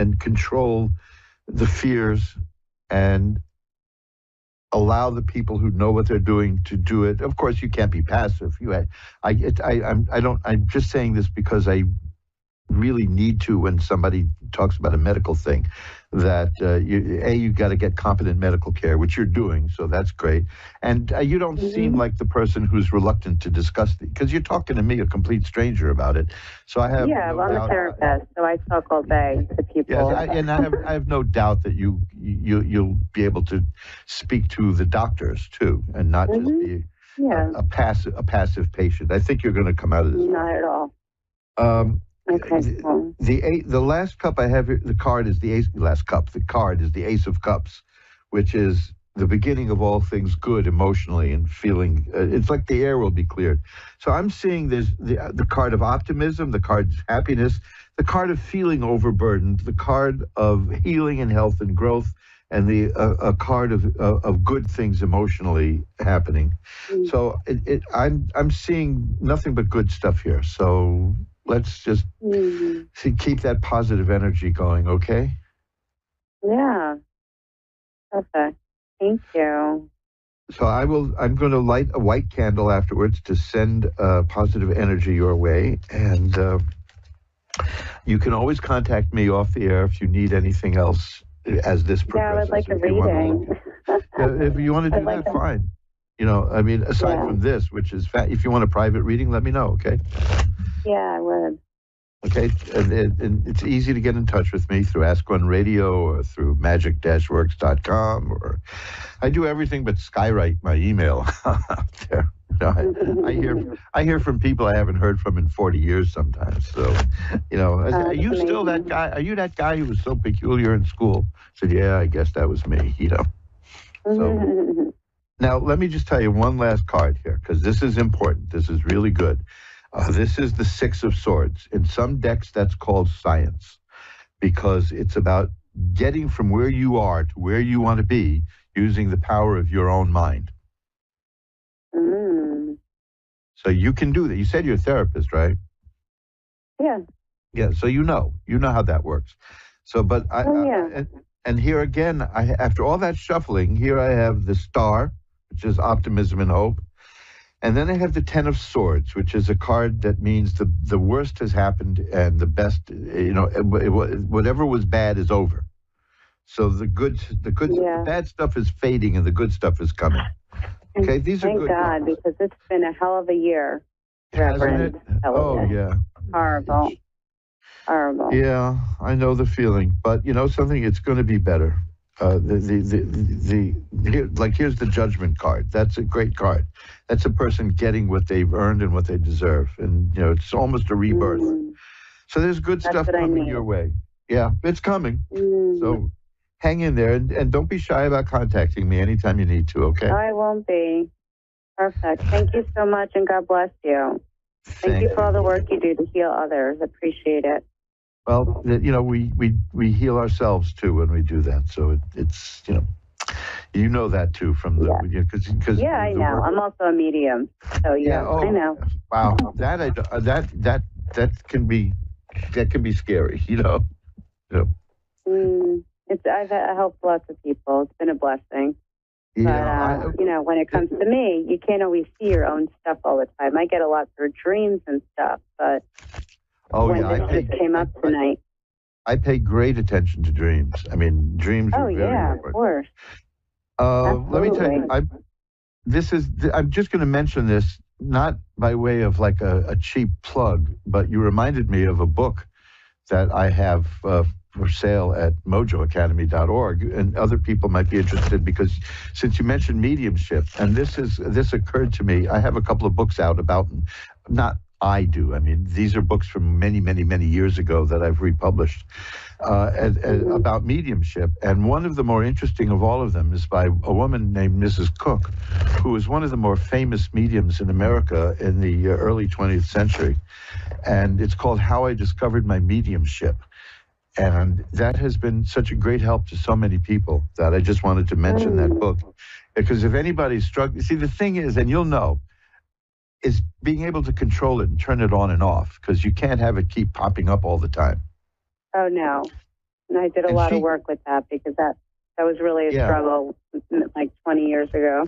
and control the fears and allow the people who know what they're doing to do it. Of course, you can't be passive. I'm just saying this because I really need to when somebody talks about a medical thing, that you got to get competent medical care, which you're doing, so that's great. And you don't seem like the person who's reluctant to discuss it, because you're talking to me, a complete stranger, about it. So I have well, I'm a therapist, so I talk all day to people. Yes, I have no doubt that you'll be able to speak to the doctors too, and not just be a passive patient. I think you're going to come out of this. Not at all. Okay. The last cup I have here, the card is the ace. Last cup, the card is the Ace of Cups, which is the beginning of all things good emotionally and feeling. It's like the air will be cleared. So I'm seeing there's the card of optimism, the card of happiness, the card of feeling overburdened, the card of healing and health and growth, and the a card of good things emotionally happening. So I'm seeing nothing but good stuff here. So let's just keep that positive energy going, okay? Yeah. Perfect. Thank you. So I'm going to light a white candle afterwards to send positive energy your way. And you can always contact me off the air if you need anything else as this progresses. Yeah, I would like a reading. If you want to do that, fine. I mean, aside from this, which is if you want a private reading, let me know, okay? Yeah, I would. Okay, and it's easy to get in touch with me through Ask One Radio or through magic-works.com, or I do everything but skywrite my email out there. I hear from people I haven't heard from in 40 years sometimes. So, are you still that guy? Are you that guy who was so peculiar in school? I said, yeah, I guess that was me. So now let me just tell you one last card here, because this is important. This is really good. This is the Six of Swords. In some decks, that's called science, because it's about getting from where you are to where you want to be using the power of your own mind. So you can do that. You said you're a therapist, right? Yeah. Yeah, so you know how that works. So, but and here again, after all that shuffling, here I have the Star, which is optimism and hope. And then I have the Ten of Swords, which is a card that means the worst has happened and the best, whatever was bad is over. So the bad stuff is fading and the good stuff is coming. Okay, these are good. Thank God, because it's been a hell of a year, Reverend. Oh, yeah. Horrible. Horrible. Yeah, I know the feeling. But something, it's going to be better. Here's the Judgment card. That's a great card. That's a person getting what they've earned and what they deserve. And, it's almost a rebirth. So there's good stuff coming your way. Yeah, it's coming. So hang in there and don't be shy about contacting me anytime you need to, okay? I won't be. Perfect. Thank you so much, and God bless you. Thank you for all the work you do to heal others. Appreciate it. Well, we heal ourselves too when we do that. So it's that too from the because I know. I'm also a medium. So I know. Wow, that can be scary. I've helped lots of people. It's been a blessing. Yeah, but when it comes to me, you can't always see your own stuff all the time. I get a lot through dreams and stuff, but. This came up tonight. I pay great attention to dreams. I mean, dreams are very important. Of course. Let me tell you, I'm just going to mention this, not by way of like a cheap plug, but you reminded me of a book that I have for sale at mojoacademy.org, and other people might be interested, because since you mentioned mediumship, and this occurred to me, I have a couple of books out about, not I do. I mean, these are books from many, many, many years ago that I've republished about mediumship. And one of the more interesting of all of them is by a woman named Mrs. Cook, who was one of the more famous mediums in America in the early 20th century. And it's called How I Discovered My Mediumship. And that has been such a great help to so many people that I just wanted to mention that book. Because if anybody's struggling, see, the thing is, and you'll know, is being able to control it and turn it on and off, because you can't have it keep popping up all the time. Oh, no. And I did a lot of work with that because that was really a struggle like 20 years ago.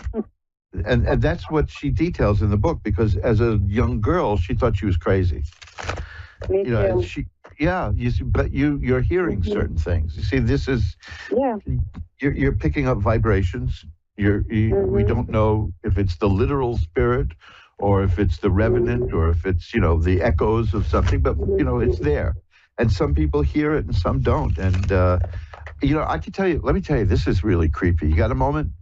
And that's what she details in the book, because as a young girl, she thought she was crazy. Me too. You see, but you're hearing certain things. You see, this is you're picking up vibrations. We don't know if it's the literal spirit, or if it's the revenant, or if it's the echoes of something. But it's there, and some people hear it and some don't. And I can tell you. Let me tell you, this is really creepy. You got a moment?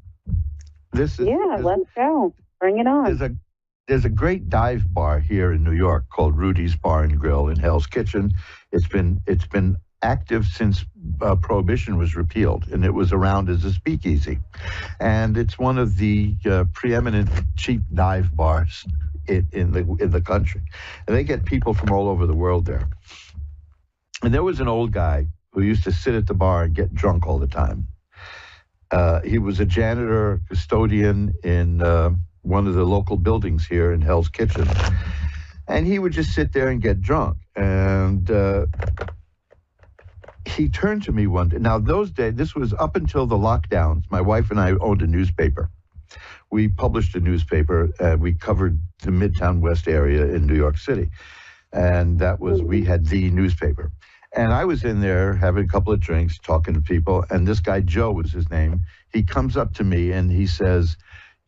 Let's go. Bring it on. There's a great dive bar here in New York called Rudy's Bar and Grill in Hell's Kitchen. It's been active since Prohibition was repealed, and it was around as a speakeasy. And it's one of the preeminent cheap dive bars in the country. And they get people from all over the world there. And there was an old guy who used to sit at the bar and get drunk all the time. He was a janitor, custodian in one of the local buildings here in Hell's Kitchen. And he would just sit there and get drunk. And he turned to me one day. Now, those days, this was up until the lockdowns. My wife and I owned a newspaper. We published a newspaper. We covered the Midtown West area in New York City. And we had the newspaper. And I was in there having a couple of drinks, talking to people. And this guy, Joe was his name. He comes up to me and he says,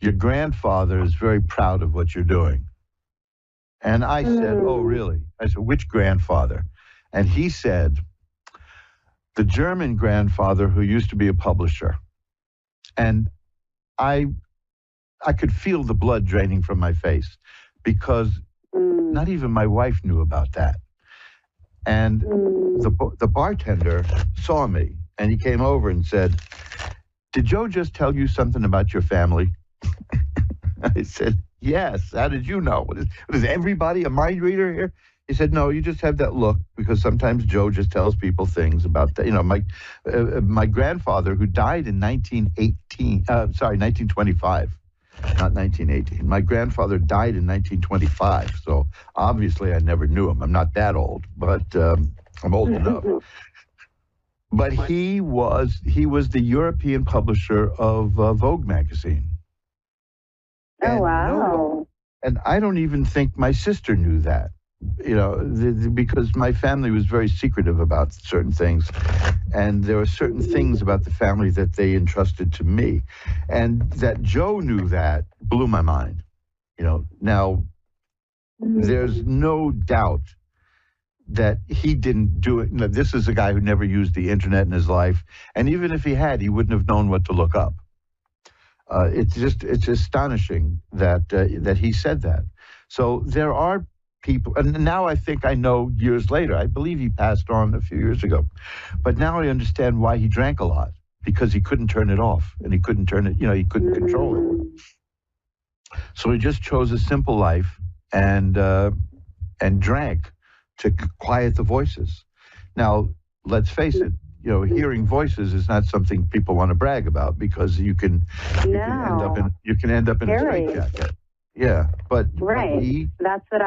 "Your grandfather is very proud of what you're doing." And I said, "Oh, really?" I said, "Which grandfather?" And he said, "The German grandfather who used to be a publisher." And I could feel the blood draining from my face, because not even my wife knew about that. And the bartender saw me, and he came over and said, "Did Joe just tell you something about your family?" I said, "Yes. How did you know? What is everybody a mind reader here?" He said, "No, you just have that look, because sometimes Joe just tells people things about that." My grandfather, who died in 1925, not 1918. My grandfather died in 1925, so obviously I never knew him. I'm not that old, but I'm old enough. But he was the European publisher of Vogue magazine. Oh, wow. And I don't even think my sister knew that, because my family was very secretive about certain things. And there were certain things about the family that they entrusted to me. And that Joe knew that blew my mind. Now, there's no doubt that he didn't do it. This is a guy who never used the internet in his life. And even if he had, he wouldn't have known what to look up. It's astonishing that he said that. So there are people, and now I think I know years later, I believe he passed on a few years ago, but now I understand why he drank a lot, because he couldn't turn it off, and he couldn't turn it, he couldn't control it. So he just chose a simple life and drank to quiet the voices. Now, let's face it, hearing voices is not something people want to brag about, because you can end up in a straitjacket. Yeah, but right. That's what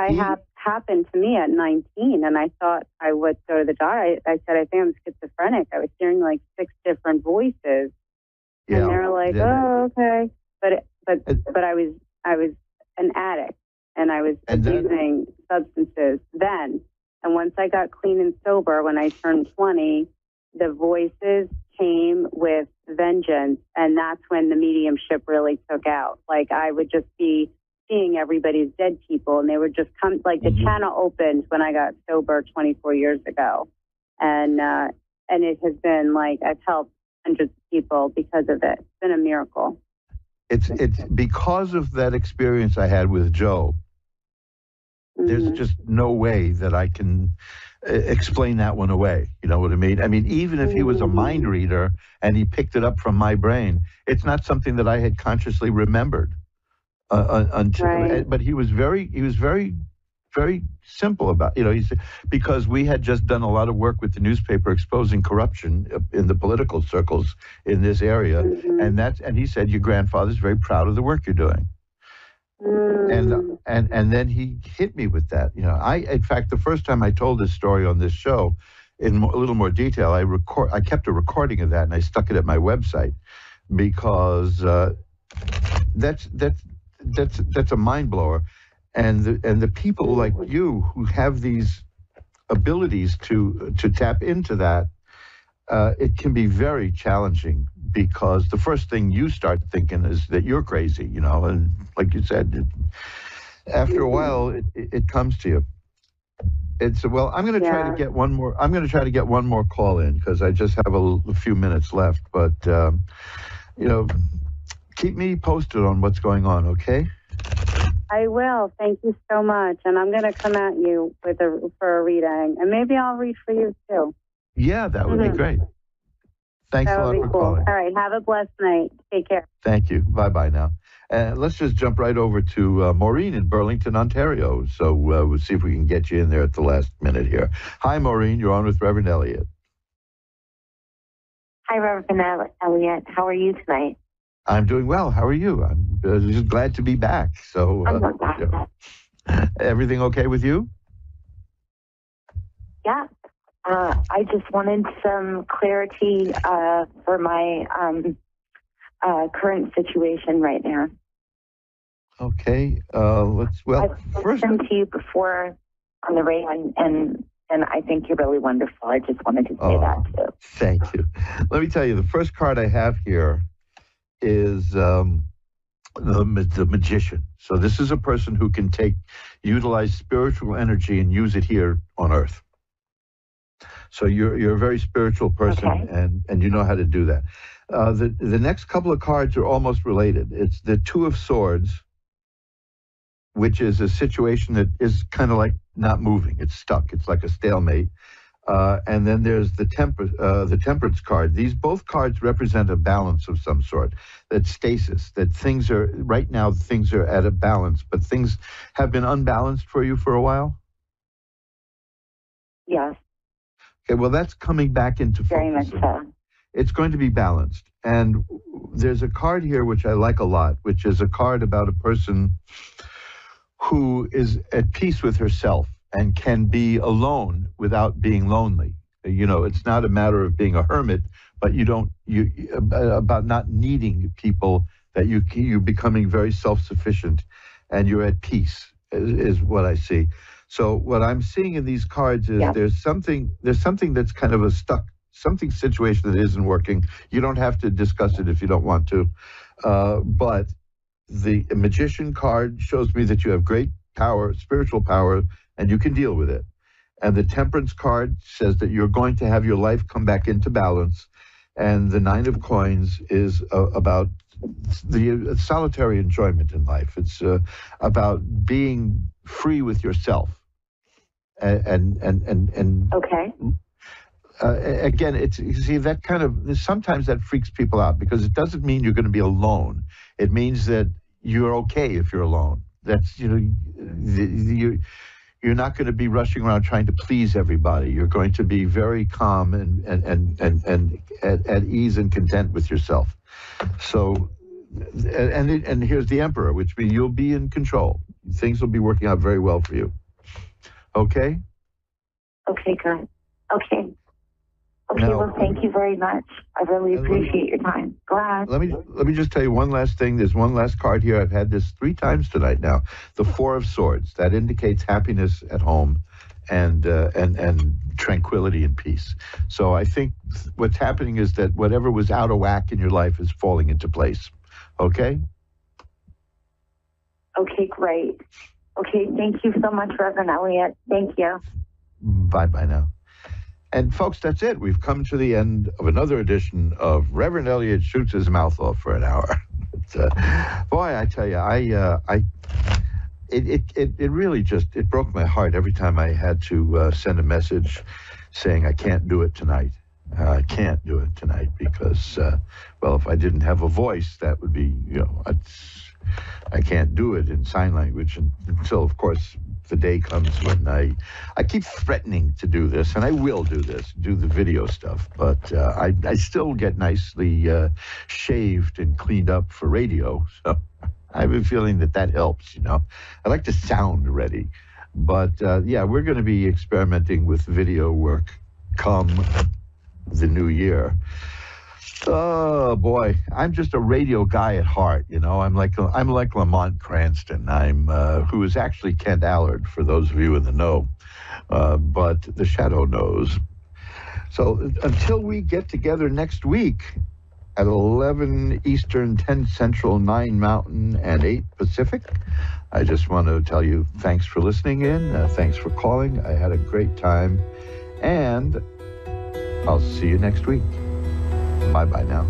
happened to me at 19, and I thought I would go to the doctor. I said, I think I'm schizophrenic. I was hearing like 6 different voices, and they're like, "Oh, okay." But I was an addict, and I was using substances then. And once I got clean and sober, when I turned 20, the voices came with vengeance, and that's when the mediumship really took out. Like, I would just be seeing everybody's dead people, and they would just come, like the channel opened when I got sober 24 years ago. And it has been like, I've helped hundreds of people because of it. It's been a miracle. It's because of that experience I had with Joe. There's just no way that I can explain that one away. You know what I mean? I mean, even if he was a mind reader and he picked it up from my brain, it's not something that I had consciously remembered until. Right. But he was very, very simple about, because we had just done a lot of work with the newspaper exposing corruption in the political circles in this area, and he said, your grandfather's very proud of the work you're doing. And then he hit me with that. In fact, the first time I told this story on this show, in a little more detail. I kept a recording of that and I stuck it at my website because that's a mind blower, and the people like you who have these abilities to tap into that, it can be very challenging, because the first thing you start thinking is that you're crazy, and like you said, after a while it comes to you. Well, I'm going to try to get one more. I'm going to try to get one more call in because I just have a few minutes left. But keep me posted on what's going on, okay? I will. Thank you so much. And I'm going to come at you for a reading. And maybe I'll read for you, too. Yeah, that would be great. Thanks a lot for calling. All right. Have a blessed night. Take care. Thank you. Bye-bye now. Let's just jump right over to Maureen in Burlington, Ontario. So we'll see if we can get you in there at the last minute here. Hi, Maureen. You're on with Reverend Elliot. Hi, Reverend Elliot. How are you tonight? I'm doing well. How are you? I'm just glad to be back. So, I'm not bad. Everything okay with you? Yeah. I just wanted some clarity for my current situation right now. Okay. I've listened to you before on the radio, and I think you're really wonderful. I just wanted to say that too. Thank you. Let me tell you, the first card I have here is the magician. So this is a person who can utilize spiritual energy and use it here on Earth. So you're a very spiritual person, okay. and you know how to do that. The next couple of cards are almost related. It's the Two of Swords, which is a situation that is kind of like not moving. It's stuck. It's like a stalemate. And then there's the Temperance card. Both cards represent a balance of some sort. That stasis. That things are right now. Things are at a balance, but things have been unbalanced for you for a while. Yes. Okay. Well, that's coming back into focus. Very much so. It's going to be balanced. And there's a card here which I like a lot, which is a card about a person who is at peace with herself and can be alone without being lonely. It's not a matter of being a hermit, but about not needing people, that you're becoming very self-sufficient and you're at peace is what I see. So what I'm seeing in these cards is there's something that's kind of a stuck, something situation that isn't working. You don't have to discuss it if you don't want to. But the Magician card shows me that you have great power, spiritual power, and you can deal with it. And the Temperance card says that you're going to have your life come back into balance. And the Nine of Coins is about the solitary enjoyment in life. It's about being free with yourself. And okay. Again, you see, that kind of, sometimes that freaks people out, because it doesn't mean you're going to be alone. It means that you're okay if you're alone. That's, you're not going to be rushing around trying to please everybody. You're going to be very calm and at ease and content with yourself. So, and here's the Emperor, which means you'll be in control. Things will be working out very well for you. Okay? Okay, good. Okay. Okay, well, thank you very much. I really appreciate your time. Go ahead. Let me just tell you one last thing. There's one last card here. I've had this 3 times tonight now. The Four of Swords. That indicates happiness at home and tranquility and peace. So I think what's happening is that whatever was out of whack in your life is falling into place. Okay? Okay, great. Okay, thank you so much, Reverend Elliot. Thank you. Bye-bye now. And folks, that's it. We've come to the end of another edition of Reverend Elliot Shoots His Mouth Off for an hour. Boy, I tell you, it really just, it broke my heart every time I had to send a message saying I can't do it tonight. I can't do it tonight because, well, if I didn't have a voice, that would be, I can't do it in sign language until, of course, the day comes when I keep threatening to do this, and I will do the video stuff, but I still get nicely shaved and cleaned up for radio, so I have a feeling that helps, I like to sound ready, but yeah, we're going to be experimenting with video work come the new year. Oh boy, I'm just a radio guy at heart. I'm like Lamont Cranston. Who is actually Kent Allard, for those of you in the know, but the shadow knows. So until we get together next week at 11 Eastern, 10 Central, 9 Mountain, and 8 Pacific, I just want to tell you thanks for listening in. Thanks for calling. I had a great time, and I'll see you next week. Bye-bye now.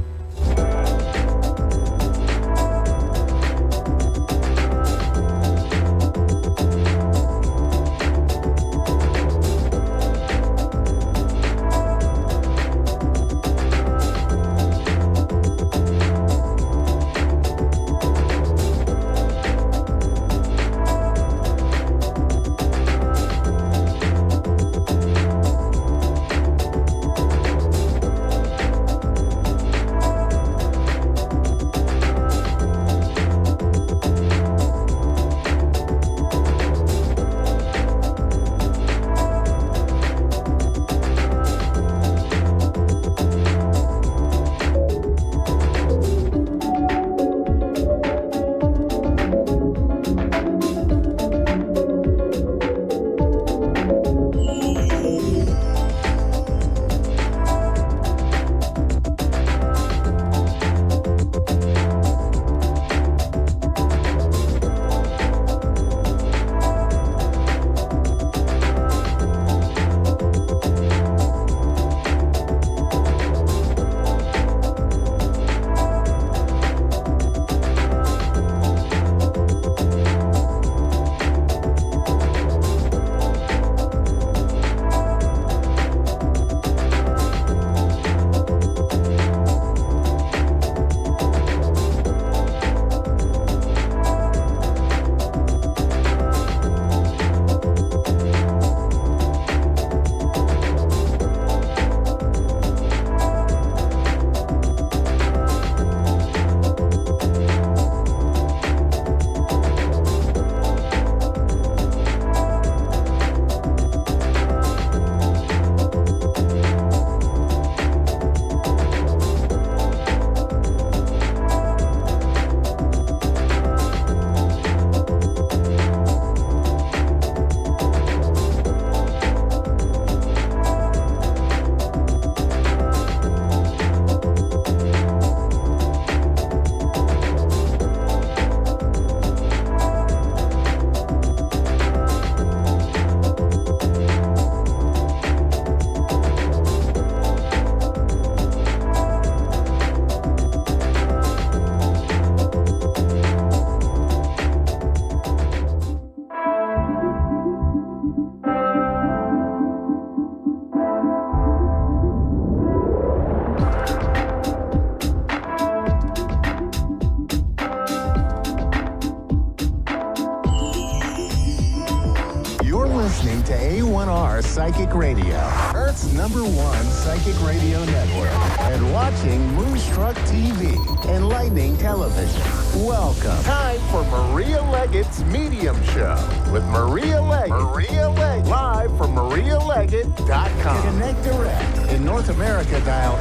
listening to A1R Psychic Radio, Earth's #1 psychic radio network, and watching Moonstruck TV, enlightening television. Welcome. Time for Maria Leggett's Medium Show with Maria Leggett. Maria Leggett. Live from MariaLeggett.com. Connect direct. In North America, dial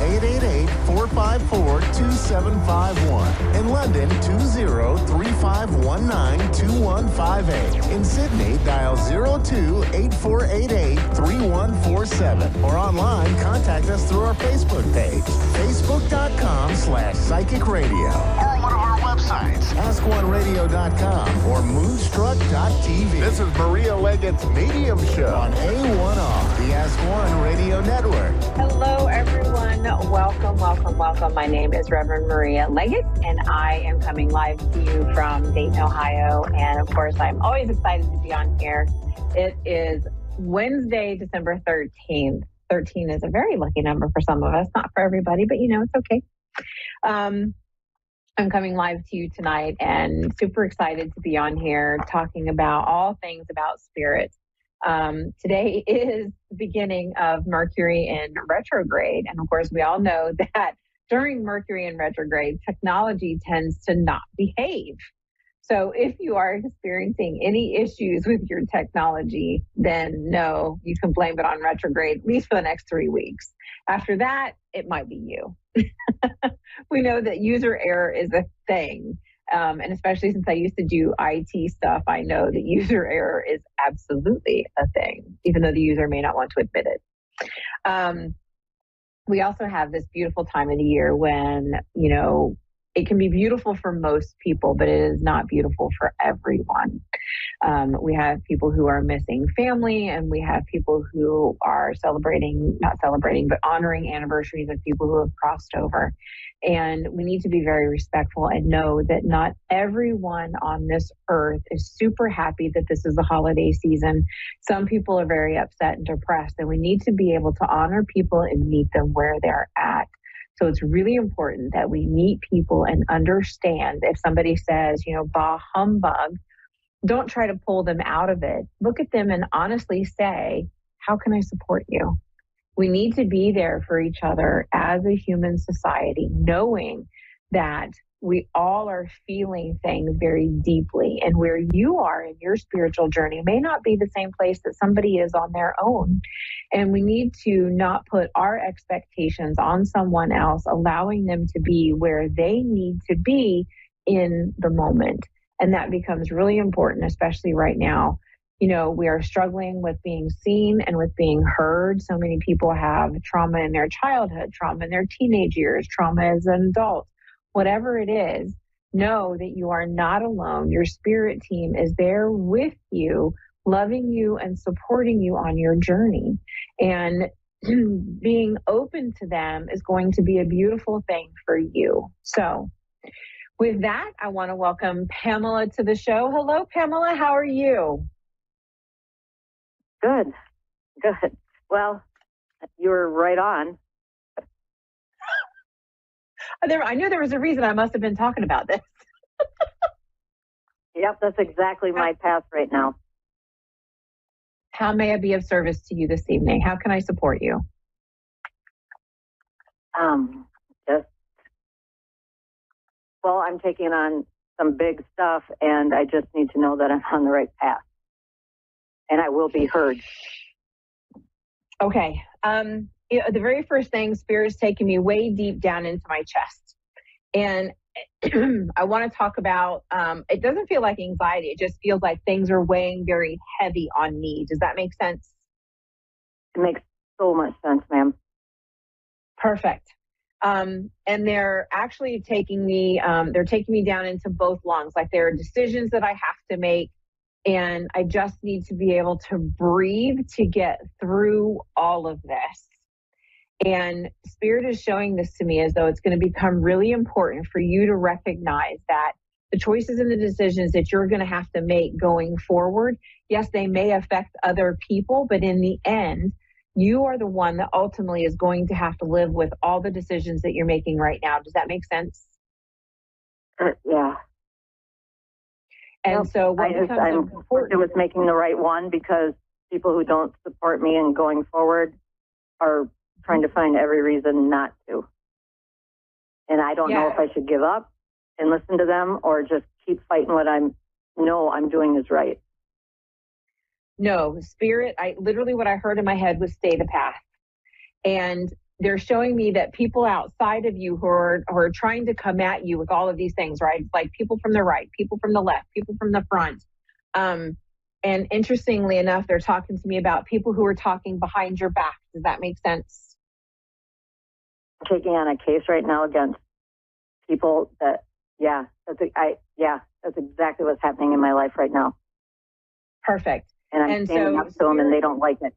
888-454-2751. In London, 20-3519-2158. In Sydney, dial 02-8488-3147. Or online, contact us through our Facebook page, facebook.com/psychic radio. Or one of our websites, ask1radio.com or moonstruck.tv. This is Maria Leggett's Medium Show on A1R, the Ask One Radio Network. Hello, everyone. Welcome, welcome, welcome. My name is Reverend Maria Leggett, and I am coming live to you from Dayton, Ohio. And of course, I'm always excited to be on here. It is Wednesday, December 13th. 13 is a very lucky number for some of us, not for everybody, but it's okay. I'm coming live to you tonight and super excited to be on here talking about all things about spirits. Today is the beginning of Mercury in retrograde. And of course, we all know that during Mercury in retrograde, technology tends to not behave. So if you are experiencing any issues with your technology, then no, you can blame it on retrograde, at least for the next 3 weeks. After that, it might be you. We know that user error is a thing. And especially since I used to do IT stuff, I know that user error is absolutely a thing, even though the user may not want to admit it. We also have this beautiful time of the year when, it can be beautiful for most people, but it is not beautiful for everyone. We have people who are missing family, and we have people who are not celebrating, but honoring anniversaries of people who have crossed over. And we need to be very respectful and know that not everyone on this earth is super happy that this is the holiday season. Some people are very upset and depressed, and we need to be able to honor people and meet them where they're at. So it's really important that we meet people and understand if somebody says, bah humbug, don't try to pull them out of it. Look at them and honestly say, how can I support you? We need to be there for each other as a human society, knowing that we all are feeling things very deeply, and where you are in your spiritual journey may not be the same place that somebody is on their own. And we need to not put our expectations on someone else, allowing them to be where they need to be in the moment. And that becomes really important, especially right now. We are struggling with being seen and with being heard. So many people have trauma in their childhood, trauma in their teenage years, trauma as an adult. Whatever it is, know that you are not alone. Your spirit team is there with you, loving you and supporting you on your journey. And being open to them is going to be a beautiful thing for you. So with that, I want to welcome Pamela to the show. Hello, Pamela. How are you? Good. Well, you were right on. I knew there was a reason I must have been talking about this. Yep, that's exactly my path right now. How may I be of service to you this evening? How can I support you? I'm taking on some big stuff, and I just need to know that I'm on the right path, and I will be heard. Okay. The very first thing, Spirit's taking me way deep down into my chest. And I want to talk about, it doesn't feel like anxiety. It just feels like things are weighing very heavy on me. Does that make sense? It makes so much sense, ma'am. Perfect. And they're actually taking me down into both lungs. Like there are decisions that I have to make, and I just need to be able to breathe to get through all of this. And Spirit is showing this to me as though it's going to become really important for you to recognize that the choices and the decisions that you're going to have to make going forward, yes, they may affect other people, but in the end, you are the one that ultimately is going to have to live with all the decisions that you're making right now. Does that make sense? Yeah. And so what becomes important? It was making the right one, because people who don't support me and going forward are trying to find every reason not to. And I don't know if I should give up and listen to them or just keep fighting what I'm doing is right. No, Spirit, what I heard in my head was stay the path. And they're showing me that people outside of you who are trying to come at you with all of these things, right? Like people from the right, people from the left, people from the front. And interestingly enough, they're talking to me about people who are talking behind your back. Does that make sense? Taking on a case right now against people that's exactly what's happening in my life right now. Perfect. And I'm standing up to them, and they don't like it.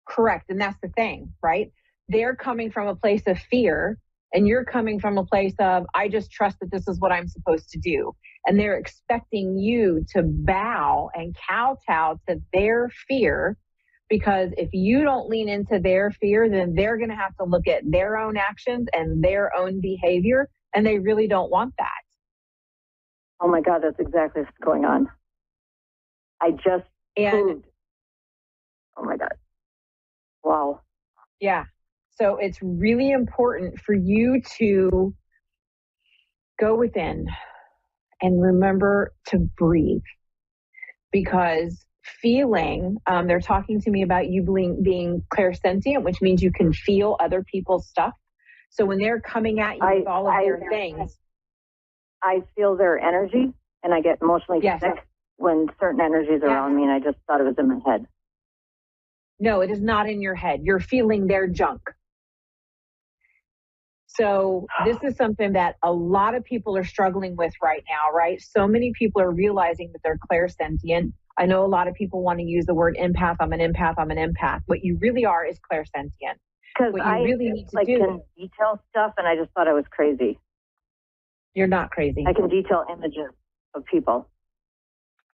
Correct. And that's the thing, right? They're coming from a place of fear, and you're coming from a place of, I just trust that this is what I'm supposed to do. And they're expecting you to bow and kowtow to their fear, because if you don't lean into their fear, then they're going to have to look at their own actions and their own behavior, and they really don't want that. Oh my God, that's exactly what's going on. Oh my God. Wow. Yeah. So it's really important for you to go within and remember to breathe. Because feeling, they're talking to me about you being clairsentient, which means you can feel other people's stuff. So when they're coming at you with all of their things. I feel their energy, and I get emotionally sick when certain energies are around me, and I just thought it was in my head. No, it is not in your head. You're feeling their junk. So this is something that a lot of people are struggling with right now, right? So many people are realizing that they're clairsentient. I know a lot of people want to use the word empath. I'm an empath. I'm an empath. What you really are is clairsentient. Because I really need to can detail stuff, and I just thought I was crazy. You're not crazy. I can detail images of people.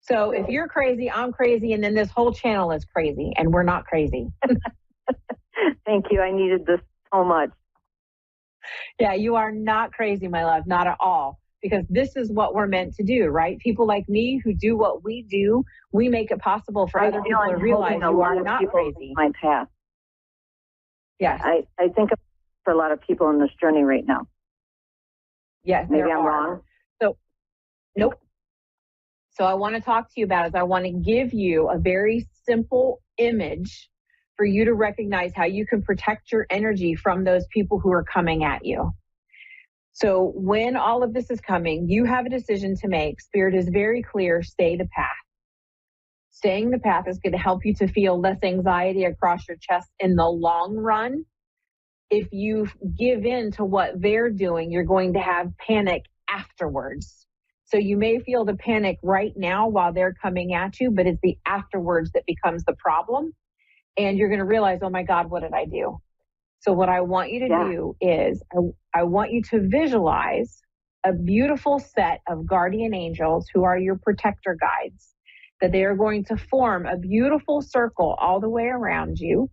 So if you're crazy, I'm crazy, and then this whole channel is crazy, and we're not crazy. Thank you. I needed this so much. Yeah, you are not crazy, my love, not at all, because this is what we're meant to do, right? People like me who do what we do, we make it possible for other people to realize you are not crazy. My path. Yes. I think for a lot of people in this journey right now. Yes, maybe I'm wrong. So, nope. So I want to talk to you about is I want to give you a very simple image for you to recognize how you can protect your energy from those people who are coming at you. So when all of this is coming, you have a decision to make. Spirit is very clear, stay the path. Staying the path is going to help you to feel less anxiety across your chest in the long run. If you give in to what they're doing, you're going to have panic afterwards. So you may feel the panic right now while they're coming at you, but it's the afterwards that becomes the problem. And you're going to realize, oh my God, what did I do? So what I want you to do is I want you to visualize a beautiful set of guardian angels who are your protector guides, that they are going to form a beautiful circle all the way around you.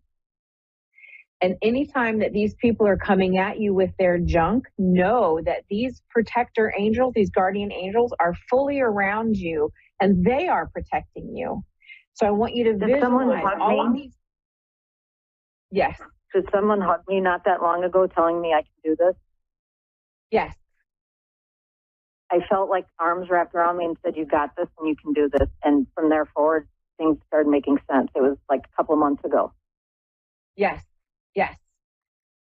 And anytime that these people are coming at you with their junk, know that these protector angels, these guardian angels are fully around you and they are protecting you. So I want you to visualize all of these. Yes. Did someone hug me not that long ago telling me I can do this? Yes. I felt like arms wrapped around me and said, you got this and you can do this. And from there forward, things started making sense. It was like a couple of months ago. Yes. Yes.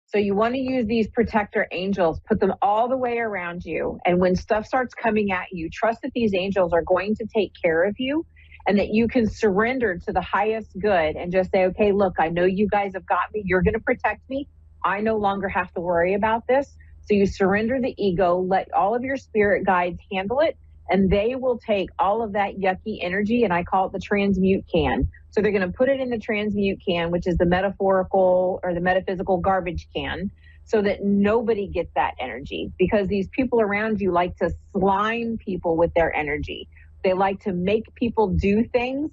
So you want to use these protector angels, put them all the way around you. And when stuff starts coming at you, trust that these angels are going to take care of you and that you can surrender to the highest good and just say, okay, look, I know you guys have got me. You're going to protect me. I no longer have to worry about this. So you surrender the ego, let all of your spirit guides handle it, and they will take all of that yucky energy, and I call it the transmute can. So they're going to put it in the transmute can, which is the metaphorical or the metaphysical garbage can, so that nobody gets that energy, because these people around you like to slime people with their energy. They like to make people do things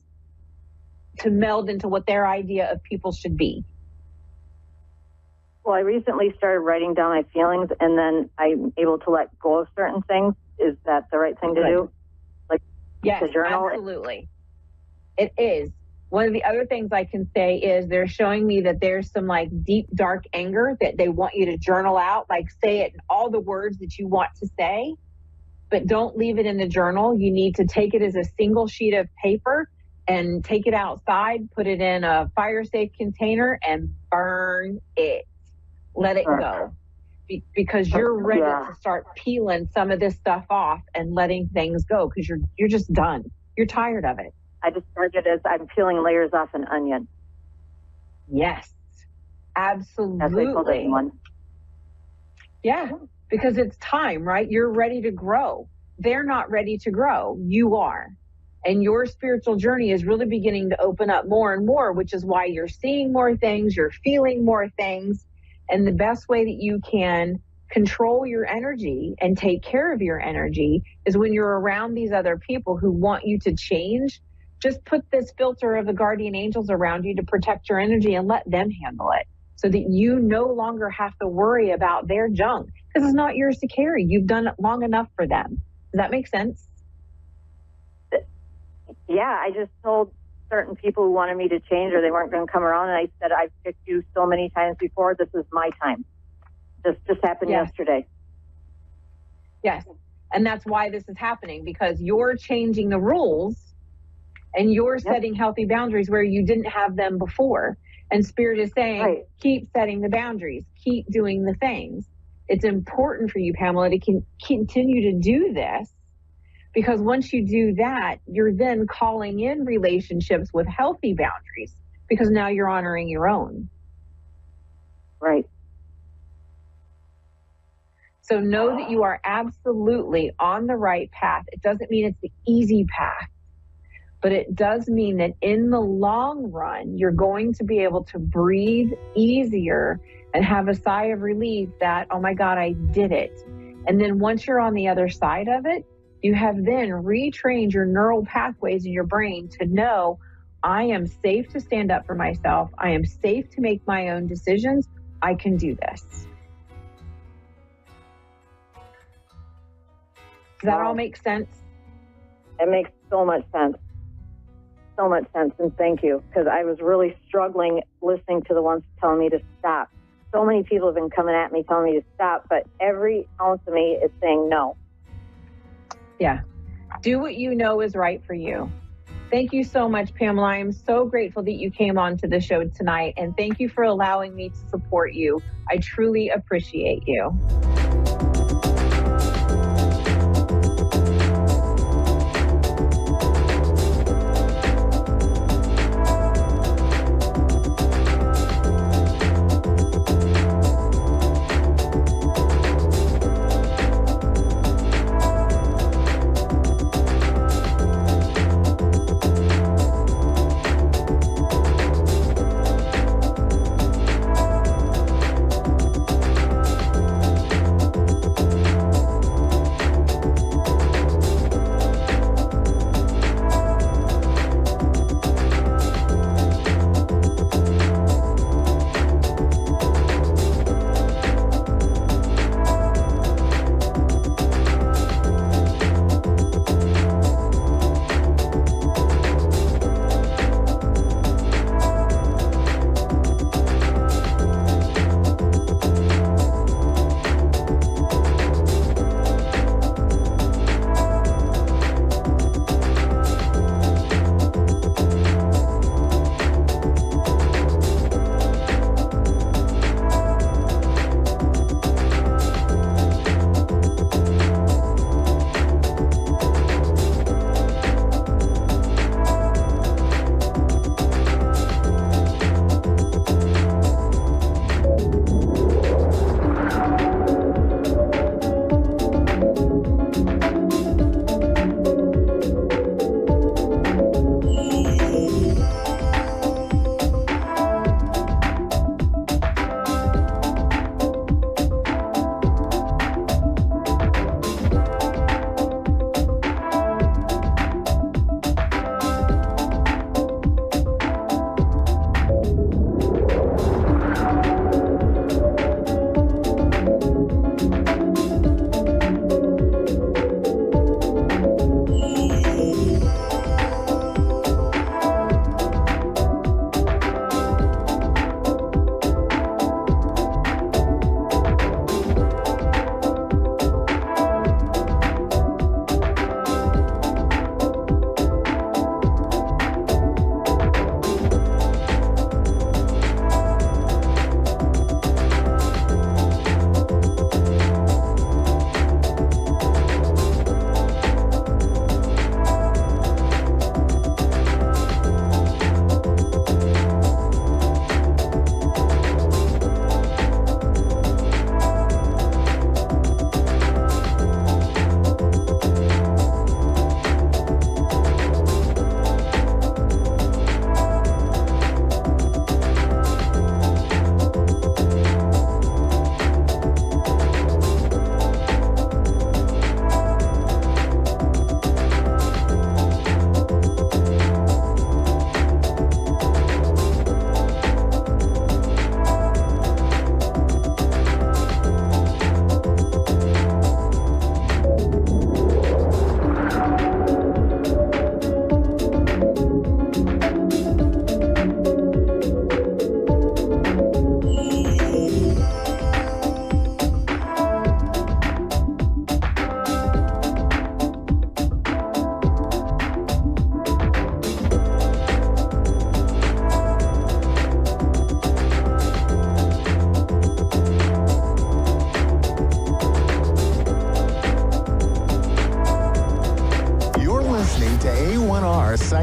to meld into what their idea of people should be. Well, I recently started writing down my feelings, and then I'm able to let go of certain things. Is that the right thing to do? Like, yes, to journal? Absolutely. It is. One of the other things I can say is they're showing me that there's some like deep, dark anger that they want you to journal out, like say it in all the words that you want to say, but don't leave it in the journal. You need to take it as a single sheet of paper and take it outside, put it in a fire-safe container and burn it. Let it go. Because you're ready to start peeling some of this stuff off and letting things go, because you're just done. You're tired of it. I described it as I'm peeling layers off an onion. Yes, absolutely. That's what I told everyone. Yeah, because it's time, right? You're ready to grow. They're not ready to grow. You are. And your spiritual journey is really beginning to open up more and more, which is why you're seeing more things, you're feeling more things. And the best way that you can control your energy and take care of your energy is when you're around these other people who want you to change. Just put this filter of the guardian angels around you to protect your energy and let them handle it, so that you no longer have to worry about their junk, because it's not yours to carry. You've done it long enough for them. Does that make sense? Yeah, I just told certain people who wanted me to change or they weren't going to come around, and I said, I've picked you so many times before. This is my time. This just happened yesterday. Yes. And that's why this is happening, because you're changing the rules and you're setting healthy boundaries where you didn't have them before. And Spirit is saying, keep setting the boundaries, keep doing the things. It's important for you, Pamela, to continue to do this, because once you do that, you're then calling in relationships with healthy boundaries, because now you're honoring your own. Right. So know that you are absolutely on the right path. It doesn't mean it's the easy path, but it does mean that in the long run, you're going to be able to breathe easier and have a sigh of relief that, oh my God, I did it. And then once you're on the other side of it, you have then retrained your neural pathways in your brain to know, I am safe to stand up for myself. I am safe to make my own decisions. I can do this. Does that all make sense? It makes so much sense. So much sense, and thank you, because I was really struggling listening to the ones telling me to stop. So many people have been coming at me telling me to stop, but every ounce of me is saying no. Yeah. Do what you know is right for you. Thank you so much, Pamela. I am so grateful that you came on to the show tonight, and thank you for allowing me to support you. I truly appreciate you.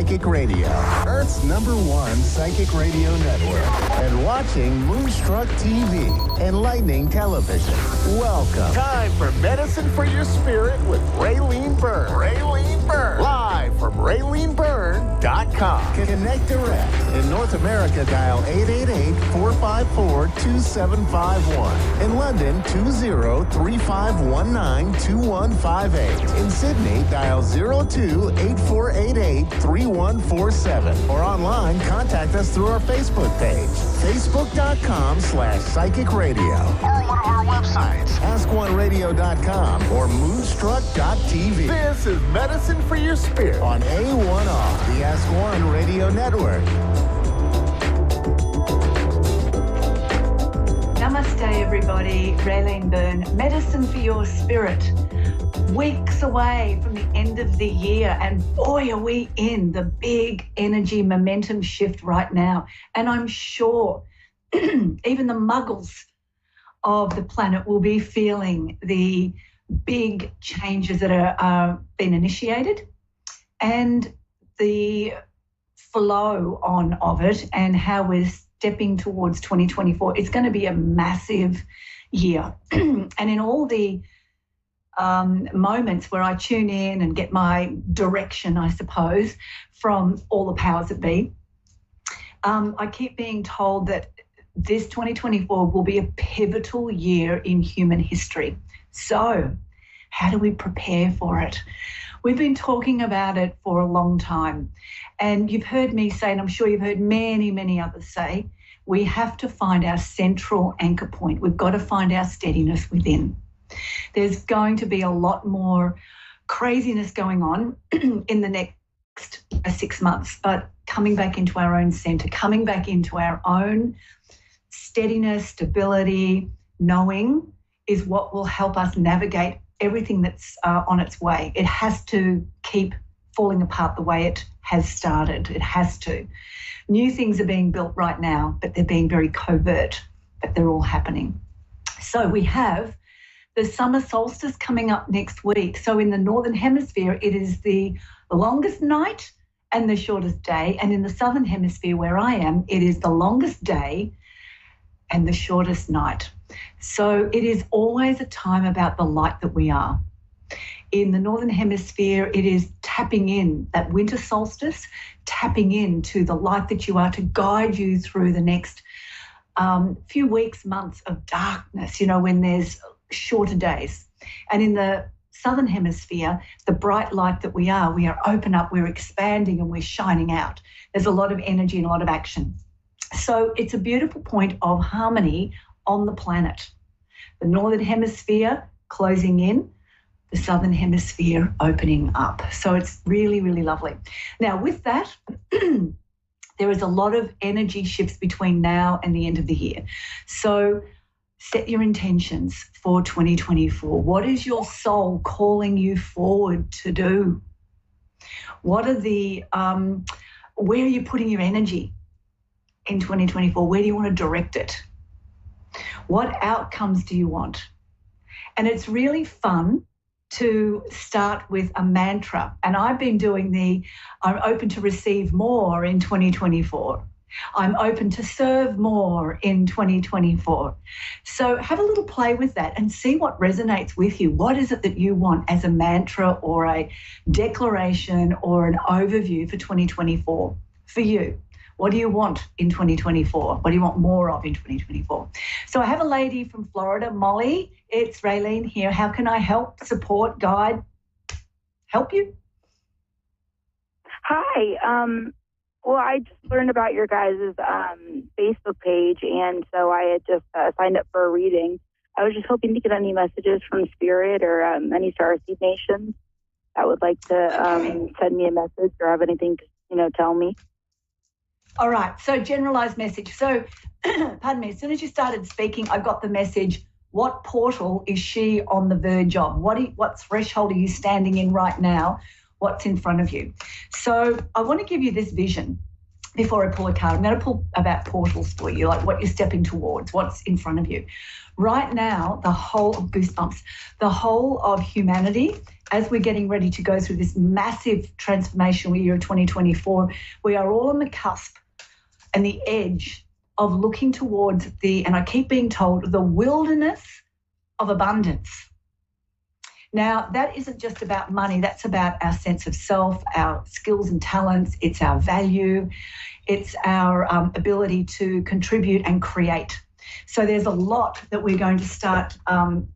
Psychic Radio, Earth's #1 psychic radio network, and watching Moonstruck TV, enlightening television. Welcome. Time for Medicine for Your Spirit with Raylene Byrne. Raylene Byrne. Live from RayleneByrne.com. Connect direct. In North America, dial 888-454-2751. In London, 20-3519-2158. In Sydney, dial 02-8488-3147. Or online, contact us through our Facebook page, facebook.com/psychic radio. Or one of our websites, askoneradio.com or moonstruck.tv. This is Medicine for Your Spirit on A1R, the Ask One Radio Network. Namaste, everybody. Raylene Byrne, Medicine for Your Spirit. Weeks away from the end of the year, and boy, are we in the big energy momentum shift right now. And I'm sure even the muggles of the planet will be feeling the big changes that are being initiated and the flow on of it and how we're stepping towards 2024. It's going to be a massive year. And in all the moments where I tune in and get my direction, I suppose, from all the powers that be, I keep being told that this 2024 will be a pivotal year in human history. So how do we prepare for it? We've been talking about it for a long time. And you've heard me say, and I'm sure you've heard many, many others say, we have to find our central anchor point. We've got to find our steadiness within. There's going to be a lot more craziness going on in the next 6 months, but coming back into our own center, coming back into our own steadiness, stability, knowing is what will help us navigate everything that's on its way. It has to keep falling apart the way it has started. It has to. New things are being built right now, but they're being very covert, but they're all happening. So we have the summer solstice coming up next week. So in the Northern Hemisphere, it is the longest night and the shortest day. And in the Southern Hemisphere, where I am, it is the longest day and the shortest night. So it is always a time about the light that we are. In the Northern Hemisphere, it is tapping in, that winter solstice, tapping into the light that you are to guide you through the next few weeks, months of darkness, you know, when there's shorter days. And in the Southern Hemisphere, the bright light that we are open up, we're expanding and we're shining out. There's a lot of energy and a lot of action. So it's a beautiful point of harmony on the planet. The Northern Hemisphere closing in, the Southern Hemisphere opening up. So it's really, really lovely. Now, with that, there is a lot of energy shifts between now and the end of the year. So set your intentions for 2024. What is your soul calling you forward to do? What are the, where are you putting your energy in 2024? Where do you want to direct it? What outcomes do you want? And it's really fun to start with a mantra. And I've been doing I'm open to receive more in 2024. I'm open to serve more in 2024. So have a little play with that and see what resonates with you. What is it that you want as a mantra or a declaration or an overview for 2024 for you? What do you want in 2024? What do you want more of in 2024? So I have a lady from Florida, Molly. It's Raylene here. How can I help, support, guide, help you? Hi. Well, I just learned about your guys' Facebook page, and so I had just signed up for a reading. I was just hoping to get any messages from Spirit or any Starseed Nations that would like to send me a message or have anything to, tell me. All right. So generalized message. So, pardon me, as soon as you started speaking, I got the message, what portal is she on the verge of? What threshold are you standing in right now? What's in front of you? So I want to give you this vision before I pull a card. I'm going to pull about portals for you, like what you're stepping towards, what's in front of you. Right now, the whole of humanity as we're getting ready to go through this massive transformational year of 2024, we are all on the cusp and the edge of looking towards and I keep being told, the wilderness of abundance. Now, that isn't just about money. That's about our sense of self, our skills and talents. It's our value. It's our ability to contribute and create. So there's a lot that we're going to start, that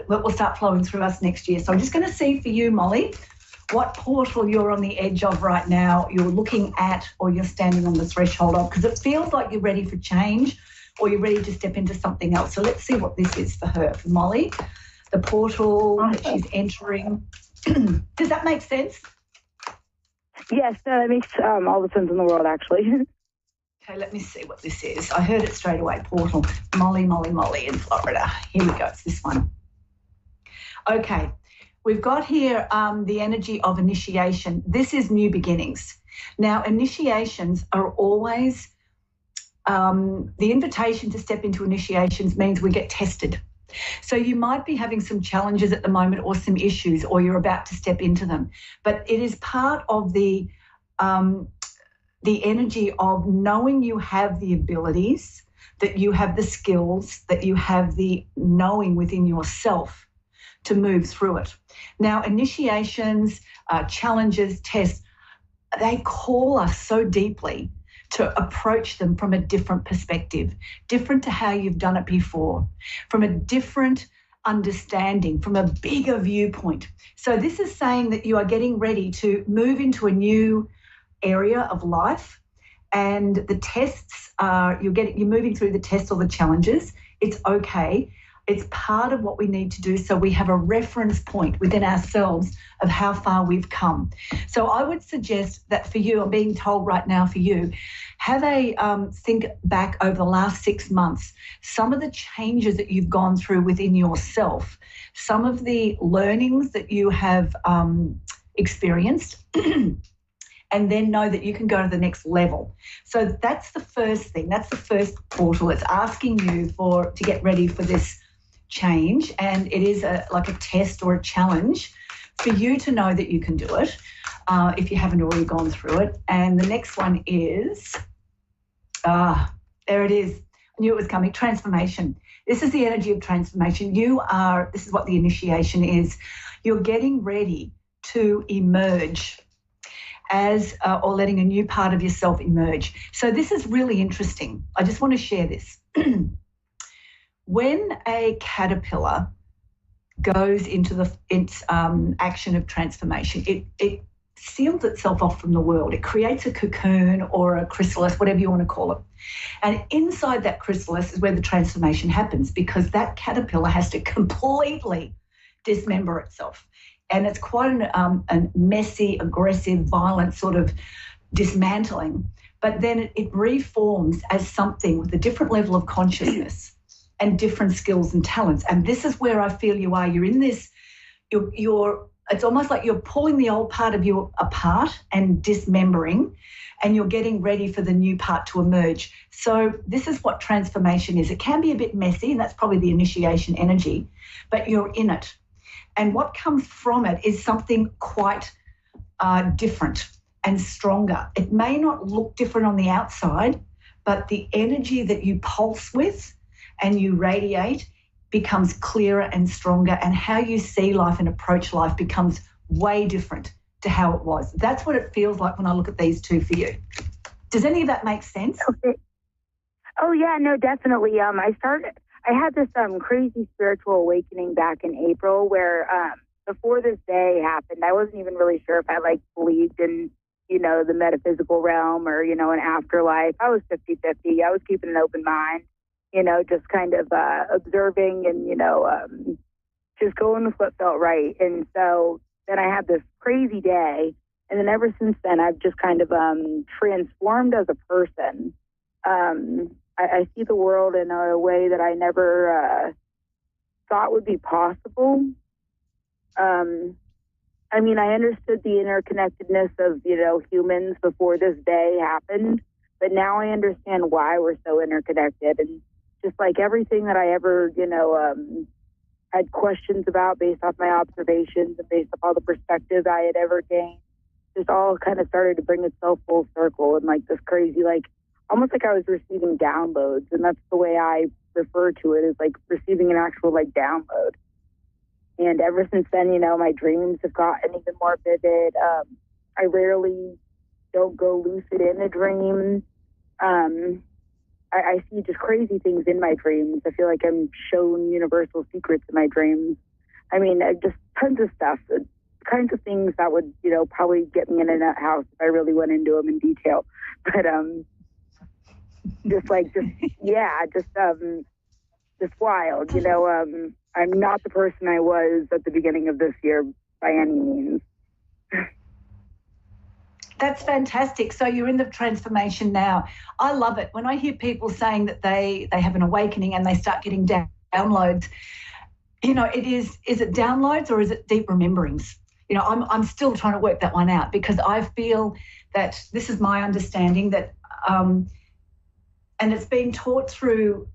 will start flowing through us next year. So I'm just going to see for you, Molly, what portal you're on the edge of right now, you're looking at, or you're standing on the threshold of, because it feels like you're ready for change or you're ready to step into something else. So let's see what this is for her, for Molly. The portal that she's entering. Does that make sense? Yes, that makes all the sense in the world, actually. Okay, let me see what this is. I heard it straight away. Portal. Molly in Florida. Here we go. It's this one. Okay, we've got here the energy of initiation. This is new beginnings. Now, initiations are always, the invitation to step into initiations means we get tested. So you might be having some challenges at the moment or some issues, or you're about to step into them. But it is part of the energy of knowing you have the abilities, that you have the skills, that you have the knowing within yourself to move through it. Now, initiations, challenges, tests, they call us so deeply to approach them from a different perspective, different to how you've done it before, from a different understanding, from a bigger viewpoint. So this is saying that you are getting ready to move into a new area of life, and the tests are, you're moving through the tests or the challenges. It's okay. It's part of what we need to do, so we have a reference point within ourselves of how far we've come. So I would suggest that for you, I'm being told right now for you, have a think back over the last 6 months, some of the changes that you've gone through within yourself, some of the learnings that you have experienced, and then know that you can go to the next level. So that's the first thing. That's the first portal. It's asking you to get ready for this change, and it is like a test or a challenge for you to know that you can do it if you haven't already gone through it. And the next one is, there it is. I knew it was coming. Transformation. This is the energy of transformation. This is what the initiation is. You're getting ready to emerge as, or letting a new part of yourself emerge. So this is really interesting. I just want to share this. When a caterpillar goes into its action of transformation, it seals itself off from the world. It creates a cocoon or a chrysalis, whatever you want to call it. And inside that chrysalis is where the transformation happens, because that caterpillar has to completely dismember itself. And it's quite a messy, aggressive, violent sort of dismantling. But then it reforms as something with a different level of consciousness and different skills and talents. And this is where I feel you are. You're in this, it's almost like you're pulling the old part of you apart and dismembering, and you're getting ready for the new part to emerge. So this is what transformation is. It can be a bit messy, and that's probably the initiation energy, but you're in it. And what comes from it is something quite different and stronger. It may not look different on the outside, but the energy that you pulse with and you radiate becomes clearer and stronger, and how you see life and approach life becomes way different to how it was. That's what it feels like when I look at these two for you. Does any of that make sense? Okay. Oh, yeah, no, definitely. I had this crazy spiritual awakening back in April where before this day happened, I wasn't even really sure if I believed in, the metaphysical realm or, an afterlife. I was 50-50. I was keeping an open mind, just kind of observing and, just going with what felt right. And so then I had this crazy day. And then ever since then, I've just kind of transformed as a person. I see the world in a way that I never thought would be possible. I understood the interconnectedness of, humans before this day happened, but now I understand why we're so interconnected. And just like everything that I ever, had questions about based off my observations and based off all the perspectives I had ever gained. Just all kind of started to bring itself full circle and like this crazy, like almost like I was receiving downloads. And that's the way I refer to it, is like receiving an actual like download. And ever since then, you know, my dreams have gotten even more vivid. I rarely don't go lucid in a dream. I see just crazy things in my dreams. I feel like I'm shown universal secrets in my dreams. I mean, just tons of stuff, kinds of things that would, you know, probably get me in a nut house if I really went into them in detail. But just wild, you know. I'm not the person I was at the beginning of this year by any means. That's fantastic. So you're in the transformation now. I love it. When I hear people saying that they have an awakening and they start getting downloads, you know, is it downloads or is it deep rememberings? You know, I'm still trying to work that one out, because I feel that this is my understanding that, and it's been taught through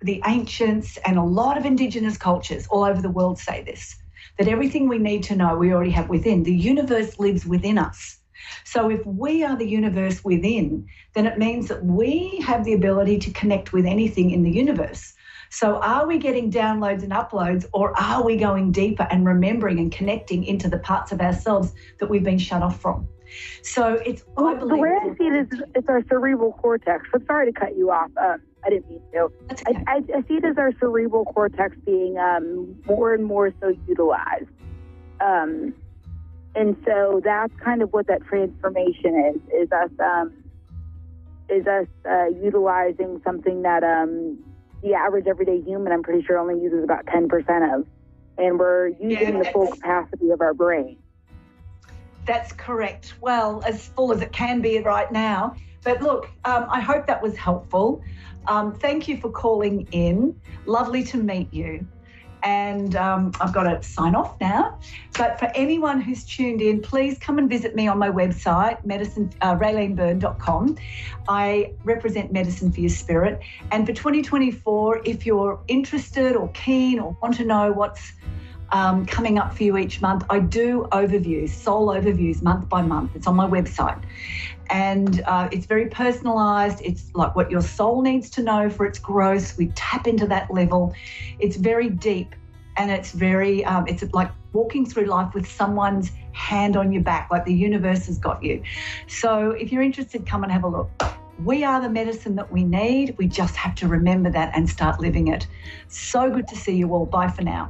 the ancients, and a lot of Indigenous cultures all over the world say this, that everything we need to know we already have within. The universe lives within us. So if we are the universe within, then it means that we have the ability to connect with anything in the universe. So are we getting downloads and uploads, or are we going deeper and remembering and connecting into the parts of ourselves that we've been shut off from? So it's, I believe, the way I see it is it's our cerebral cortex. I'm sorry to cut you off. I didn't mean to. That's okay. I see it as our cerebral cortex being more and more so utilized. And so that's kind of what that transformation is us utilizing something that the average everyday human, I'm pretty sure, only uses about 10% of. And we're using the full capacity of our brain. That's correct. Well, as full as it can be right now. But look, I hope that was helpful. Thank you for calling in. Lovely to meet you. And I've got to sign off now. But for anyone who's tuned in, please come and visit me on my website, raylanebyrne.com. I represent Medicine for Your Spirit. And for 2024, if you're interested or keen or want to know what's coming up for you each month, I do overviews, soul overviews, month by month. It's on my website. And it's very personalized. It's like what your soul needs to know for its growth. We tap into that level. It's very deep, and it's very, it's like walking through life with someone's hand on your back, like the universe has got you. So if you're interested, come and have a look. We are the medicine that we need. We just have to remember that and start living it. So good to see you all. Bye for now.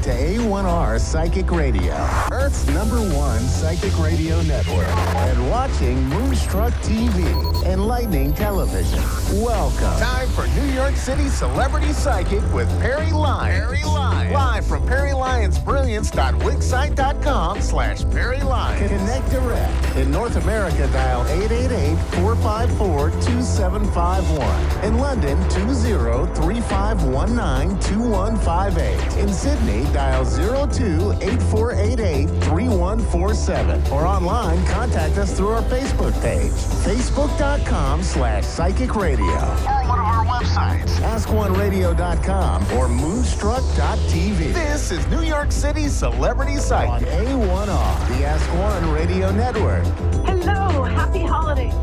A1R Psychic Radio, Earth's #1 psychic radio network, and watching Moonstruck TV, Enlightening Television. Welcome. Time for New York City Celebrity Psychic with Perry Lyons. Perry Lyons. Live from PerryLyonsBrilliance.wixsite.com/Perry Lyons. Connect direct. In North America, dial 888-454-2751. In London, 20-3519-2158. In Sydney, dial 02-8488-3147. Or online, contact us through our Facebook page, facebook.com/psychic radio. Or one of our websites, askoneradio.com or moonstruck.tv. This is New York City Celebrity Psychic on A1R, the Ask One Radio Network. Hello, happy holidays.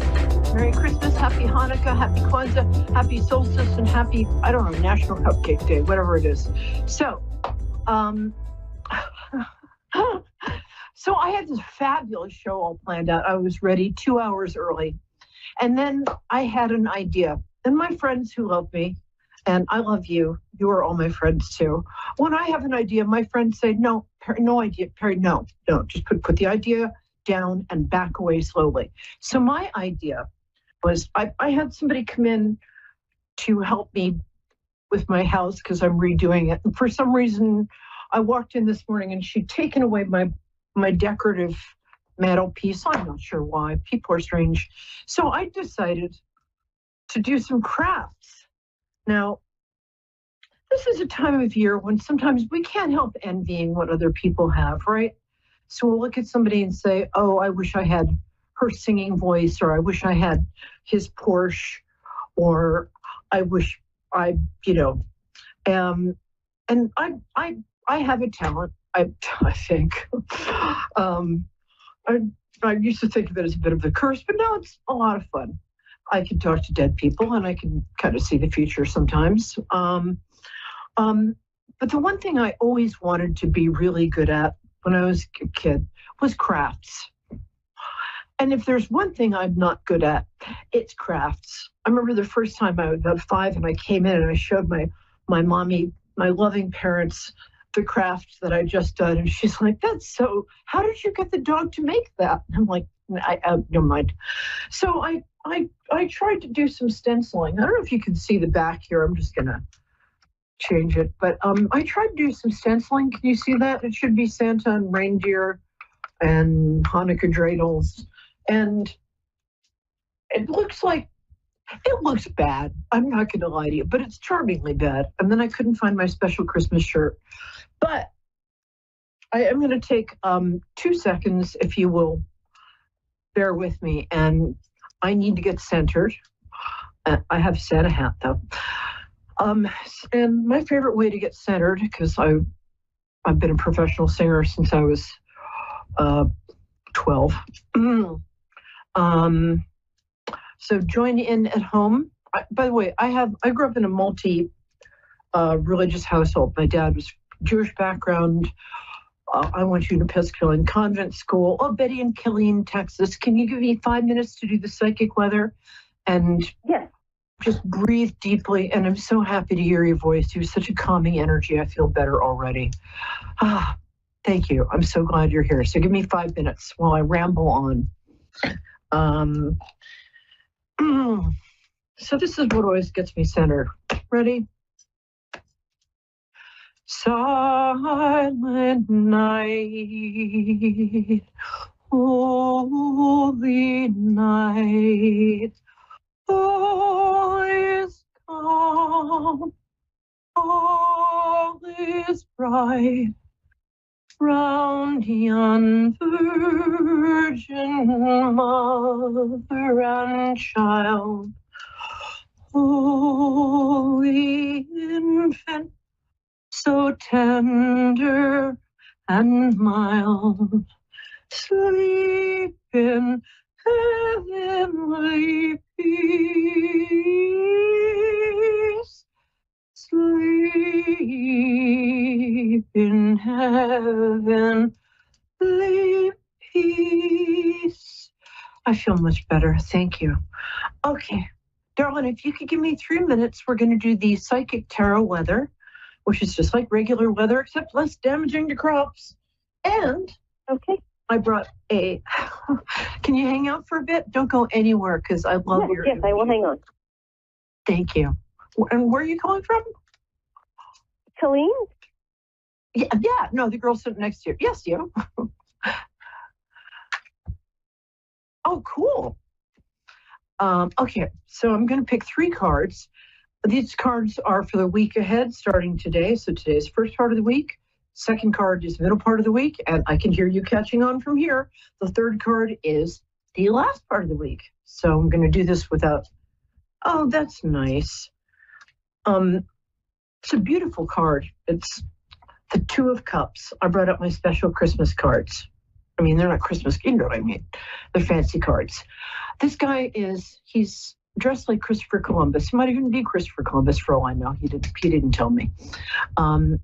Merry Christmas, happy Hanukkah, happy Kwanzaa, happy solstice, and happy, I don't know, National Cupcake Day, whatever it is. So, so I had this fabulous show all planned out. I was ready 2 hours early. And then I had an idea. And my friends who love me And I love you. You are all my friends too. When I have an idea, my friends say, no, Perry, no idea. Perry, no, just put the idea down and back away slowly. So my idea was I had somebody come in to help me with my house because I'm redoing it. And for some reason, I walked in this morning and she'd taken away my decorative mantelpiece. I'm not sure why. People are strange. So I decided to do some crafts. Now, this is a time of year when sometimes we can't help envying what other people have, right? So we'll look at somebody and say, oh, I wish I had her singing voice, or I wish I had his Porsche, or I wish I, and I have a talent, I think. I used to think of it as a bit of a curse, but now it's a lot of fun. I can talk to dead people and I can kind of see the future sometimes. But the one thing I always wanted to be really good at when I was a kid was crafts. And if there's one thing I'm not good at, it's crafts. I remember the first time I was about 5 and I came in and I showed my mommy, my loving parents, the craft that I just done. And she's like, how did you get the dog to make that? And I'm like, never mind. So I tried to do some stenciling. I don't know if you can see the back here. I'm just going to change it. But I tried to do some stenciling. Can you see that? It should be Santa and reindeer and Hanukkah dreidels. And it looks bad. I'm not going to lie to you, but it's charmingly bad. And then I couldn't find my special Christmas shirt. But I am going to take 2 seconds, if you will bear with me. And I need to get centered. I have a Santa hat, though. And my favorite way to get centered, because I've been a professional singer since I was 12. So join in at home. By the way, I grew up in a multi-religious household. My dad was Jewish background. I went to an Episcopalian convent school. Oh, Betty in Killeen, Texas. Can you give me 5 minutes to do the psychic weather? And yes. Just breathe deeply. And I'm so happy to hear your voice. You have such a calming energy. I feel better already. Thank you. I'm so glad you're here. So give me 5 minutes while I ramble on. So this is what always gets me centered. Ready? Silent night, holy night, all is calm, all is bright, round yon virgin mother and child, holy infant, so tender and mild, sleep in heavenly peace, sleep in heavenly peace. I feel much better, thank you. Okay, darling, if you could give me 3 minutes, we're going to do the psychic tarot weather, which is just like regular weather, except less damaging to crops. And okay, I brought can you hang out for a bit? Don't go anywhere, because I love your Yes, I will hang on. Thank you. And where are you calling from? Colleen? Yeah, no, the girl sitting next to you. Yes, you. Oh, cool. Okay, so I'm going to pick 3 cards. These cards are for the week ahead, starting today. So today's first part of the week. Second card is middle part of the week, and I can hear you catching on from here. The third card is the last part of the week. So I'm going to do this without. Oh, that's nice. It's a beautiful card. It's the 2 of Cups. I brought up my special Christmas cards. I mean, they're not Christmas, you know what I mean. They're fancy cards. This guy he's dressed like Christopher Columbus. He might even be Christopher Columbus for all I know. He didn't tell me. And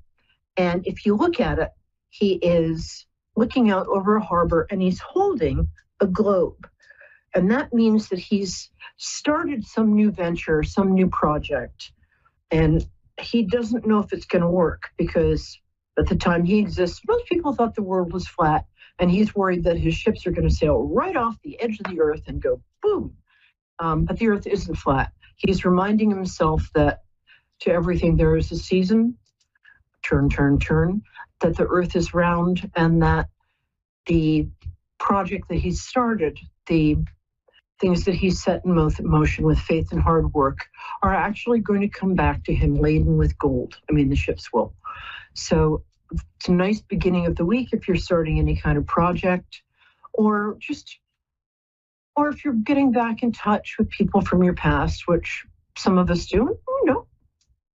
if you look at it, he is looking out over a harbor and he's holding a globe. And that means that he's started some new venture, some new project. And he doesn't know if it's going to work because at the time he exists, most people thought the world was flat, and he's worried that his ships are going to sail right off the edge of the earth and go boom. But the earth isn't flat. He's reminding himself that to everything there is a season, turn, turn, turn, that the earth is round, and that the project that he started, the things that he set in motion with faith and hard work, are actually going to come back to him laden with gold. I mean, the ships will. So it's a nice beginning of the week if you're starting any kind of project, or if you're getting back in touch with people from your past, which some of us do.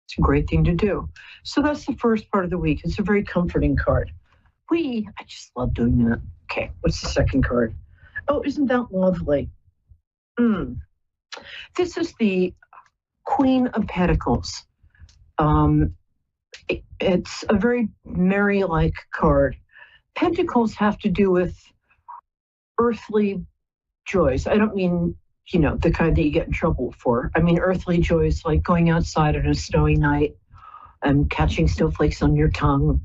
It's a great thing to do. So that's the first part of the week. It's a very comforting card. I just love doing that. Okay, what's the second card? Oh, isn't that lovely? This is the Queen of Pentacles. It's a very Mary-like card. Pentacles have to do with earthly joys. I don't mean, the kind that you get in trouble for. I mean earthly joys like going outside on a snowy night and catching snowflakes on your tongue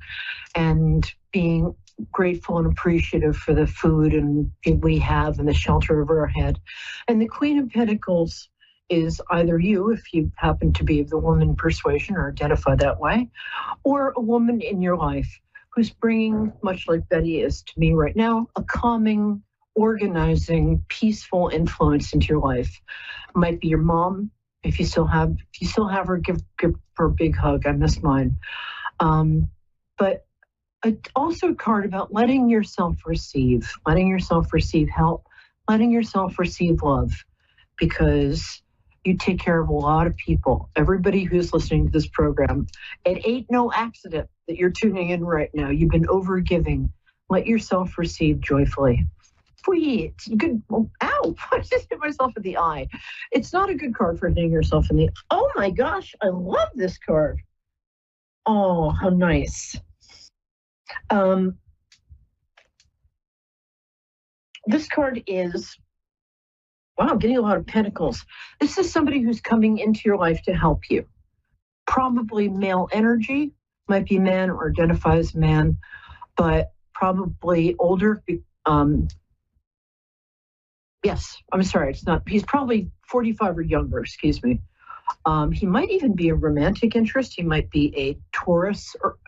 and being grateful and appreciative for the food and we have and the shelter over our head. And the Queen of Pentacles is either you, if you happen to be of the woman persuasion or identify that way, or a woman in your life who's bringing, much like Betty is to me right now, a calming, organizing, peaceful influence into your life. It might be your mom. If you still have her, give her a big hug. I miss mine. But also a card about letting yourself receive help, letting yourself receive love, because you take care of a lot of people. Everybody who's listening to this program, it ain't no accident that you're tuning in right now. You've been overgiving. Let yourself receive joyfully. Sweet. Good. Ow, I just hit myself in the eye. It's not a good card for hitting yourself in the... Oh my gosh, I love this card. Oh, how nice. This card is... Wow, I'm getting a lot of pentacles. This is somebody who's coming into your life to help you. Probably male energy, might be man or identify as man, but probably older. Yes, I'm sorry, it's not. He's probably 45 or younger, excuse me. He might even be a romantic interest. He might be a Taurus, or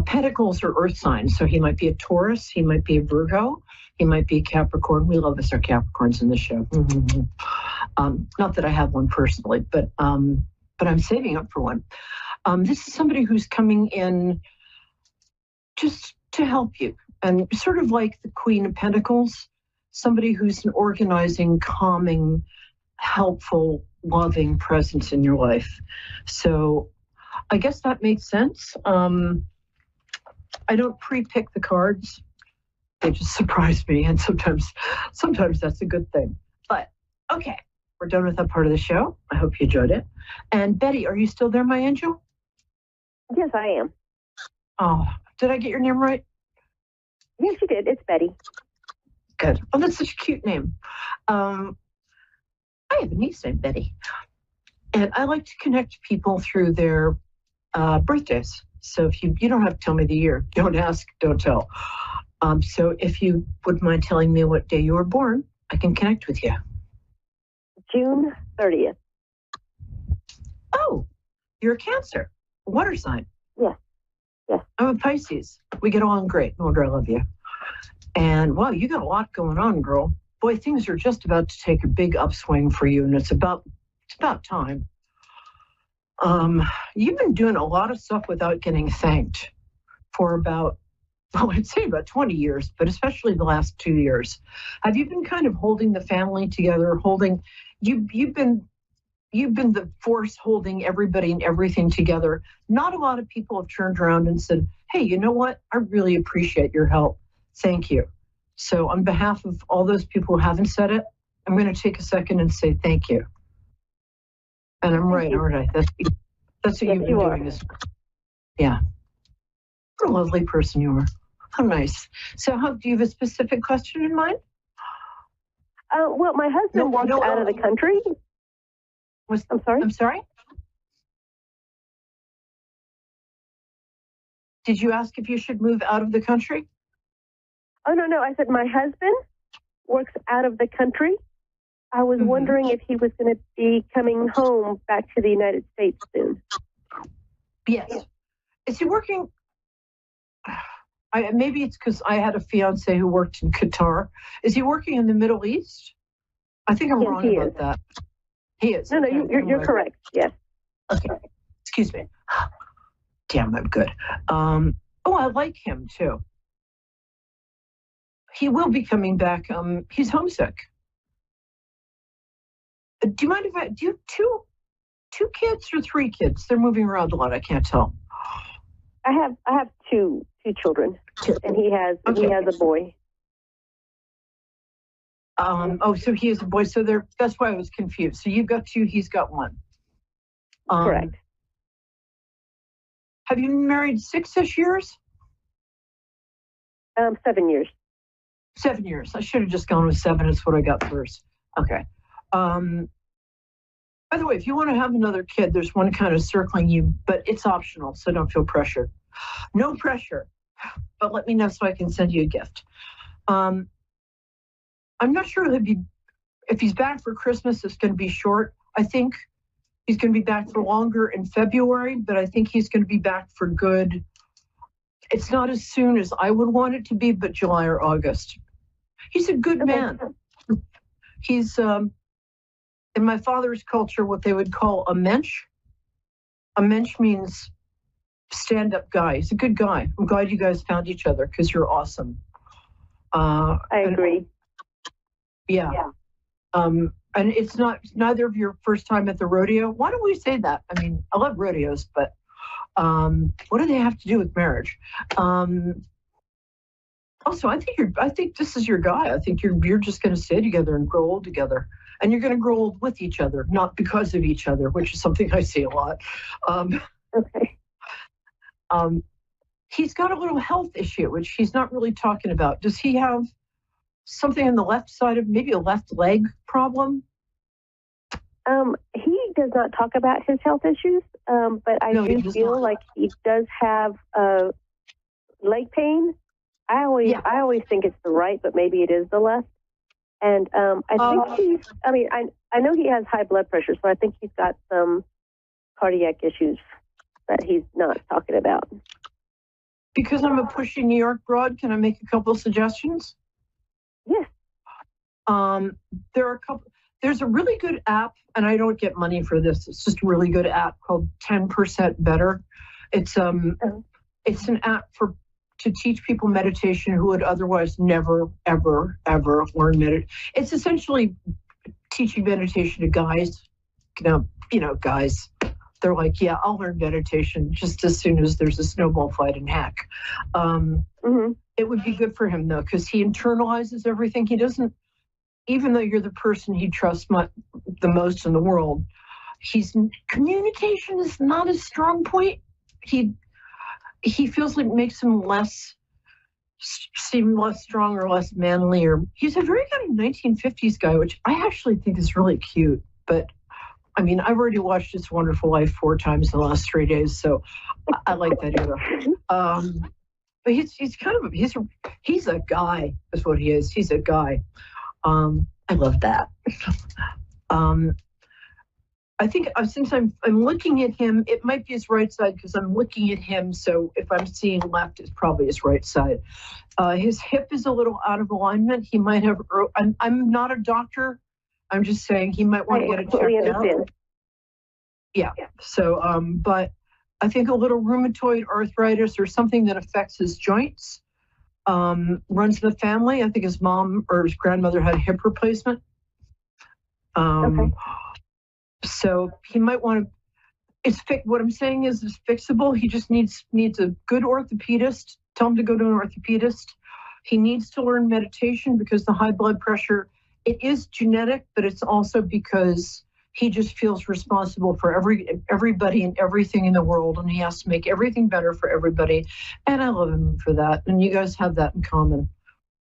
Pentacles or Earth sign. So he might be a Taurus, he might be a Virgo, he might be a Capricorn. We love us our Capricorns in the show. Not that I have one personally, but I'm saving up for one. This is somebody who's coming in just to help you, and sort of like the Queen of Pentacles, somebody who's an organizing, calming, helpful, loving presence in your life. So I guess that makes sense. I don't pre-pick the cards. They just surprise me, and sometimes that's a good thing. But okay, we're done with that part of the show. I hope you enjoyed it. And Betty, are you still there, my angel? Yes, I am. Oh, did I get your name right? Yes, you did. It's Betty. Good. Oh, that's such a cute name. I have a niece named Betty, and I like to connect people through their birthdays. So if you don't have to tell me the year, don't ask, don't tell. So if you wouldn't mind telling me what day you were born, I can connect with you. June 30th. Oh, you're a Cancer, water sign. Yes. Yes. I'm a Pisces. We get along great. No wonder I love you. And wow, you got a lot going on, girl. Boy, things are just about to take a big upswing for you, and it's about time. You've been doing a lot of stuff without getting thanked for I'd say about 20 years, but especially the last 2 years. Have you been kind of holding the family together, you've been the force holding everybody and everything together. Not a lot of people have turned around and said, hey, you know what? I really appreciate your help. Thank you. So on behalf of all those people who haven't said it, I'm going to take a second and say thank you. And I'm right, aren't I? That's what you've been doing. Yeah. What a lovely person you are. How nice. So do you have a specific question in mind? Well, my husband wants out of the country. I'm sorry? Did you ask if you should move out of the country? Oh, no. I said my husband works out of the country. I was wondering if he was going to be coming home back to the United States soon. Yes. Is he working? Maybe it's because I had a fiance who worked in Qatar. Is he working in the Middle East? I think I'm wrong about that. He is. No, you're correct. Yes. Okay. Excuse me. Damn, I'm good. I like him too. He will be coming back. He's homesick. Do you mind if do you have two kids or 3 kids? They're moving around a lot. I can't tell. I have two children, and he has a boy. So he has a boy. So that's why I was confused. So you've got 2, he's got 1. Correct. Have you been married 6-ish years? 7 years. 7 years. I should have just gone with 7. That's what I got first. Okay. By the way, if you want to have another kid, there's one kind of circling you, but it's optional, so don't feel pressured. No pressure, but let me know so I can send you a gift. I'm not sure if he's back for Christmas, it's going to be short. I think he's going to be back for longer in February, but I think he's going to be back for good. It's not as soon as I would want it to be, but July or August. He's a good man. He's, in my father's culture, what they would call a mensch. A mensch means stand-up guy. He's a good guy. I'm glad you guys found each other because you're awesome. I agree. Yeah. And it's neither of your first time at the rodeo. Why don't we say that? I mean, I love rodeos, but what do they have to do with marriage? Also, I think this is your guy. I think you're just going to stay together and grow old together. And you're going to grow old with each other, not because of each other, which is something I see a lot. Okay. He's got a little health issue, which he's not really talking about. Does he have something on the left side of maybe a left leg problem? He does not talk about his health issues, but I do feel like he does have leg pain. I always think it's the right, but maybe it is the left. And I think I know he has high blood pressure, so I think he's got some cardiac issues that he's not talking about. Because I'm a pushy New York broad, can I make a couple of suggestions? Yes. There's a really good app, and I don't get money for this. It's just a really good app called 10% Better. It's an app to teach people meditation who would otherwise never, ever, ever learn meditation. It's essentially teaching meditation to guys. Guys, they're like, yeah, I'll learn meditation just as soon as there's a snowball fight in heck. It would be good for him, though, because he internalizes everything. He doesn't, even though you're the person he trusts the most in the world, communication is not his strong point. He feels like it makes him seem less strong or less manly. Or he's a very kind of 1950s guy, which I actually think is really cute. But I mean, I've already watched It's a Wonderful Life 4 times in the last 3 days, so I like that era. But he's a guy, is what he is. He's a guy. I love that. I think since I'm looking at him, it might be his right side because I'm looking at him. So if I'm seeing left, it's probably his right side. His hip is a little out of alignment. He might have. I'm not a doctor. I'm just saying he might want to get it checked out. Yeah. So, but I think a little rheumatoid arthritis or something that affects his joints runs in the family. I think his mom or his grandmother had a hip replacement. Okay. So he might want to. What I'm saying is it's fixable. He just needs a good orthopedist. Tell him to go to an orthopedist. He needs to learn meditation because the high blood pressure, it is genetic, but it's also because he just feels responsible for everybody and everything in the world, and he has to make everything better for everybody. And I love him for that. And you guys have that in common.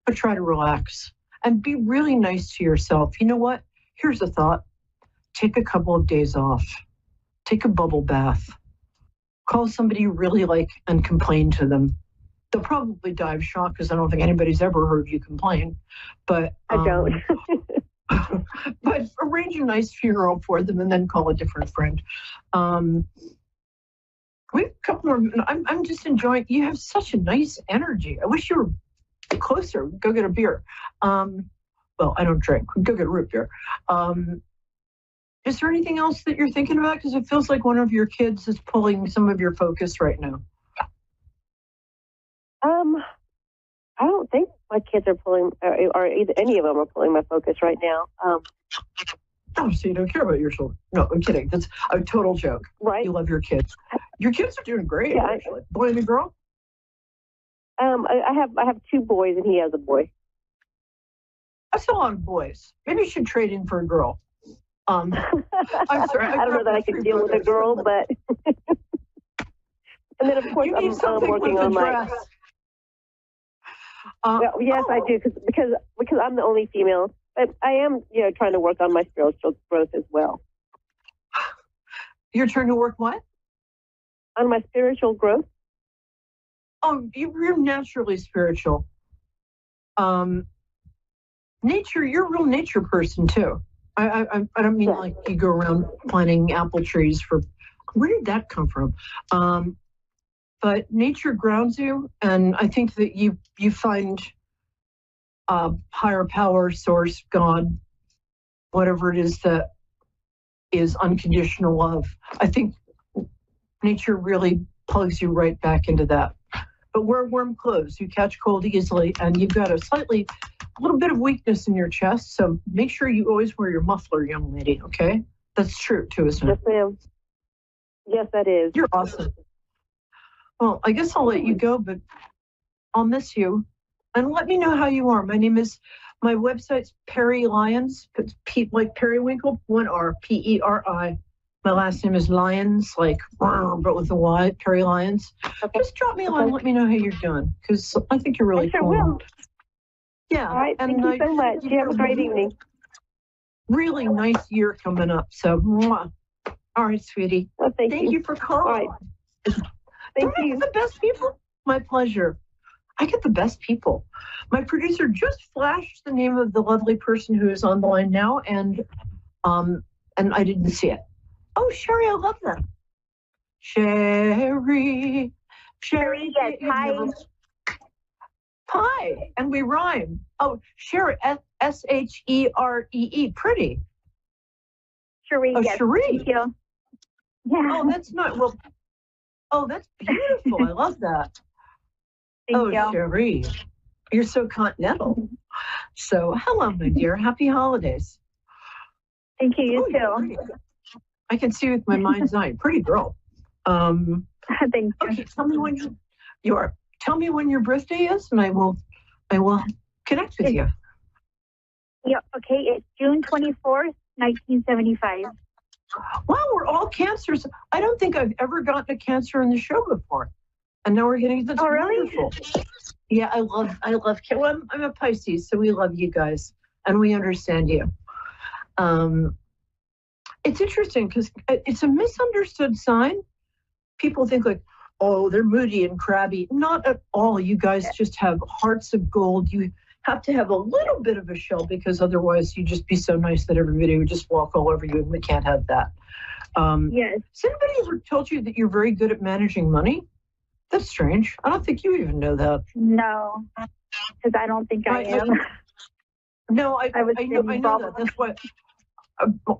But try to relax and be really nice to yourself. You know what? Here's a thought. Take a couple of days off. Take a bubble bath. call somebody you really like and complain to them. They'll probably die of shock because I don't think anybody's ever heard you complain. But I don't. but arrange a nice funeral for them and then call a different friend. We have a couple more. I'm just enjoying. You have such a nice energy. I wish you were closer. Go get a beer. Well, I don't drink. Go get a root beer. Is there anything else that you're thinking about? Because it feels like one of your kids is pulling some of your focus right now. I don't think my kids are pulling, or either any of them are pulling my focus right now. Oh, so you don't care about your children? No, I'm kidding. That's a total joke. Right? You love your kids. Your kids are doing great. Yeah, actually. Boy and a girl. I have 2 boys and he has a boy. That's a lot of boys. Maybe you should trade in for a girl. I'm sorry. I don't know that I can deal with a girl, but. And then of course I'm working on my. Well, yes, I do because I'm the only female, but I am trying to work on my spiritual growth as well. You're trying to work what? On my spiritual growth. Oh, you're naturally spiritual. Nature, you're a real nature person too. I don't mean like you go around planting apple trees for. Where did that come from? But nature grounds you, and I think that you find higher power, source, God, whatever it is that is unconditional love. I think nature really plugs you right back into that. But wear warm clothes. You catch cold easily, and you've got a little bit of weakness in your chest, so make sure you always wear your muffler, young lady, okay? That's true, too, isn't it? Yes, ma'am. Yes, that is. You're awesome. Well, I guess I'll let you go, but I'll miss you. And let me know how you are. My website's Perry Lyons. It's like periwinkle, 1R, P-E-R-I. My last name is Lyons, like, but with a Y, Perry Lyons. Okay. Just drop me a line and let me know how you're doing, because I think you're really cool. I sure will. Yeah. All right, thank you so much. You have a great evening. Really nice year coming up, so mwah. All right, sweetie. Well, thank you for calling. All right. Thank you. The best people? My pleasure. I get the best people. My producer just flashed the name of the lovely person who is on the line now, and I didn't see it. Oh, Sherry, I love that. Sherry. Yes, hi. Hi, and we rhyme. Oh, Sherry, S-H-E-R-E-E, pretty. Cherie, oh, yes. Cherie. Thank you. Yeah. Oh, that's not, well, oh, that's beautiful. I love that. Thank you. Cherie, you're so continental. So, hello, my dear. Happy holidays. Thank you, you too. I can see with my mind's eye. Pretty girl. Thank you. Okay, tell me when tell me when your birthday is, and I will connect with you. Yeah, okay. It's June 24th, 1975. Wow, we're all cancers. I don't think I've ever gotten a cancer in the show before. And now we're getting this. Oh, really? Wonderful. Yeah, I love well, I'm a Pisces, so we love you guys and we understand you. It's interesting because it's a misunderstood sign. People think like, oh, they're moody and crabby. Not at all. You guys just have hearts of gold. You have to have a little bit of a shell because otherwise you'd just be so nice that everybody would just walk all over you, and we can't have that. Yes. Has anybody ever told you that you're very good at managing money? That's strange. I don't think you even know that. No, because I don't think I am. No, I know that. That's what.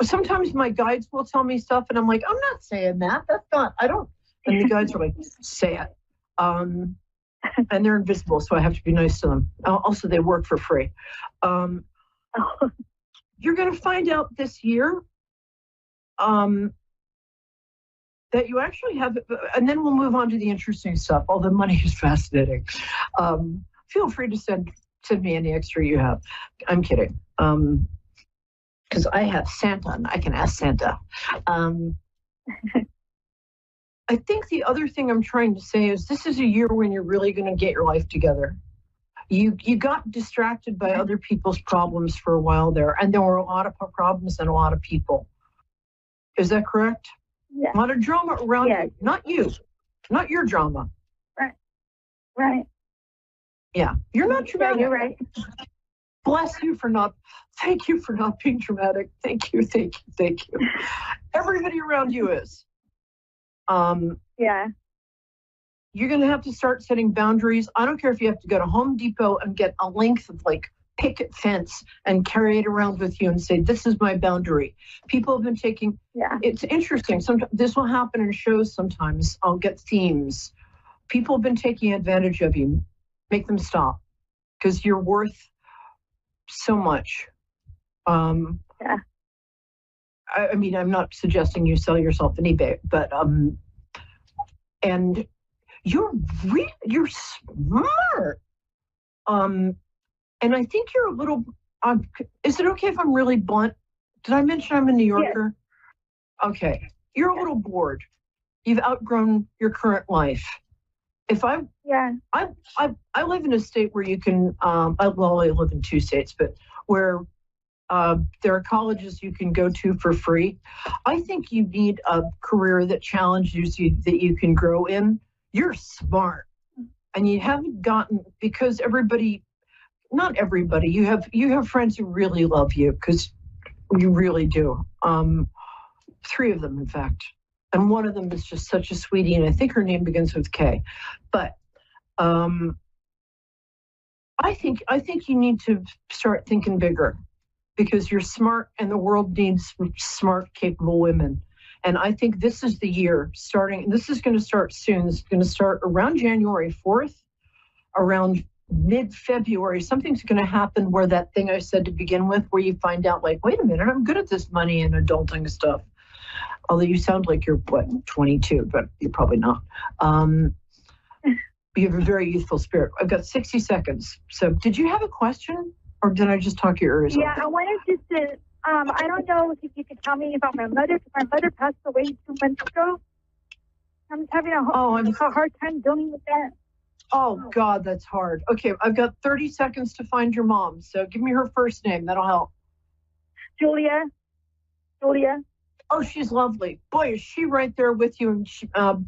Sometimes my guides will tell me stuff, and I'm like, I'm not saying that. That's not. I don't. And the guides are like, say it. And they're invisible, so I have to be nice to them. Also, they work for free. You're going to find out this year that you actually have, and then we'll move on to the interesting stuff. All the money is fascinating. Feel free to send me any extra you have. I'm kidding. Because I have Santa, and I can ask Santa. I think the other thing I'm trying to say is this is a year when you're really going to get your life together. You got distracted by other people's problems for a while there, and there were a lot of problems and a lot of people. Is that correct? Yeah. A lot of drama around you, not you. not your drama. Right. Yeah, you're not dramatic. Yeah, you're right. Thank you for not being dramatic. Thank you. Everybody around you is. Yeah. You're going to have to start setting boundaries. I don't care if you have to go to Home Depot and get a length of picket fence and carry it around with you and say, this is my boundary. People have been taking, it's interesting. Sometimes this will happen in shows sometimes. I'll get themes. People have been taking advantage of you. Make them stop because you're worth so much. Yeah. I mean, I'm not suggesting you sell yourself on eBay, but and you're smart. And I think you're a little. Is it okay if I'm really blunt? Did I mention I'm a New Yorker? Yeah. Okay, you're a little bored. You've outgrown your current life. I live in a state where you can. I live in 2 states, but where there are colleges you can go to for free. I think you need a career that challenges you, that you can grow in. You're smart, and you haven't gotten, because not everybody. You have friends who really love you, because you really do. 3 of them, in fact, and one of them is just such a sweetie, and I think her name begins with K. But I think you need to start thinking bigger, because you're smart and the world needs smart, capable women. And I think this is the year this is going to start soon. It's going to start around January 4th, around mid-February. Something's going to happen where that thing I said to begin with, where you find out wait a minute, I'm good at this money and adulting stuff. Although you sound like you're 22, but you're probably not. You have a very youthful spirit. I've got 60 seconds. So did you have a question? Or did I just talk your ears off? Yeah, I wanted just to, I don't know if you could tell me about my mother, because my mother passed away 2 months ago. I'm just having a hard time dealing with that. Oh, God, that's hard. Okay, I've got 30 seconds to find your mom. So give me her first name. That'll help. Julia. Oh, she's lovely. Boy, is she right there with you. And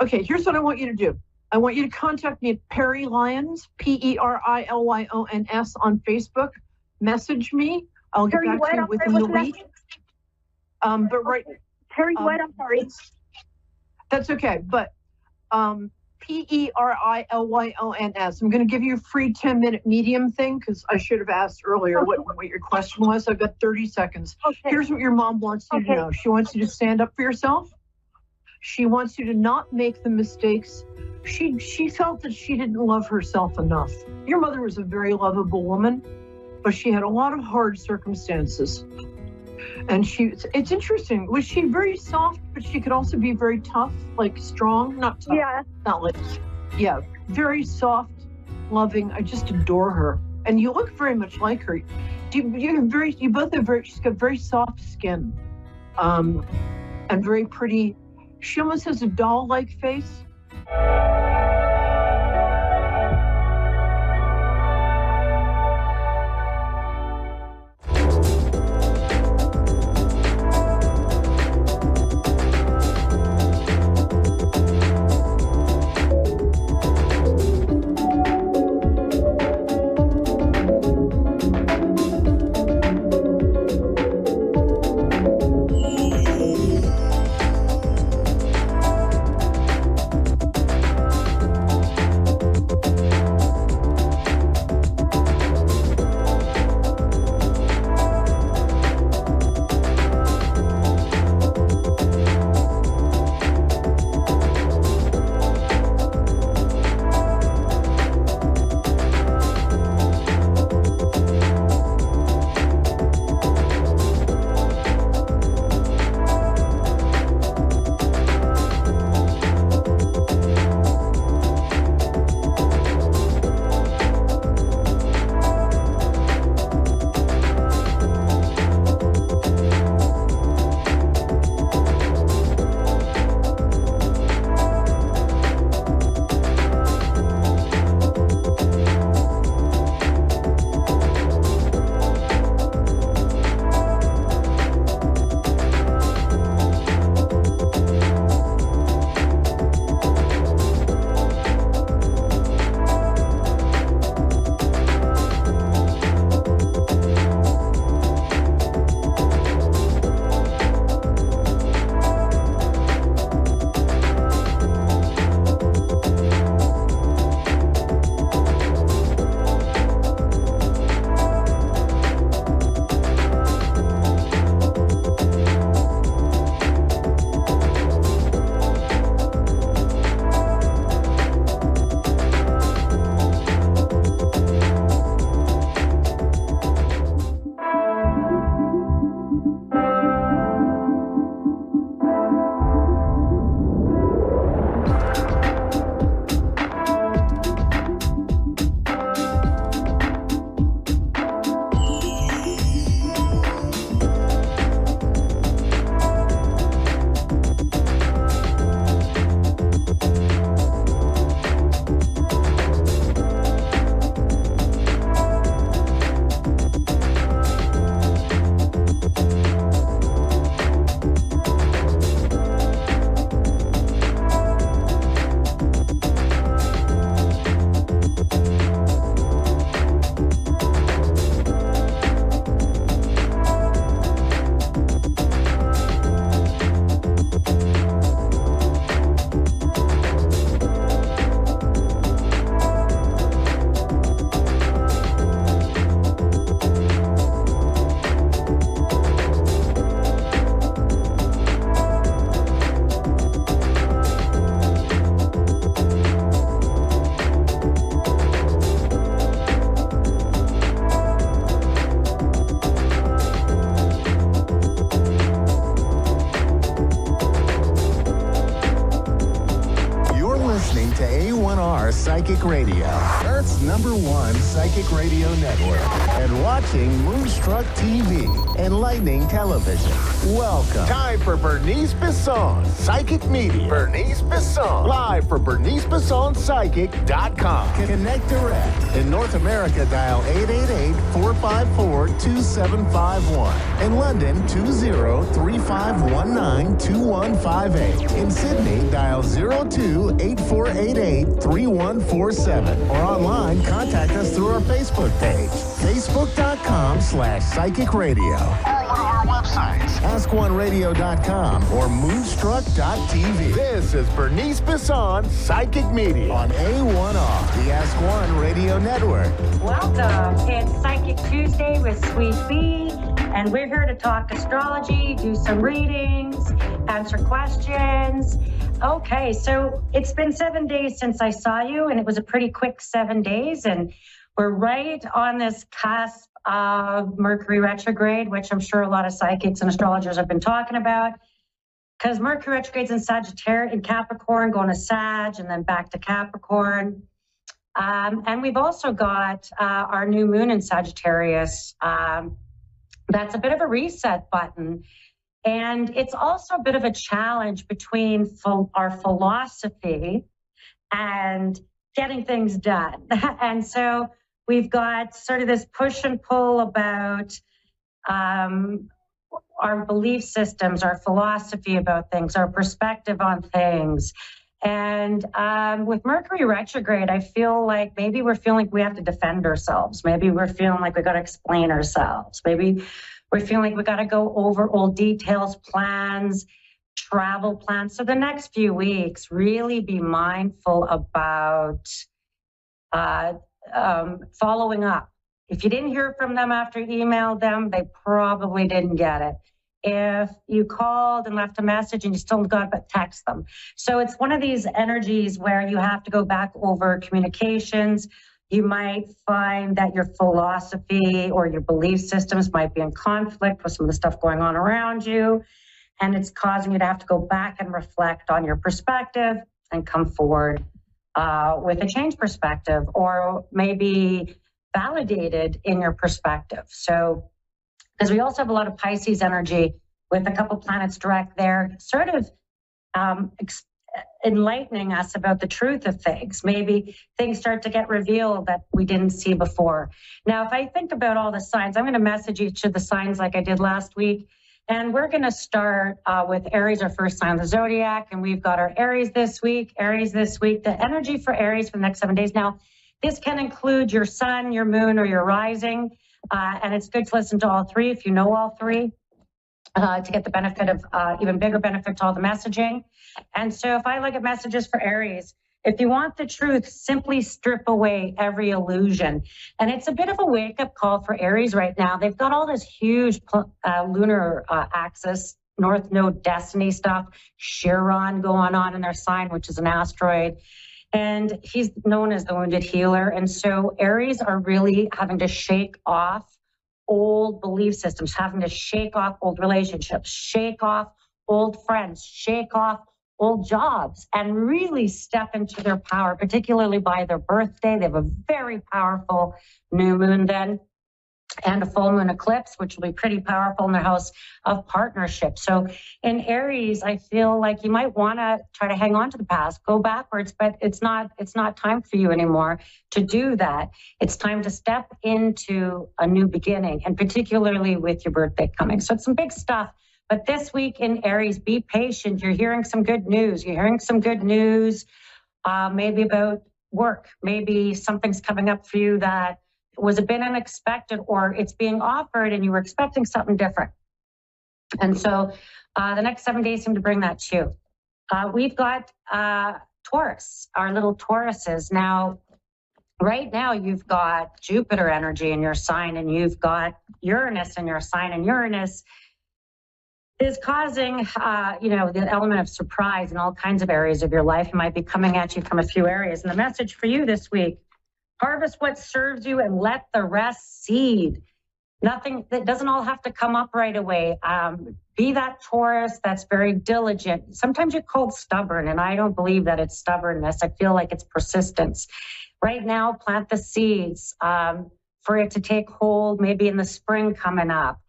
okay, here's what I want you to do. I want you to contact me at Perry Lyons, PERILYONS on Facebook. Message me. I'll get back to you within the week. Perry what? I'm sorry. That's okay. But PERILYONS. I'm going to give you a free 10-minute medium thing, because I should have asked earlier what your question was. I've got 30 seconds. Okay. Here's what your mom wants you to know. She wants you to stand up for yourself. She wants you to not make the mistakes. She felt that she didn't love herself enough. Your mother was a very lovable woman, but she had a lot of hard circumstances. And it's interesting. Was she very soft, but she could also be very tough, strong, not tough. Yeah. Very soft, loving. I just adore her. And you look very much like her. You both have she's got very soft skin, and very pretty. She almost has a doll-like face. Psychic Radio, Earth's #1 psychic radio network, and watching Moonstruck TV, enlightening television. Welcome. Time for Bernice Bisson, Psychic Media. Bernice Bisson, live for BerniceBissonPsychic.com. Connect direct. In North America, dial 888-454-2751. In London, 20-3519-2158. In Sydney, dial 02-8488-3147. Or online, contact us through our Facebook page, Facebook.com/Psychic Radio. Or one of our websites, AskOneRadio.com or Moonstruck.tv. This is Bernice Bisson, Psychic Media on A1R, the Ask One Radio Network. Welcome. It's Psychic Tuesday with Sweet Bee, and we're here to talk astrology, do some readings, answer questions. Okay, so it's been 7 days since I saw you, and it was a pretty quick 7 days, and we're right on this cusp of Mercury retrograde, which I'm sure a lot of psychics and astrologers have been talking about, because Mercury retrograde's in Sagittarius, in Capricorn, going to Sag, and then back to Capricorn. And we've also got our new moon in Sagittarius. That's a bit of a reset button. And it's also a bit of a challenge between our philosophy and getting things done. And so we've got sort of this push and pull about our belief systems, our philosophy about things, our perspective on things. And with Mercury retrograde, I feel like maybe we're feeling like we have to defend ourselves. Maybe we're feeling like we got to explain ourselves. Maybe we're feeling like we got to go over old details, plans, travel plans. So the next few weeks, really be mindful about following up. If you didn't hear from them after you emailed them, they probably didn't get it. If you called and left a message and you still got but text them. So it's one of these energies where you have to go back over communications. You might find that your philosophy or your belief systems might be in conflict with some of the stuff going on around you. And it's causing you to have to go back and reflect on your perspective and come forward with a change perspective, or maybe validated in your perspective. So, because we also have a lot of Pisces energy with a couple planets direct there, sort of enlightening us about the truth of things. Maybe things start to get revealed that we didn't see before. Now, if I think about all the signs, I'm going to message each of the signs like I did last week. And we're going to start with Aries, our first sign of the zodiac. And we've got our Aries this week. The energy for Aries for the next 7 days. Now, this can include your sun, your moon, or your rising. And it's good to listen to all three if you know all three to get the benefit of even bigger benefit to all the messaging. And so if I look at messages for Aries, if you want the truth, simply strip away every illusion. And it's a bit of a wake-up call for Aries right now. They've got all this huge lunar axis, North Node destiny stuff, Chiron going on in their sign, which is an asteroid. And he's known as the wounded healer. And so Aries are really having to shake off old belief systems, having to shake off old relationships, shake off old friends, shake off old jobs, and really step into their power, particularly by their birthday. They have a very powerful new moon then, and a full moon eclipse, which will be pretty powerful in the house of partnership. So in Aries, I feel like you might want to try to hang on to the past, go backwards, but it's not time for you anymore to do that. It's time to step into a new beginning, and particularly with your birthday coming. So it's some big stuff. But this week in Aries, be patient. You're hearing some good news. Maybe about work. Maybe something's coming up for you that was a bit unexpected, or it's being offered and you were expecting something different. And so the next 7 days seem to bring that to you. We've got Taurus, our little Tauruses. Now, right now you've got Jupiter energy in your sign, and you've got Uranus in your sign, and Uranus is causing, the element of surprise in all kinds of areas of your life. It might be coming at you from a few areas. And the message for you this week: harvest what serves you and let the rest seed. Nothing that doesn't all have to come up right away. Be that Taurus that's very diligent. Sometimes you're called stubborn, and I don't believe that it's stubbornness. I feel like it's persistence. Right now, plant the seeds for it to take hold maybe in the spring coming up.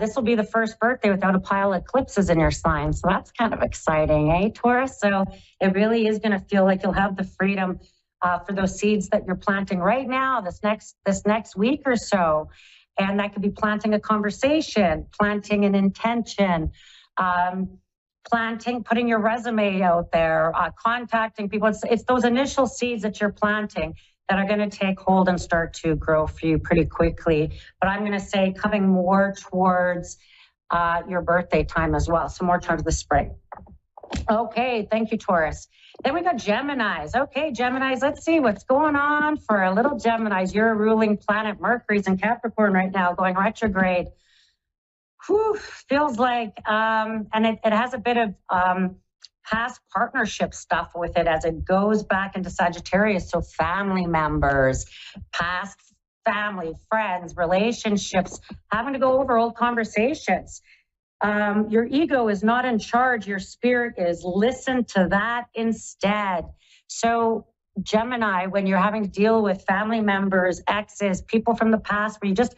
This will be the first birthday without a pile of eclipses in your sign. So that's kind of exciting, eh, Taurus? So it really is going to feel like you'll have the freedom for those seeds that you're planting right now, this next week or so. And that could be planting a conversation, planting an intention, putting your resume out there, contacting people. It's those initial seeds that you're planting that are going to take hold and start to grow for you pretty quickly. But I'm going to say coming more towards your birthday time as well. So more towards the spring. Okay, thank you, Taurus. Then we got Geminis. Okay, Geminis, let's see what's going on for a little Geminis. Your ruling planet Mercury's in Capricorn right now, going retrograde. Whew, feels like, and it has a bit of past partnership stuff with it as it goes back into Sagittarius. So family members, past family, friends, relationships, having to go over old conversations. Your ego is not in charge. Your spirit is. Listen to that instead. So Gemini, when you're having to deal with family members, exes, people from the past, where you just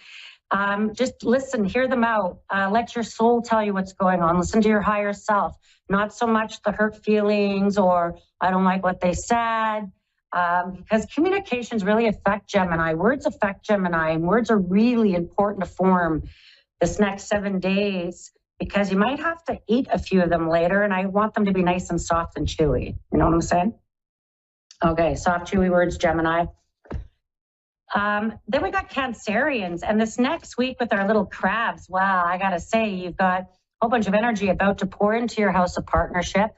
listen, hear them out. Let your soul tell you what's going on. Listen to your higher self. Not so much the hurt feelings or I don't like what they said. Because communications really affect Gemini. Words affect Gemini, and words are really important to form this next 7 days, because you might have to eat a few of them later, and I want them to be nice and soft and chewy. You know what I'm saying? Okay, soft, chewy words, Gemini. Then we got Cancerians, and this next week with our little crabs, wow, I gotta say, you've got a whole bunch of energy about to pour into your house of partnership.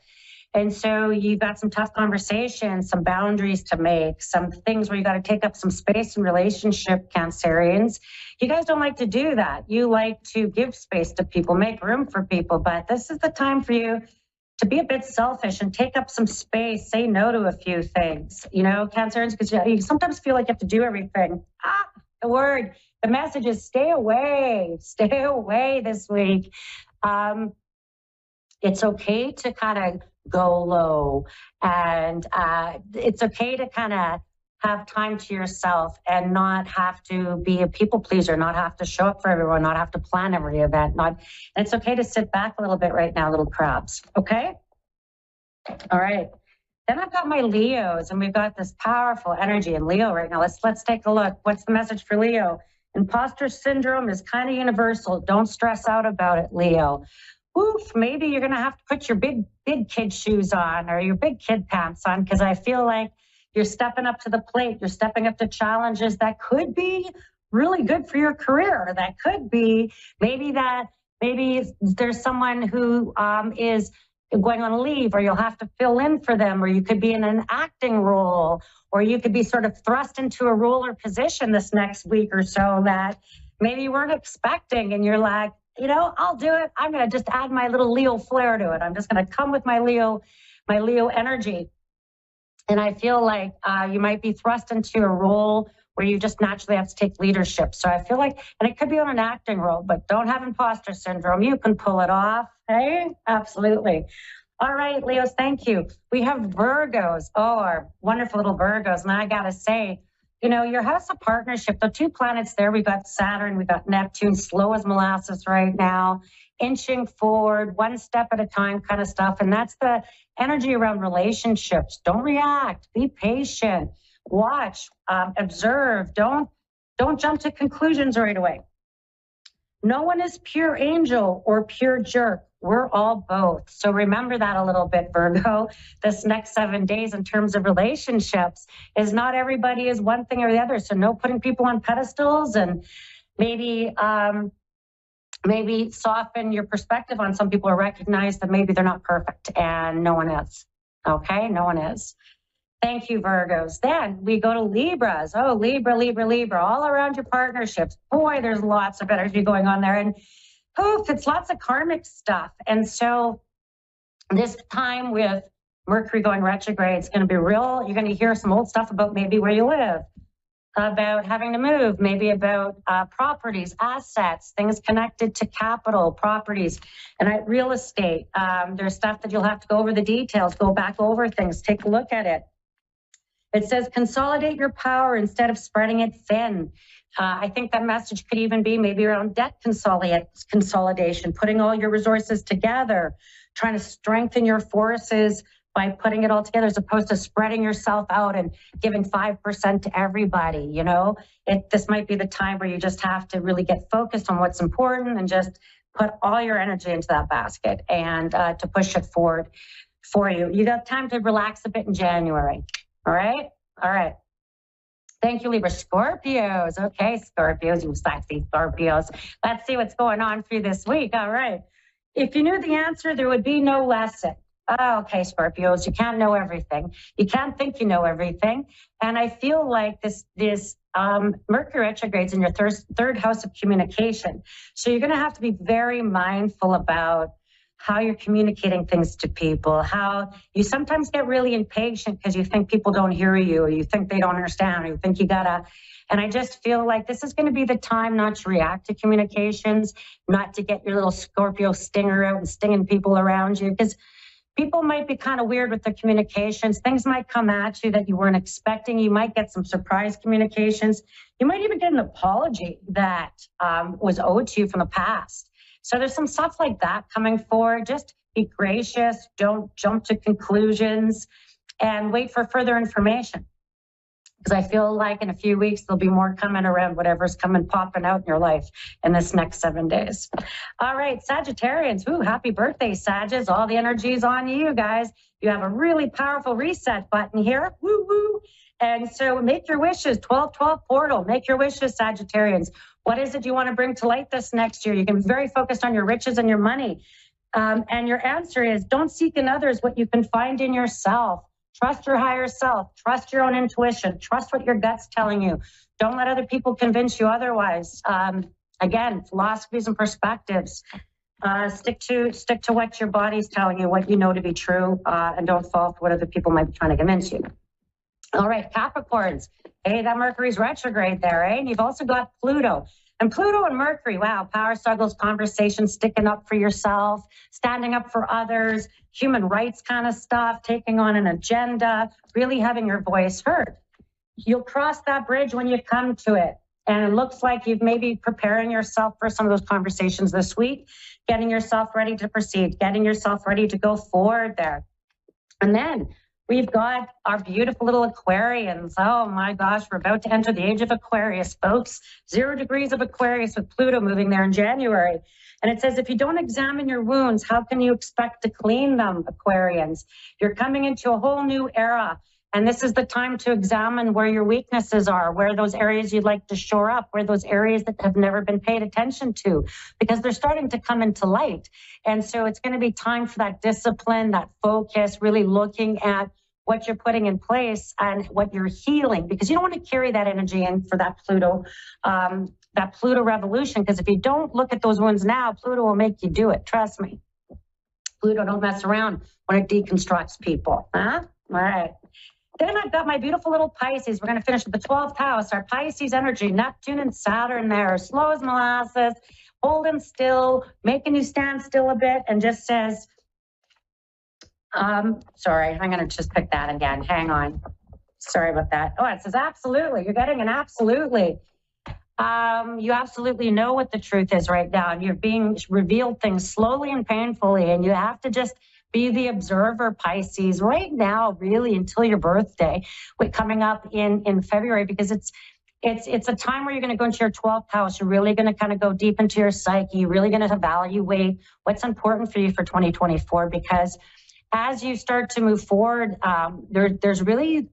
And so you've got some tough conversations, some boundaries to make, some things where you got to take up some space in relationship, Cancerians. You guys don't like to do that. You like to give space to people, make room for people, but this is the time for you to be a bit selfish and take up some space, say no to a few things, you know, Cancerians, because you sometimes feel like you have to do everything. The message is stay away this week. It's okay to kind of go low, and it's okay to kind of have time to yourself and not have to be a people pleaser, not have to show up for everyone, not have to plan every event. And it's okay to sit back a little bit right now, little crabs. Okay. All right. Then I've got my Leos, and we've got this powerful energy in Leo right now. Let's take a look. What's the message for Leo? Imposter syndrome is kind of universal. Don't stress out about it, Leo. Oof, maybe you're going to have to put your big kid shoes on or your big kid pants on, because I feel like you're stepping up to the plate. You're stepping up to challenges that could be really good for your career. That could be maybe there's someone who is going on leave, or you'll have to fill in for them, or you could be in an acting role, or you could be sort of thrust into a role or position this next week or so that maybe you weren't expecting, and you're like, you know, I'll do it. I'm going to just add my little Leo flair to it. I'm just going to come with my Leo energy. And I feel like you might be thrust into a role where you just naturally have to take leadership. So I feel like, and it could be on an acting role, but don't have imposter syndrome. You can pull it off. Hey, absolutely. All right, Leos, thank you. We have Virgos. Oh, our wonderful little Virgos. And I got to say, you know, your house of partnership, the two planets there, we've got Saturn, we've got Neptune, slow as molasses right now, inching forward, one step at a time kind of stuff. And that's the energy around relationships. Don't react, be patient, watch, observe, don't jump to conclusions right away. No one is pure angel or pure jerk. We're all both. So remember that a little bit, Virgo. This next 7 days in terms of relationships is not everybody is one thing or the other. So no putting people on pedestals, and maybe soften your perspective on some people, or recognize that maybe they're not perfect and no one is. Okay, no one is. Thank you, Virgos. Then we go to Libras. Oh, Libra, all around your partnerships. Boy, there's lots of energy going on there. And poof, it's lots of karmic stuff. And so this time with Mercury going retrograde, it's going to be real. You're going to hear some old stuff about maybe where you live, about having to move, maybe about properties, assets, things connected to capital, properties, and real estate. There's stuff that you'll have to go over the details, go back over things, take a look at it. It says consolidate your power instead of spreading it thin. I think that message could even be maybe around debt consolidation, putting all your resources together, trying to strengthen your forces by putting it all together as opposed to spreading yourself out and giving 5% to everybody. You know, this might be the time where you just have to really get focused on what's important and just put all your energy into that basket and to push it forward for you. You got time to relax a bit in January. All right. All right. Thank you, Libra. Scorpios. Okay, Scorpios, you sexy Scorpios. Let's see what's going on for you this week. All right. If you knew the answer, there would be no lesson. Oh, okay, Scorpios, you can't know everything. You can't think you know everything. And I feel like this Mercury retrogrades in your third house of communication. So you're going to have to be very mindful about how you're communicating things to people, how you sometimes get really impatient because you think people don't hear you, or you think they don't understand, or you think you gotta. And I just feel like this is going to be the time not to react to communications, not to get your little Scorpio stinger out and stinging people around you, because people might be kind of weird with the communications. Things might come at you that you weren't expecting. You might get some surprise communications. You might even get an apology that was owed to you from the past. So there's some stuff like that coming forward. Just be gracious. Don't jump to conclusions and wait for further information. Because I feel like in a few weeks, there'll be more coming around whatever's popping out in your life in this next 7 days. All right, Sagittarians. Ooh, happy birthday, Sagittarians. All the energy is on you guys. You have a really powerful reset button here. Woo, woo. And so make your wishes, 12-12 portal. Make your wishes, Sagittarians. What is it you want to bring to light this next year? You can be very focused on your riches and your money. And your answer is don't seek in others what you can find in yourself. Trust your higher self. Trust your own intuition. Trust what your gut's telling you. Don't let other people convince you otherwise. Again, philosophies and perspectives. Stick to what your body's telling you, what you know to be true, and don't fall for what other people might be trying to convince you. All right, Capricorns. Hey, that Mercury's retrograde there, eh? And you've also got Pluto. And Pluto and Mercury, wow, power struggles, conversations, sticking up for yourself, standing up for others, human rights kind of stuff, taking on an agenda, really having your voice heard. You'll cross that bridge when you come to it. And it looks like you've maybe preparing yourself for some of those conversations this week, getting yourself ready to proceed, getting yourself ready to go forward there. And then we've got our beautiful little Aquarians. Oh my gosh, we're about to enter the age of Aquarius, folks. 0 degrees of Aquarius with Pluto moving there in January. And it says, if you don't examine your wounds, how can you expect to clean them, Aquarians? You're coming into a whole new era. And this is the time to examine where your weaknesses are, where those areas you'd like to shore up, where those areas that have never been paid attention to, because they're starting to come into light. And so it's going to be time for that discipline, that focus, really looking at what you're putting in place and what you're healing, because you don't want to carry that energy in for that Pluto revolution. Because if you don't look at those wounds now, Pluto will make you do it. Trust me. Pluto don't mess around when it deconstructs people. Huh? All right. Then I've got my beautiful little Pisces. We're going to finish with the 12th house, our Pisces energy, Neptune and Saturn there, slow as molasses, holding still, making you stand still a bit, and just says, sorry, I'm going to just pick that again. Hang on. Sorry about that. Oh, it says absolutely. You're getting an absolutely. You absolutely know what the truth is right now, and you're being revealed things slowly and painfully, and you have to just be the observer, Pisces, right now, really until your birthday, coming up in February, because it's a time where you're going to go into your 12th house. You're really going to kind of go deep into your psyche. You're really going to evaluate what's important for you for 2024, because as you start to move forward, there's really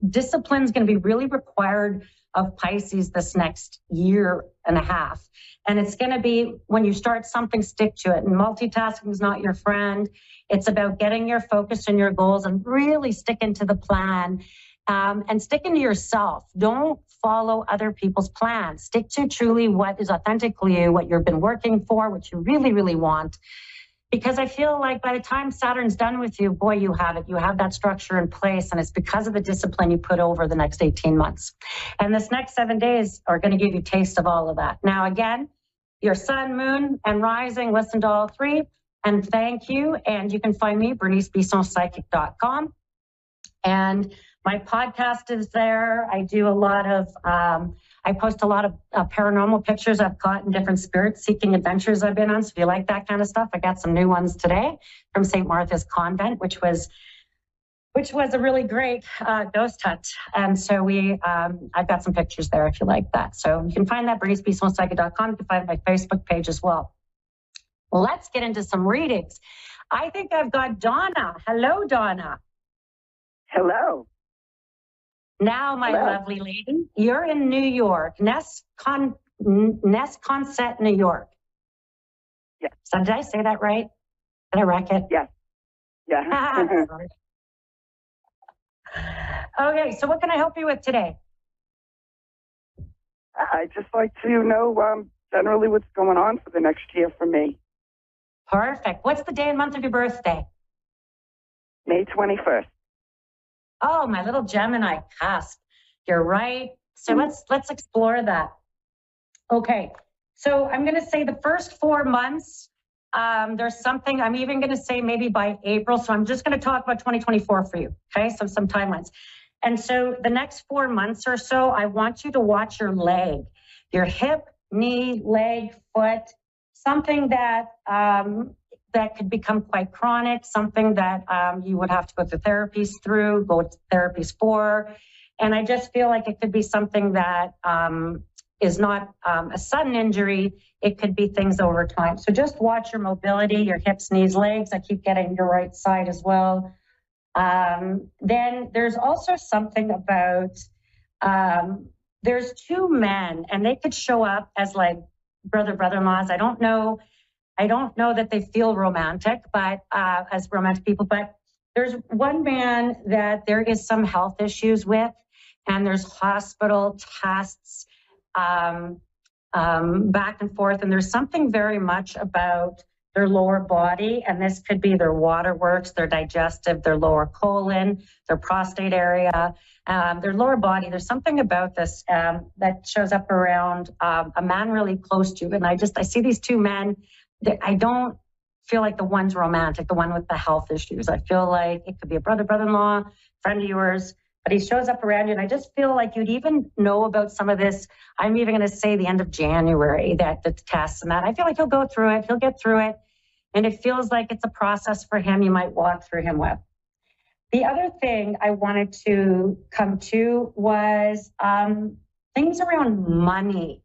discipline's going to be really required of Pisces this next year and a half. And it's going to be when you start something, stick to it. And multitasking is not your friend. It's about getting your focus and your goals and really sticking to the plan and sticking to yourself. Don't follow other people's plans. Stick to truly what is authentically you, what you've been working for, what you really, really want. Because I feel like by the time Saturn's done with you, boy, you have it. You have that structure in place, and it's because of the discipline you put over the next 18 months. And this next 7 days are going to give you a taste of all of that. Now, again, your sun, moon, and rising, listen to all three. And thank you. And you can find me, BerniceBissonPsychic.com. And my podcast is there. I do a lot of, I post a lot of paranormal pictures I've caught in different spirit-seeking adventures I've been on. So if you like that kind of stuff, I got some new ones today from St. Martha's Convent, which was a really great ghost hunt. And so I've got some pictures there if you like that. So you can find that, BerniceBissonPsychic.com. You can find my Facebook page as well. Let's get into some readings. I think I've got Donna. Hello, Donna. Hello. Now, my lovely lady, you're in New York, Nesconset, New York. Yes. So did I say that right? Did I wreck it? Yes. Yeah. Okay, so what can I help you with today? I'd just like to know generally what's going on for the next year for me. Perfect. What's the day and month of your birthday? May 21st. Oh, my little Gemini cusp. You're right. So let's explore that. Okay. So I'm going to say the first 4 months, there's something, I'm even going to say maybe by April. So I'm just going to talk about 2024 for you. Okay. So some timelines. And so the next 4 months or so, I want you to watch your leg, your hip, knee, leg, foot, something that, that could become quite chronic, something that you would have to go to therapies for. And I just feel like it could be something that is not a sudden injury. It could be things over time. So just watch your mobility, your hips, knees, legs. I keep getting your right side as well. Then there's also something about, there's two men and they could show up as like brother-in-laws. I don't know that they feel romantic, but as romantic people, but there's one man that there is some health issues with, and there's hospital tests back and forth. And there's something very much about their lower body, and this could be their waterworks, their digestive, their lower colon, their prostate area, their lower body. There's something about this that shows up around a man really close to you. And I see these two men. I don't feel like the one's romantic, the one with the health issues. I feel like it could be a brother-in-law, friend of yours, but he shows up around you. And I just feel like you'd even know about some of this. I'm even going to say the end of January, that the tests and that. I feel like he'll go through it. He'll get through it. And it feels like it's a process for him you might walk through him with. The other thing I wanted to come to was things around money.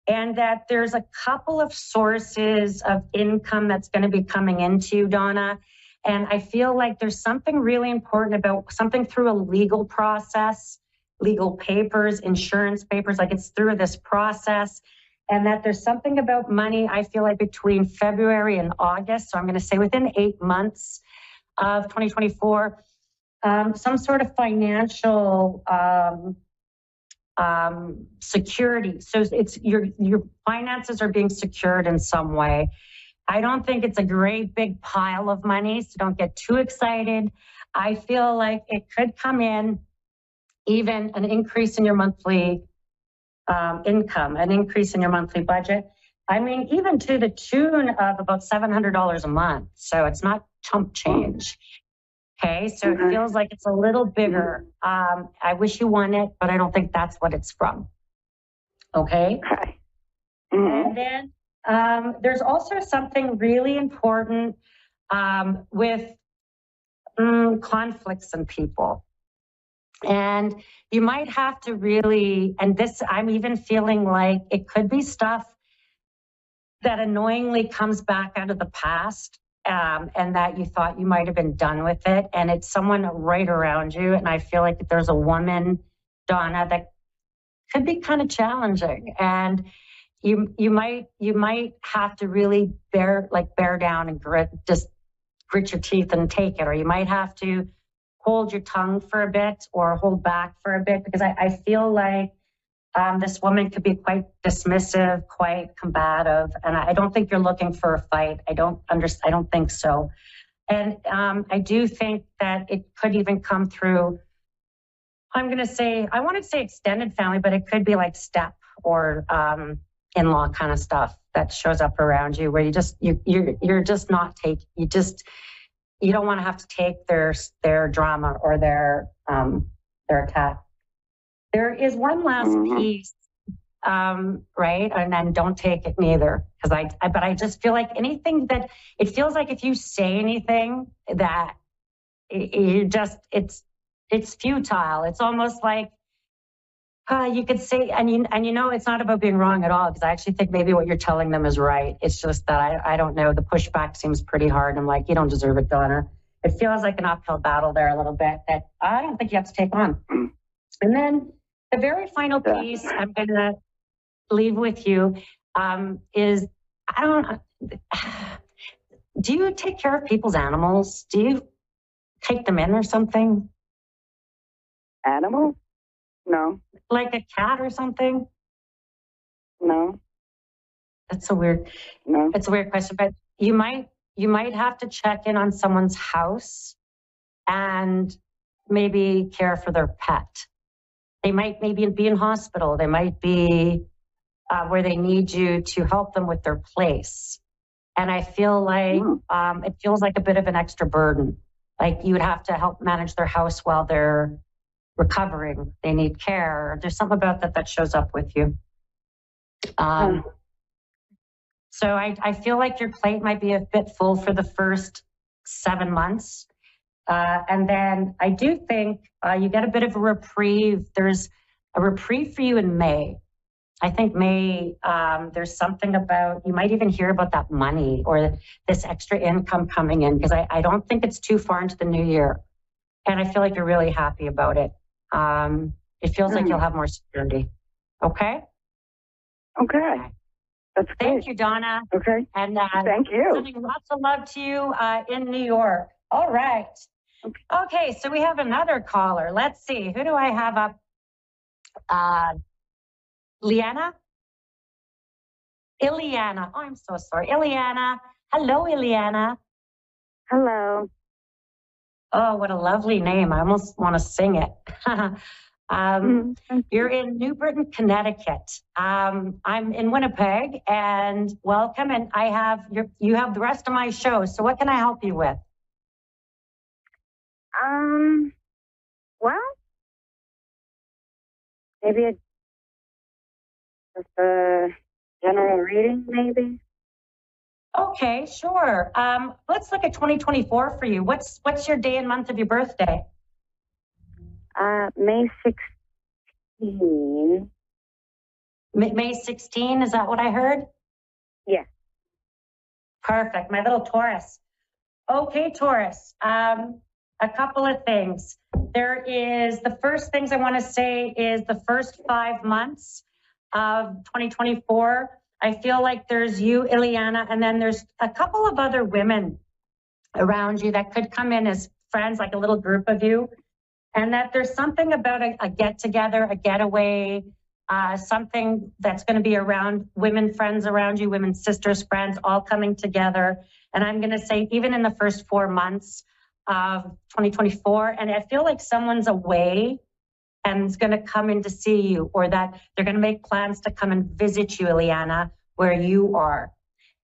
And that there's a couple of sources of income that's going to be coming into you, Donna. And I feel like there's something really important about something through a legal process, legal papers, insurance papers, like it's through this process. And that there's something about money, I feel like between February and August. So I'm going to say within 8 months of 2024, some sort of financial security. So it's your finances are being secured in some way. I don't think it's a great big pile of money, so don't get too excited. I feel like it could come in even an increase in your monthly income, an increase in your monthly budget. I mean, even to the tune of about $700 a month. So it's not chump change. Okay, so it feels like it's a little bigger. I wish you won it, but I don't think that's what it's from. Okay. Okay. And then there's also something really important with conflicts in people. And you might have to really, and this, I'm even feeling like it could be stuff that annoyingly comes back out of the past. And that you thought you might have been done with it, and it's someone right around you. And I feel like there's a woman, Donna, that could be kind of challenging, and you might have to really bear down and grit your teeth and take it, or you might have to hold your tongue for a bit or hold back for a bit, because I feel like This woman could be quite dismissive, quite combative, and I don't think you're looking for a fight. I don't think so. And I do think that it could even come through, I want to say extended family, but it could be like step or in-law kind of stuff that shows up around you, where you're just not you don't want to have to take their drama or their attack. There is one last piece, right? And then don't take it neither, but I just feel like anything that it feels like if you say anything that it's futile. It's almost like you could say, and it's not about being wrong at all, because I actually think maybe what you're telling them is right. It's just that I don't know. The pushback seems pretty hard. I'm like, you don't deserve it, Donna. It feels like an uphill battle there a little bit that I don't think you have to take on. And then the very final piece I'm going to leave with you is, do you take care of people's animals? Do you take them in or something? Animals? No. Like a cat or something? No. It's a weird question, but you might have to check in on someone's house and maybe care for their pet. They might maybe be in hospital. They might be where they need you to help them with their place. And I feel like it feels like a bit of an extra burden. Like you would have to help manage their house while they're recovering. They need care. There's something about that shows up with you. So I feel like your plate might be a bit full for the first 7 months. And then I do think you get a bit of a reprieve. There's a reprieve for you in May. I think May, there's something about, you might even hear about that money or this extra income coming in, because I don't think it's too far into the new year. And I feel like you're really happy about it. It feels like you'll have more security. Okay? Okay. That's great. Thank you, Donna. Okay. And thank you. Sending lots of love to you in New York. All right. Okay, so we have another caller. Let's see. Who do I have up? Ileana? Oh, I'm so sorry. Ileana. Hello, Ileana. Hello. Oh, what a lovely name. I almost want to sing it. You're in New Britain, Connecticut. I'm in Winnipeg, and welcome. And you have the rest of my show. So what can I help you with? Well, maybe just a general reading, maybe. Okay, sure. Let's look at 2024 for you. What's your day and month of your birthday? May 16. May 16, is that what I heard? Yeah. Perfect, my little Taurus. Okay, Taurus, a couple of things. The first things I want to say is the first 5 months of 2024, I feel like there's you, Ileana, and then there's a couple of other women around you that could come in as friends, like a little group of you. And that there's something about a get-together, a getaway, something that's going to be around women friends around you, women sisters, friends, all coming together. And I'm going to say even in the first 4 months of 2024, and I feel like someone's away and is going to come in to see you, or that they're going to make plans to come and visit you, Ileana, where you are.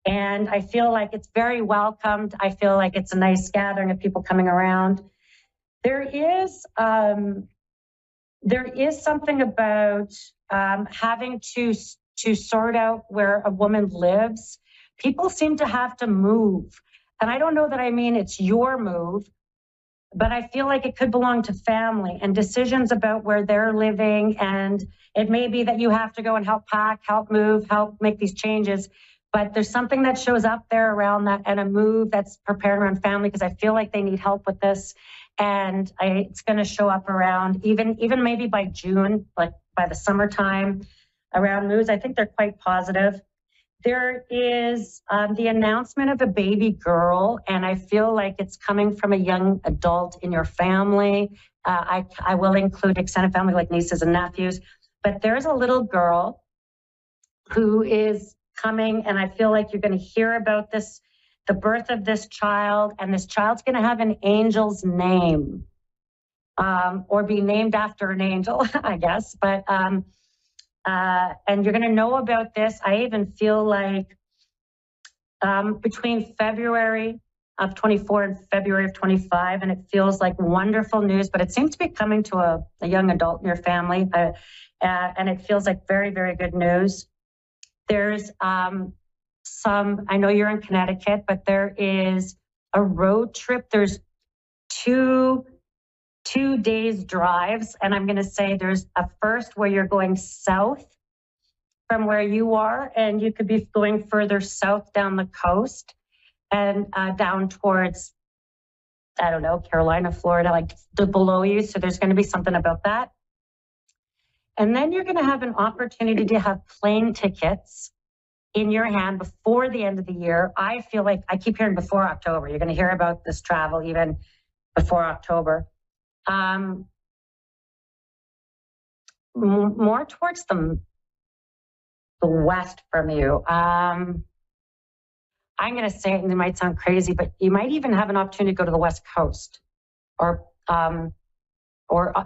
And I feel like it's very welcomed. I feel like it's a nice gathering of people coming around. There is something about having to sort out where a woman lives. People seem to have to move. And I don't know that I mean it's your move, but I feel like it could belong to family and decisions about where they're living. And it may be that you have to go and help pack, help move, help make these changes. But there's something that shows up there around that, and a move that's prepared around family, because I feel like they need help with this. And it's going to show up around even maybe by June, like by the summertime, around moves. I think they're quite positive. There is the announcement of a baby girl, and I feel like it's coming from a young adult in your family. I will include extended family like nieces and nephews, but there's a little girl who is coming, and I feel like you're going to hear about this, the birth of this child, and this child's going to have an angel's name, or be named after an angel, I guess. But and you're going to know about this. I even feel like between February of 24 and February of 25, and it feels like wonderful news, but it seems to be coming to a young adult in your family, and it feels like very, very good news. There's some, I know you're in Connecticut, but there is a road trip. There's two days drives, and I'm going to say there's a first where you're going south from where you are, and you could be going further south down the coast and down towards, I don't know, Carolina, Florida, like below you. So there's going to be something about that. And then you're going to have an opportunity to have plane tickets in your hand before the end of the year. I feel like I keep hearing before October. You're going to hear about this travel even before October. More towards the west from you. I'm going to say it, and it might sound crazy, but you might even have an opportunity to go to the West Coast, or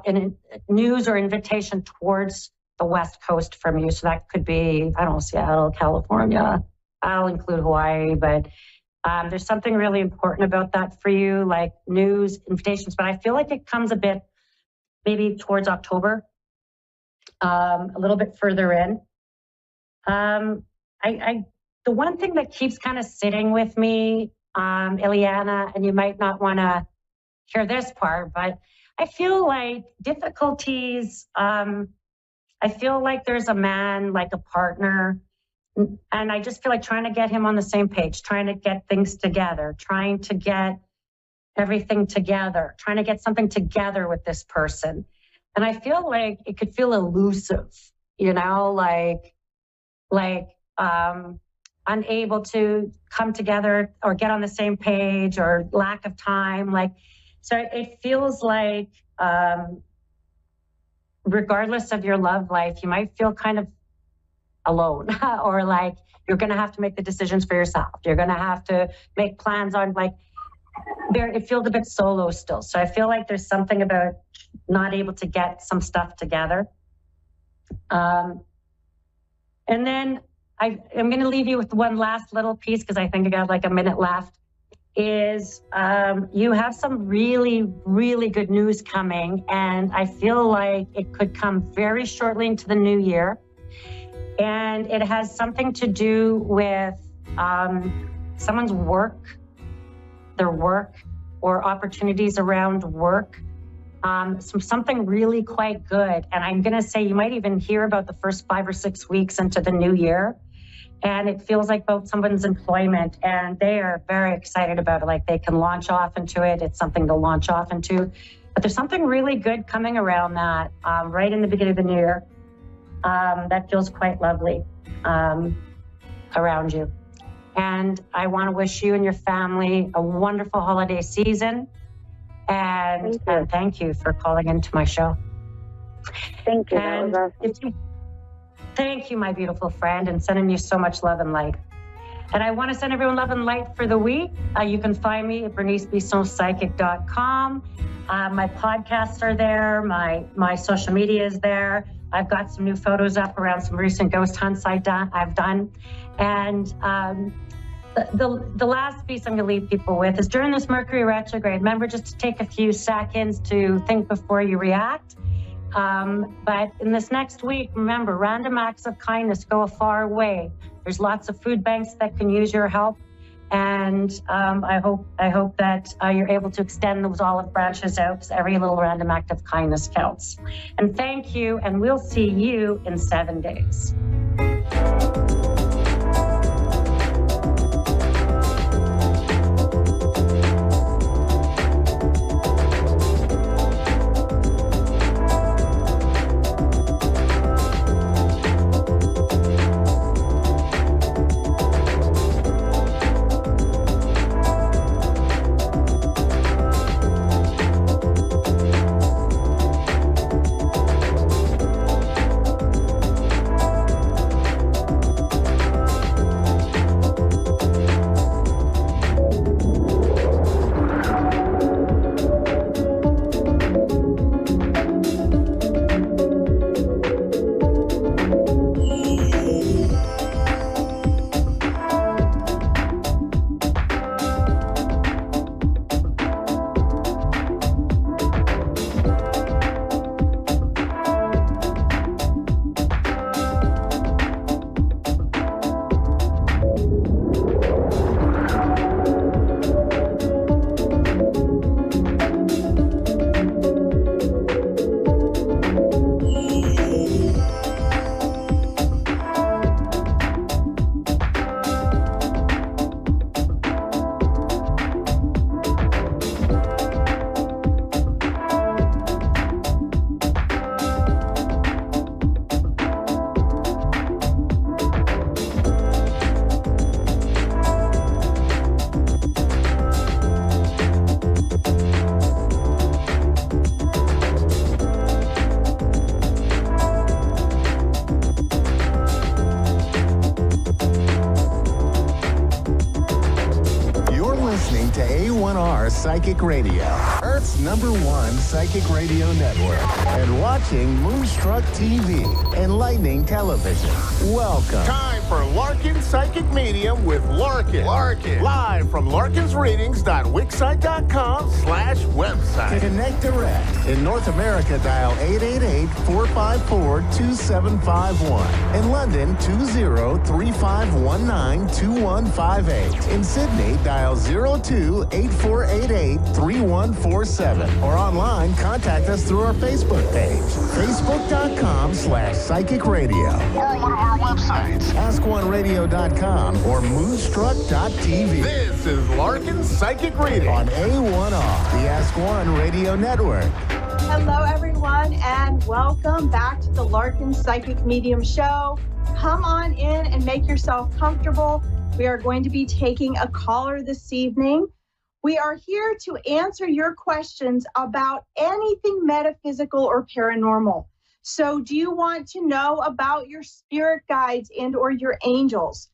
in news or invitation towards the West Coast from you. So that could be, I don't know, Seattle, California. I'll include Hawaii, but there's something really important about that for you, like news, invitations. But I feel like it comes a bit maybe towards October, a little bit further in. The one thing that keeps kind of sitting with me, Ileana, and you might not want to hear this part, but I feel like difficulties, I feel like there's a man, like a partner, and I just feel like trying to get him on the same page, trying to get things together, trying to get everything together, trying to get something together with this person. And I feel like it could feel elusive, you know, like unable to come together or get on the same page, or lack of time. Like, so it feels like, regardless of your love life, you might feel kind of alone, or like you're going to have to make the decisions for yourself. You're going to have to make plans on, like, it feels a bit solo still. So I feel like there's something about not able to get some stuff together. And then I'm going to leave you with one last little piece, because I think I got like a minute left, is you have some really, really good news coming. And I feel like it could come very shortly into the new year. And it has something to do with someone's work, their work, or opportunities around work. Something really quite good. And I'm going to say you might even hear about the first 5 or 6 weeks into the new year. And it feels like about someone's employment, and they are very excited about it. Like, they can launch off into it. It's something to launch off into. But there's something really good coming around that right in the beginning of the new year. That feels quite lovely around you. And I want to wish you and your family a wonderful holiday season. And thank you for calling into my show. Thank you. And thank you, my beautiful friend, and sending you so much love and light. And I want to send everyone love and light for the week. You can find me at bernicebissonpsychic.com. My podcasts are there. My social media is there. I've got some new photos up around some recent ghost hunts I've done. And the last piece I'm going to leave people with is, during this Mercury retrograde, remember just to take a few seconds to think before you react. But in this next week, remember, random acts of kindness go a far way. There's lots of food banks that can use your help. And I hope that you're able to extend those olive branches out, because every little random act of kindness counts. And thank you, and we'll see you in 7 days. to A1R Psychic Radio, Earth's #1 psychic radio network, and watching Moonstruck TV, enlightening television. Welcome. Time for Larkin Psychic Medium with Larkin. Live from larkinsreadings.wixsite.com/website. Connect direct. In North America, dial 888-454-2751. In London, 20-3519-2158. In Sydney, dial 02-8488-3147. Or online, contact us through our Facebook page, facebook.com/psychic radio. Or one of our websites, askoneradio.com or moonstruck.tv. This is Larkin Psychic Reading on A1R, the Ask One Radio Network. Hello, everyone, and welcome back to the Larkin Psychic Medium Show. Come on in and make yourself comfortable. We are going to be taking a caller this evening. We are here to answer your questions about anything metaphysical or paranormal. So do you want to know about your spirit guides and or your angels?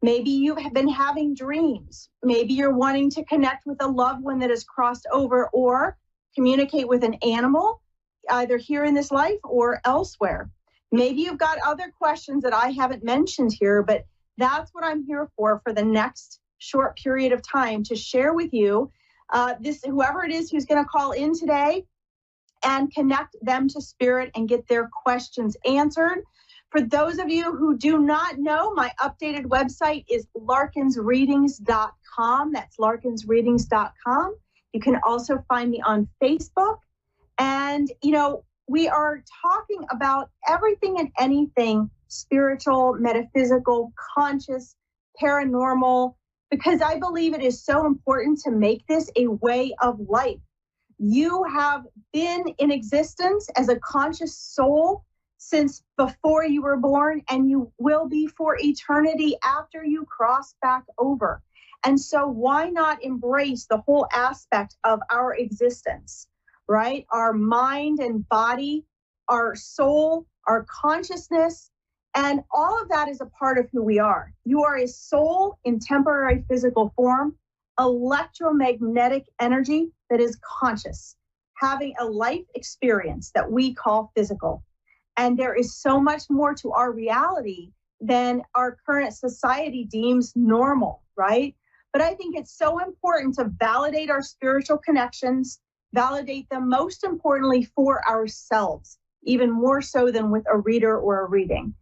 Maybe you have been having dreams. Maybe you're wanting to connect with a loved one that has crossed over or communicate with an animal, either here in this life or elsewhere. Maybe you've got other questions that I haven't mentioned here, but that's what I'm here for the next short period of time to share with you. Whoever it is who's going to call in today and connect them to spirit and get their questions answered. For those of you who do not know, my updated website is larkinsreadings.com. That's larkinsreadings.com. You can also find me on Facebook. And, we are talking about everything and anything spiritual, metaphysical, conscious, paranormal, because I believe it is so important to make this a way of life. You have been in existence as a conscious soul since before you were born, and you will be for eternity after you cross back over. And so why not embrace the whole aspect of our existence, right? Our mind and body, our soul, our consciousness, and all of that is a part of who we are. You are a soul in temporary physical form, electromagnetic energy that is conscious, having a life experience that we call physical. And there is so much more to our reality than our current society deems normal, right? But I think it's so important to validate our spiritual connections, validate them most importantly for ourselves, even more so than with a reader or a reading.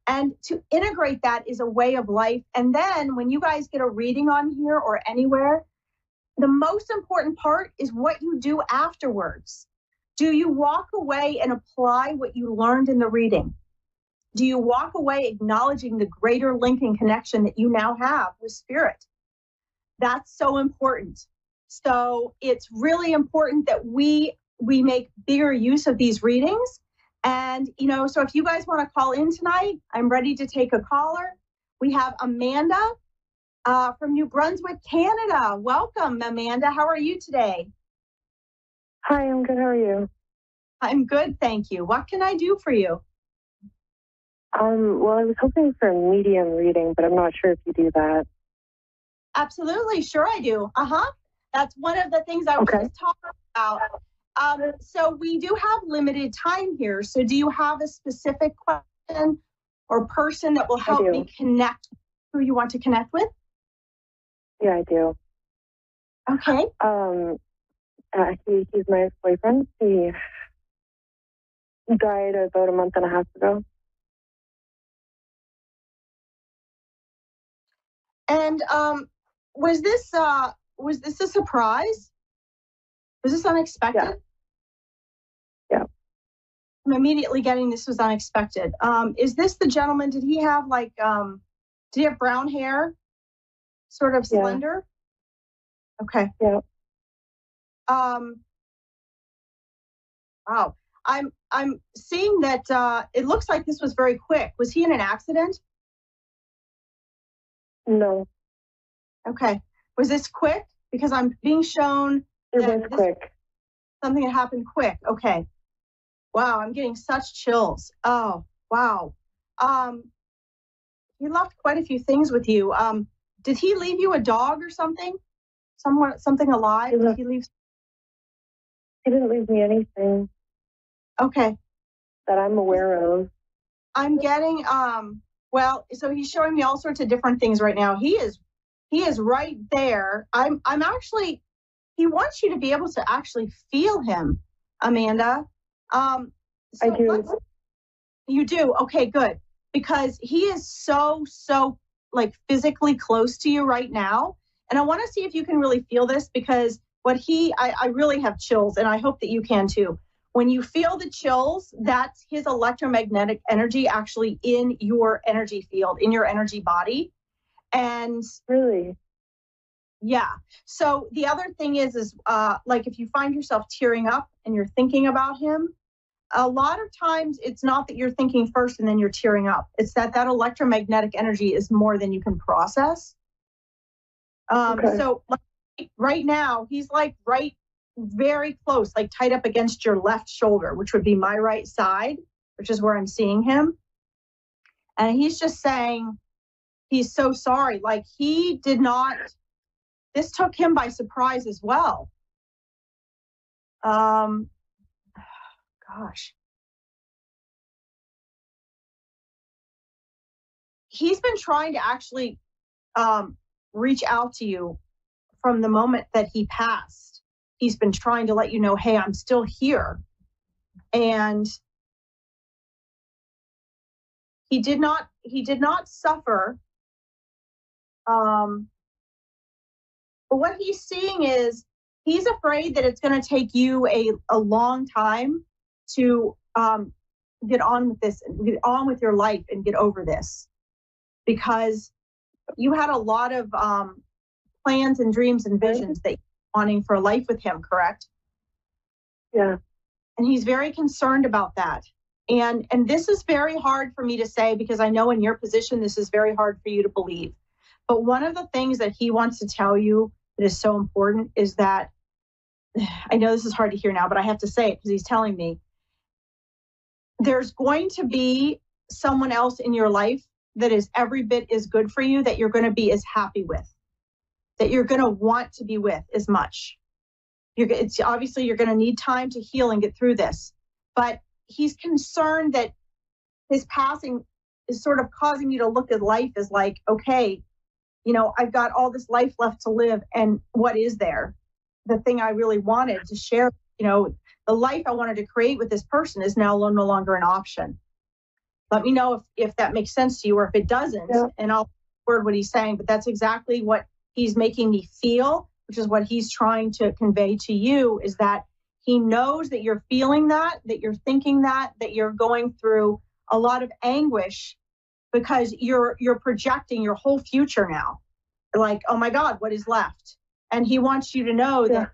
And to integrate that is a way of life. And then when you guys get a reading on here or anywhere, the most important part is what you do afterwards. Do you walk away and apply what you learned in the reading? Do you walk away acknowledging the greater link and connection that you now have with spirit? That's so important. So it's really important that we make bigger use of these readings. And, so if you guys want to call in tonight, I'm ready to take a caller. We have Amanda from New Brunswick, Canada. Welcome, Amanda. How are you today? Hi, I'm good. How are you? I'm good, thank you. What can I do for you? Well, I was hoping for a medium reading, but I'm not sure if you do that. Absolutely, sure I do. That's one of the things I was just talking about. So we do have limited time here. So do you have a specific question or person that will help me connect who you want to connect with? Yeah, I do. Okay. He's my ex-boyfriend. He died about a month and a half ago. And was this a surprise? Was this unexpected? Yeah. I'm immediately getting this was unexpected. Is this the gentleman? Did he have did he have brown hair? Sort of slender? Yeah. Okay. Yeah. Wow. I'm seeing that it looks like this was very quick. Was he in an accident? No. Okay. Was this quick? Because I'm being shown it was quick. Something that happened quick. Okay. Wow, I'm getting such chills. Oh, wow. He left quite a few things with you. Did he leave you a dog or something? something alive? Did he leave? He didn't leave me anything. Okay. That I'm aware of. I'm getting well, so he's showing me all sorts of different things right now. He is right there. I'm actually, he wants you to be able to actually feel him, Amanda. So I do. You do? Okay, good. Because he is so like physically close to you right now. And I want to see if you can really feel this, because I really have chills, and I hope that you can too. When you feel the chills, that's his electromagnetic energy actually in your energy field, in your energy body. And really, yeah. So the other thing is like if you find yourself tearing up and you're thinking about him, a lot of times it's not that you're thinking first and then you're tearing up. It's that electromagnetic energy is more than you can process. Okay. So like, right now, he's like very close, like tied up against your left shoulder, which would be my right side, which is where I'm seeing him. And he's just saying he's so sorry. Like this took him by surprise as well. Gosh. He's been trying to actually reach out to you from the moment that he passed. He's been trying to let you know, hey, I'm still here. And he did not suffer. But what he's seeing is he's afraid that it's going to take you a long time to get on with this, get on with your life and get over this, because you had a lot of plans and dreams and visions that you're wanting for a life with him, correct? Yeah. And he's very concerned about that. And this is very hard for me to say, because I know in your position, this is very hard for you to believe. But one of the things that he wants to tell you that is so important is that, I know this is hard to hear now, but I have to say it because he's telling me, there's going to be someone else in your life that is every bit as good for you, that you're going to be as happy with, that you're going to want to be with as much. It's obviously you're going to need time to heal and get through this, but he's concerned that his passing is sort of causing you to look at life as like, okay, you know, I've got all this life left to live, and what is there? The thing I really wanted to share, you know, the life I wanted to create with this person is now no longer an option. Let me know if that makes sense to you, or if it doesn't, and I'll word what he's saying, but that's exactly what he's making me feel, which is what he's trying to convey to you, is that he knows that you're feeling that you're thinking that you're going through a lot of anguish, because you're projecting your whole future now. Like, oh my God, what is left? And he wants you to know that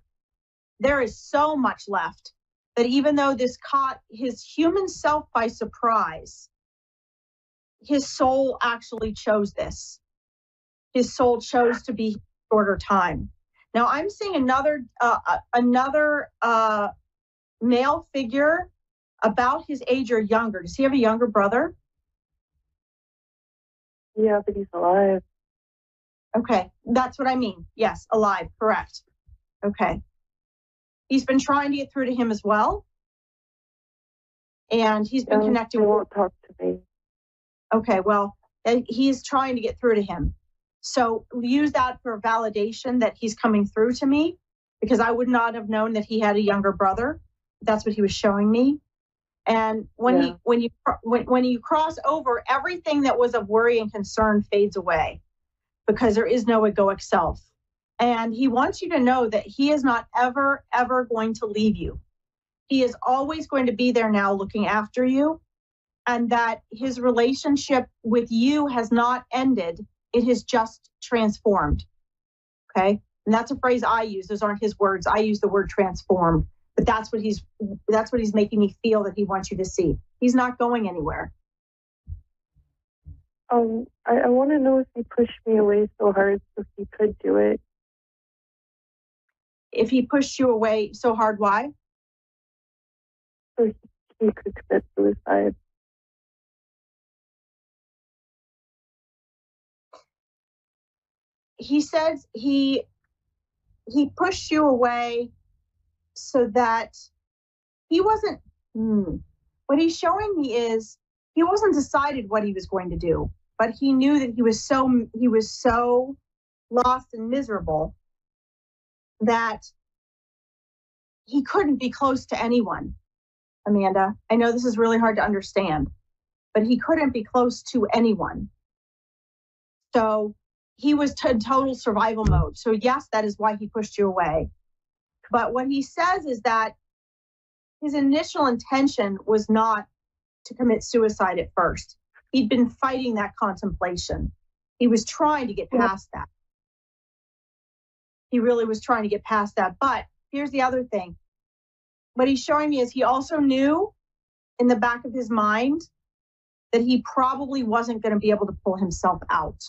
there is so much left, that even though this caught his human self by surprise, his soul actually chose this. His soul chose to be shorter time. Now I'm seeing another male figure about his age or younger. Does he have a younger brother? Yeah, but he's alive. Okay, that's what I mean. Yes, alive, correct. Okay. He's been trying to get through to him as well. And he's been connecting. He won't talk to me. Okay, well, he's trying to get through to him. So use that for validation that he's coming through to me, because I would not have known that he had a younger brother. That's what he was showing me. And when you cross over, everything that was of worry and concern fades away, because there is no egoic self. And he wants you to know that he is not ever, ever going to leave you. He is always going to be there now looking after you, and that his relationship with you has not ended. It has just transformed. Okay. And that's a phrase I use. Those aren't his words. I use the word transform, but that's what he's making me feel that he wants you to see. He's not going anywhere. I want to know if he pushed me away so hard so he could do it. If he pushed you away so hard, why? So he could commit suicide. He says he he pushed you away so that he wasn't, what he's showing me is he wasn't decided what he was going to do, but he knew that he was so lost and miserable that he couldn't be close to anyone. Amanda, I know this is really hard to understand, but he couldn't be close to anyone. So he was in total survival mode. So yes, that is why he pushed you away. But what he says is that his initial intention was not to commit suicide at first. He'd been fighting that contemplation. He was trying to get past that. He really was trying to get past that. But here's the other thing. What he's showing me is he also knew in the back of his mind that he probably wasn't going to be able to pull himself out.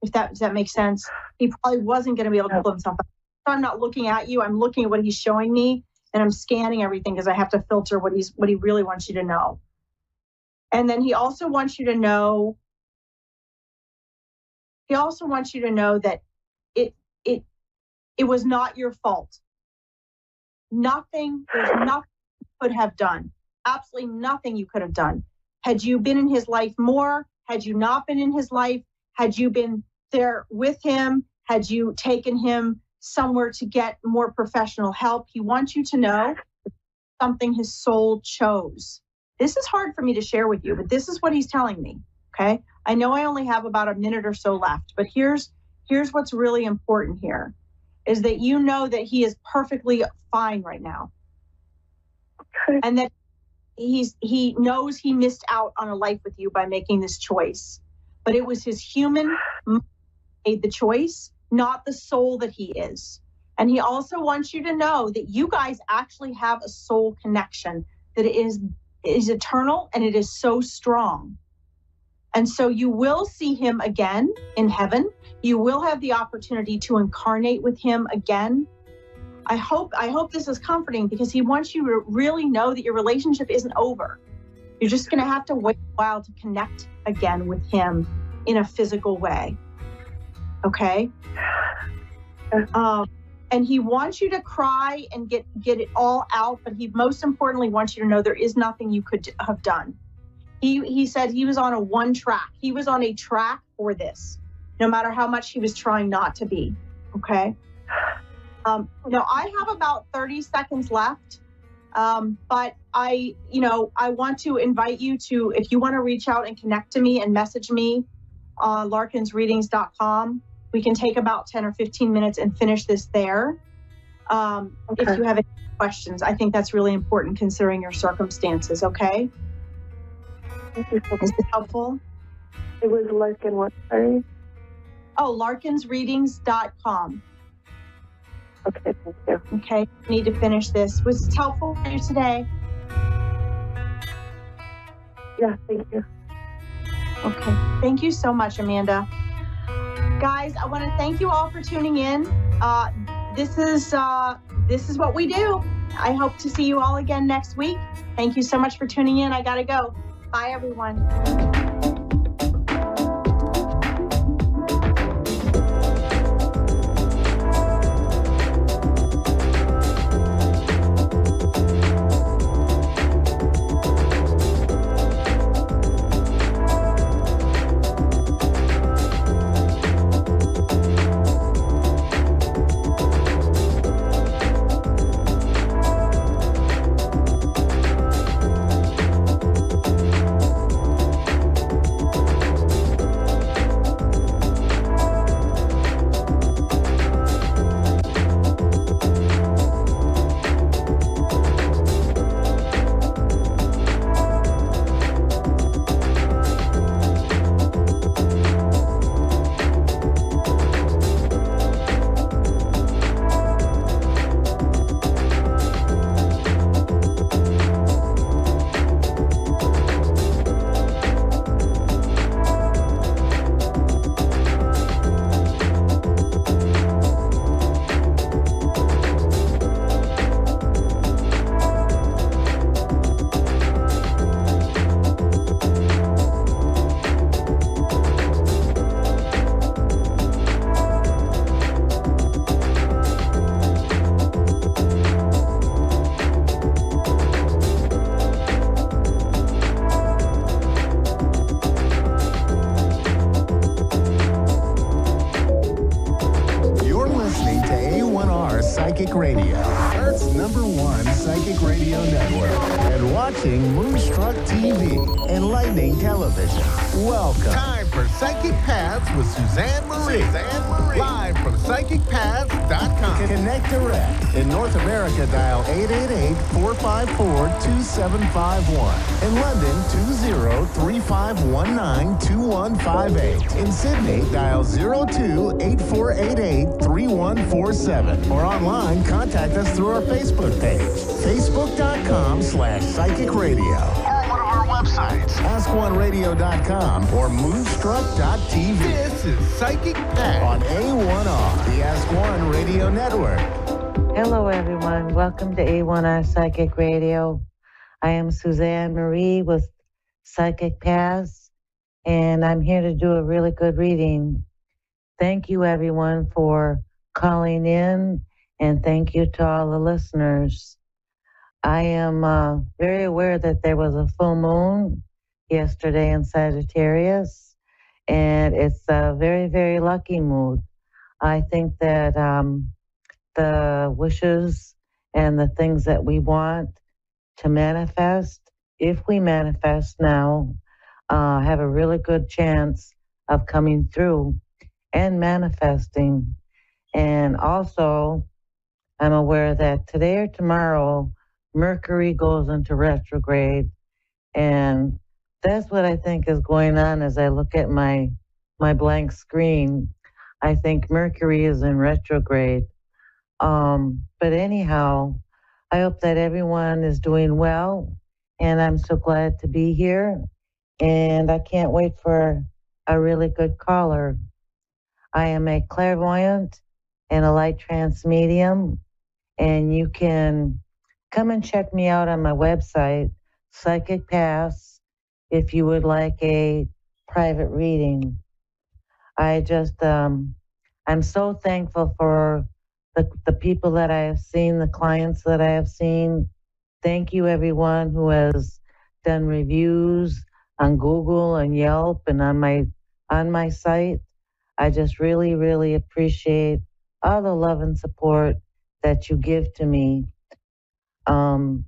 Does that make sense? He probably wasn't going to be able to pull himself out. So I'm not looking at you. I'm looking at what he's showing me, and I'm scanning everything because I have to filter what he really wants you to know. And then he also wants you to know. He also wants you to know that it was not your fault. There's nothing you could have done. Absolutely nothing you could have done. Had you been in his life more, had you not been in his life, had you been there with him, had you taken him somewhere to get more professional help, he wants you to know something his soul chose. This is hard for me to share with you, but this is what he's telling me, okay? I know I only have about a minute or so left, but here's what's really important here, is that you know that he is perfectly fine right now. Okay. And that he knows he missed out on a life with you by making this choice. But it was his human mind made the choice, not the soul that he is. And he also wants you to know that you guys actually have a soul connection that is eternal and it is so strong. And so you will see him again in heaven. You will have the opportunity to incarnate with him again. I hope this is comforting because he wants you to really know that your relationship isn't over. You're just going to have to wait a while to connect again with him in a physical way. Okay? And he wants you to cry and get it all out, but he most importantly wants you to know there is nothing you could have done. He said he was on a one track. He was on a track for this, no matter how much he was trying not to be. Okay? Now I have about 30 seconds left, but I want to invite you to, if you want to reach out and connect to me and message me on larkinsreadings.com, we can take about 10 or 15 minutes and finish this there. Okay. If you have any questions, I think that's really important considering your circumstances, okay? Thank you so much. Is this helpful? It was Larkin what, sorry? Oh, larkinsreadings.com. Okay, thank you. Okay, need to finish this. Was it helpful for you today? Yeah, thank you. Okay, thank you so much, Amanda. Guys, I want to thank you all for tuning in. This is what we do. I hope to see you all again next week. Thank you so much for tuning in. I gotta go. Bye, everyone. Psychic Radio, Earth's #1 psychic radio network, and watching Moonstruck TV, enlightening television. Welcome. Time for Psychic Paths with Suzanne Marie. Live from PsychicPaths.com. Connect direct. In North America, dial 888-454-2751. In London, 20-3519-2158. In Sydney, dial 02-8488-3147. Or online, contact us through our Facebook page, facebook.com/Psychic Radio. Or one of our websites, AskOneRadio.com or Moonstruck.tv. This is Psychic Paths on A1R, the Ask One Radio Network. Hello, everyone. Welcome to A1R Psychic Radio. I am Suzanne Marie with Psychic Paths, and I'm here to do a really good reading. Thank you, everyone, for calling in, and thank you to all the listeners. I am very aware that there was a full moon yesterday in Sagittarius, and it's a very, very lucky mood. I think that the wishes and the things that we want to manifest, if we manifest now, have a really good chance of coming through and manifesting. And also, I'm aware that today or tomorrow, Mercury goes into retrograde, and that's what I think is going on as I look at my blank screen. I think Mercury is in retrograde. But anyhow, I hope that everyone is doing well, and I'm so glad to be here, and I can't wait for a really good caller. I am a clairvoyant and a light trance medium, and you can come and check me out on my website, Psychic Paths, if you would like a private reading. I just, I'm so thankful for the people that I have seen, the clients that I have seen. Thank you, everyone who has done reviews on Google and Yelp and on my site. I just really, really appreciate all the love and support that you give to me. And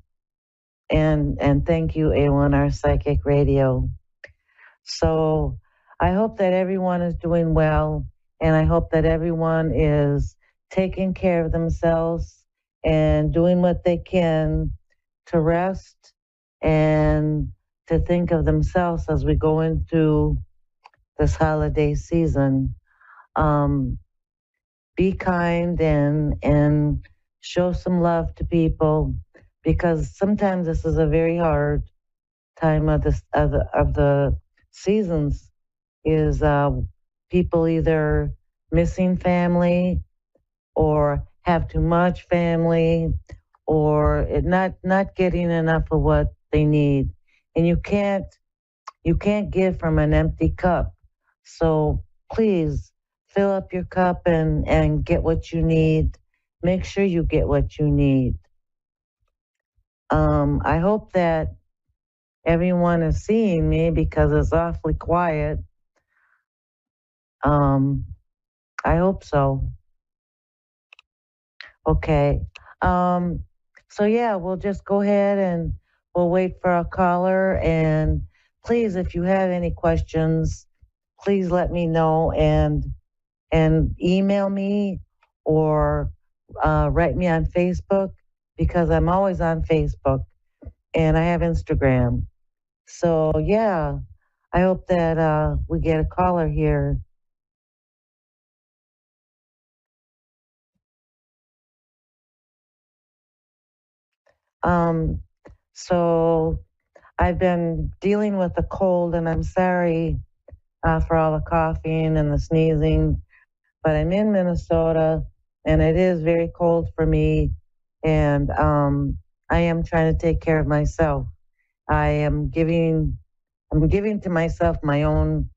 thank you, A1R Psychic Radio. So I hope that everyone is doing well, and I hope that everyone is taking care of themselves and doing what they can to rest and to think of themselves as we go into this holiday season. Be kind and show some love to people, because sometimes this is a very hard time of the seasons. Is people either missing family, or have too much family, or not getting enough of what they need, and you can't give from an empty cup. So please fill up your cup and get what you need. Make sure you get what you need. I hope that everyone is seeing me, because it's awfully quiet. I hope so. Okay. So yeah, we'll just go ahead and we'll wait for a caller. And please, if you have any questions, please let me know and email me or write me on Facebook, because I'm always on Facebook and I have Instagram. So yeah, I hope that we get a caller here. So I've been dealing with a cold, and I'm sorry for all the coughing and the sneezing, but I'm in Minnesota and it is very cold for me, and I am trying to take care of myself. I'm giving to myself my own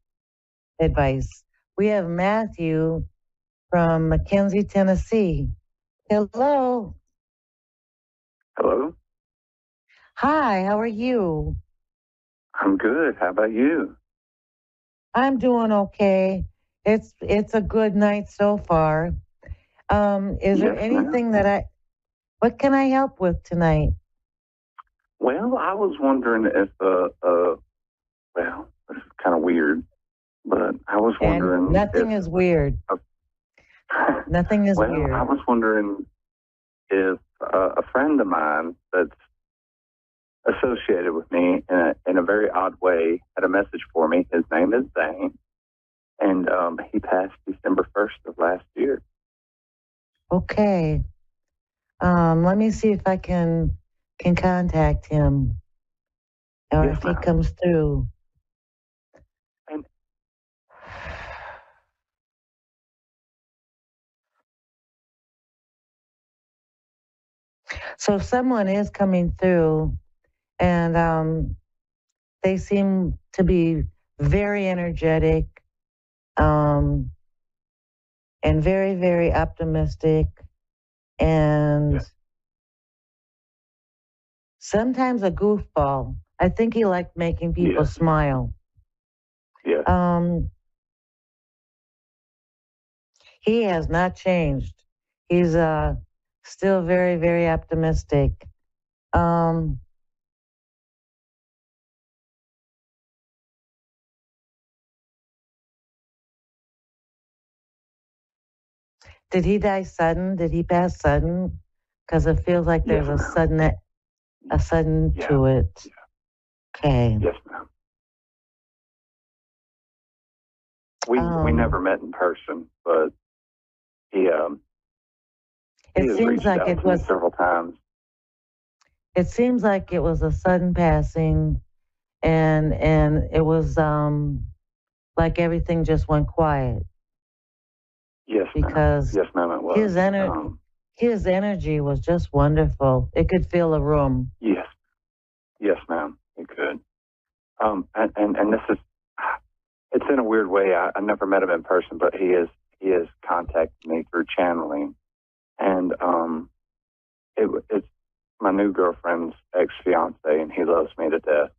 advice. We have Matthew from McKenzie, Tennessee. Hello. Hello. Hi, how are you? I'm good. How about you? I'm doing okay. It's a good night so far. Is there anything what can I help with tonight? Well, I was wondering if, well, this is kind of weird, but I was wondering. And nothing is weird. Nothing is weird. I was wondering if a friend of mine that's associated with me in a very odd way had a message for me. His name is Zane, and he passed December 1st of last year. Okay. Let me see if I can contact him, or if he comes through. So someone is coming through, and they seem to be very energetic, and very, very optimistic, and sometimes a goofball. I think he liked making people smile. Yeah. He has not changed. He's still very, very optimistic. Did he die sudden? Did he pass sudden? Because it feels like there's a sudden to it. Okay. Yes, ma'am. We never met in person, but he it seems like it was several times. It seems like it was a sudden passing, and it was like everything just went quiet. Yes, because yes, ma'am, it was. His energy was just wonderful. It could fill a room. Yes, ma'am, it could. And this is, it's in a weird way. I never met him in person, but he has contacted me through channeling, and it's my new girlfriend's ex-fiance, and he loves me to death.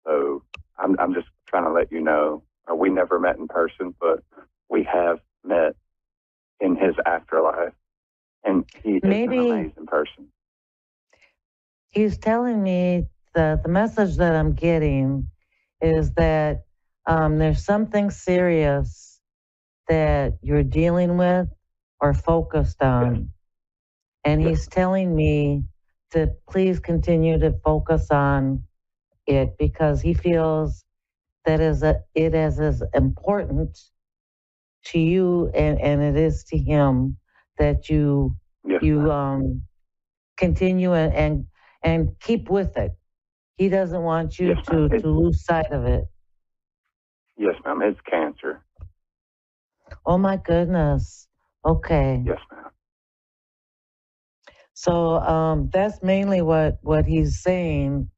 So I'm just trying to let you know, we never met in person, but we have met in his afterlife, and he is an amazing person. He's telling me that the message that I'm getting is that there's something serious that you're dealing with or focused on. And he's telling me to please continue to focus on it, because he feels that it is as important to you and it is to him that you continue and keep with it. He doesn't want you to lose sight of it. Yes, ma'am. It's cancer. Oh my goodness. Okay. Yes, ma'am. So that's mainly what he's saying,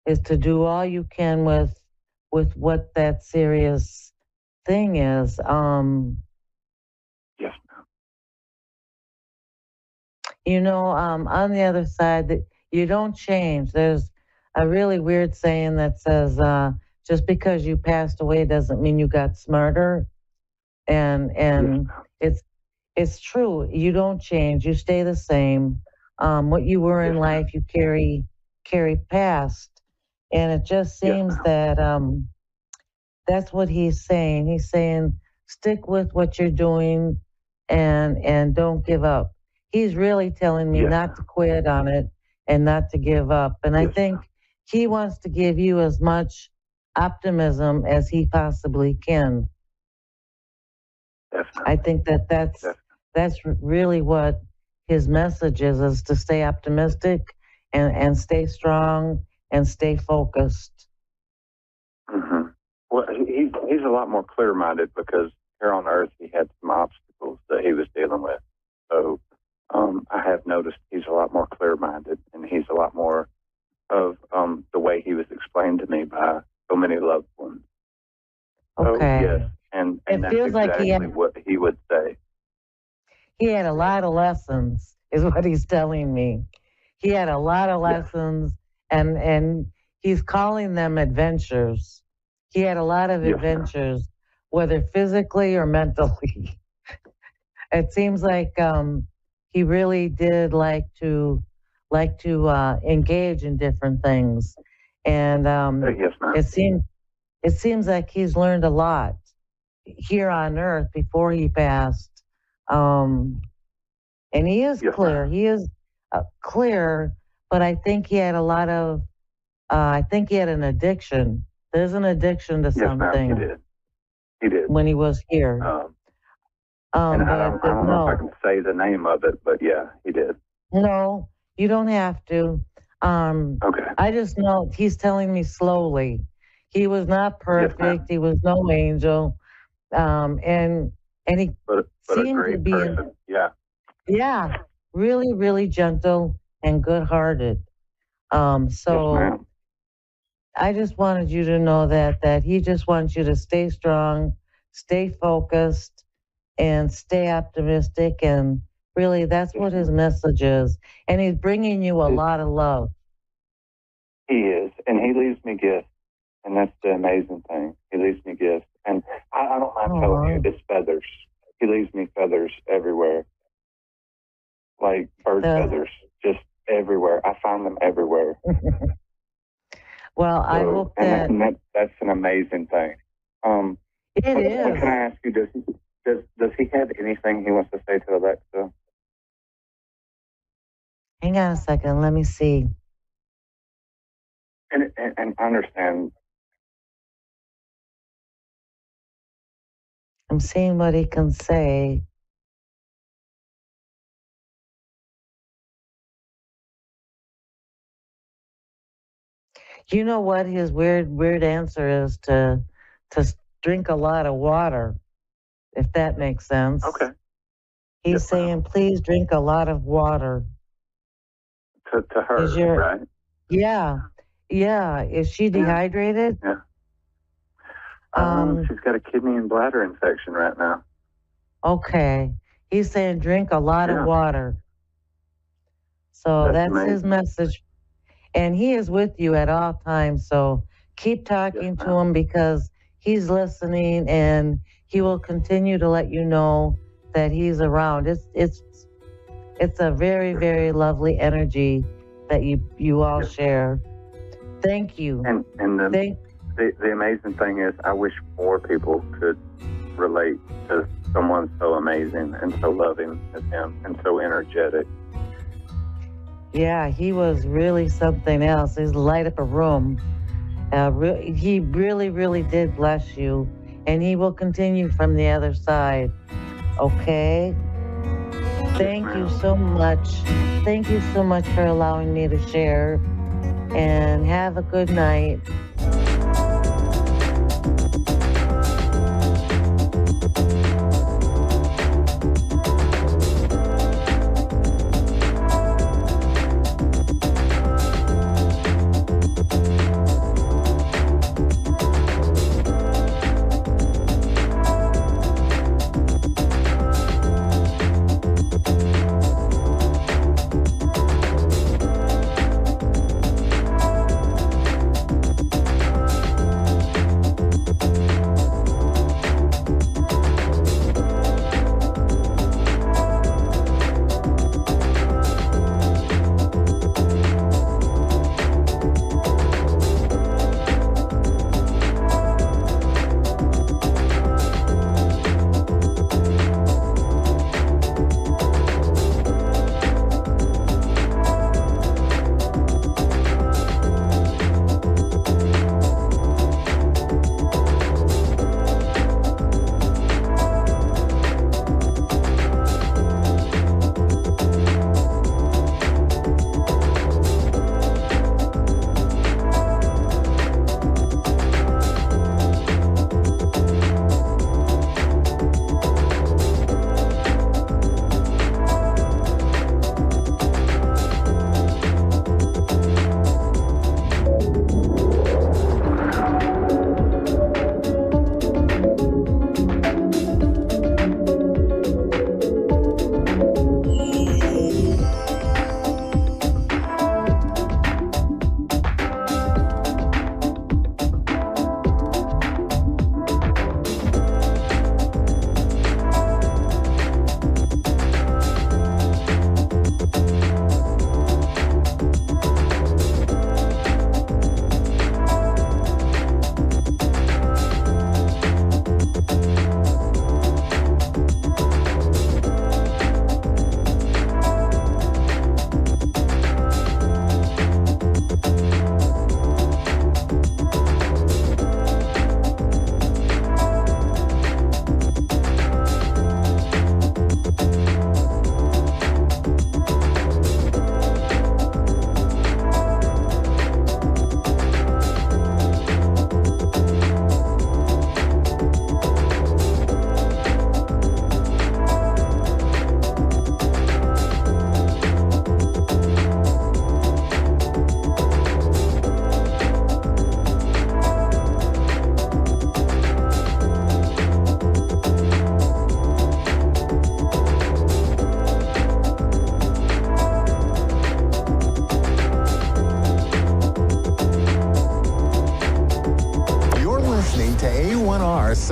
is to do all you can with what that serious thing is. Yes, ma'am. You know, on the other side, that you don't change. There's a really weird saying that says, just because you passed away doesn't mean you got smarter. And it's true. You don't change. You stay the same. What you were in life, you carry past. And it just seems that that's what he's saying. He's saying, stick with what you're doing and don't give up. He's really telling me not to quit on it and not to give up. And I think he wants to give you as much optimism as he possibly can. I think that's really what his message is to stay optimistic and stay strong and stay focused. Mm-hmm. Well, he's a lot more clear-minded, because here on Earth he had some obstacles that he was dealing with. So I have noticed he's a lot more clear-minded, and he's a lot more of the way he was explained to me by so many loved ones. Okay. So, yes, and it that's feels exactly like what he would say. He had a lot of lessons, is what he's telling me. He had a lot of lessons, and he's calling them adventures. He had a lot of adventures, whether physically or mentally. It seems like he really did like to engage in different things, and Yes, ma'am. it seems like he's learned a lot here on Earth before he passed, and he is clear. He is clear, but I think he had a lot of. I think he had an addiction. There's an addiction to something. Yes, ma'am. He did. When he was here. And I don't know if I can say the name of it, but yeah, he did. No, you don't have to. Okay. I just know he's telling me slowly. He was not perfect. He was no angel. And he but seemed a great to be person. Yeah, really, really gentle and good-hearted. So I just wanted you to know that he just wants you to stay strong, stay focused, and stay optimistic. And really, that's what his message is. And he's bringing you a lot of love. He is, and he leaves me gifts, and that's the amazing thing. He leaves me gifts, and I don't mind telling you, it's feathers. He leaves me feathers everywhere, like bird feathers, just everywhere. I find them everywhere. Well, I hope that's an amazing thing. It is. Can I ask you, does he have anything he wants to say to Alexa? Hang on a second. Let me see. And I understand. I'm seeing what he can say. You know what his weird answer is? To drink a lot of water, if that makes sense. Okay. He's saying, please drink a lot of water. To her, right? Yeah. Is she dehydrated? Yeah. She's got a kidney and bladder infection right now. Okay. He's saying drink a lot of water. So that's his message. And he is with you at all times. So keep talking to him, because he's listening, and he will continue to let you know that he's around. It's a very, very lovely energy that you all share. Thank you. And the amazing thing is, I wish more people could relate to someone so amazing and so loving as him, and so energetic. Yeah, he was really something else. He's light up a room. He really, really did bless you, and he will continue from the other side. Okay? Thank you so much. Thank you so much for allowing me to share, and have a good night.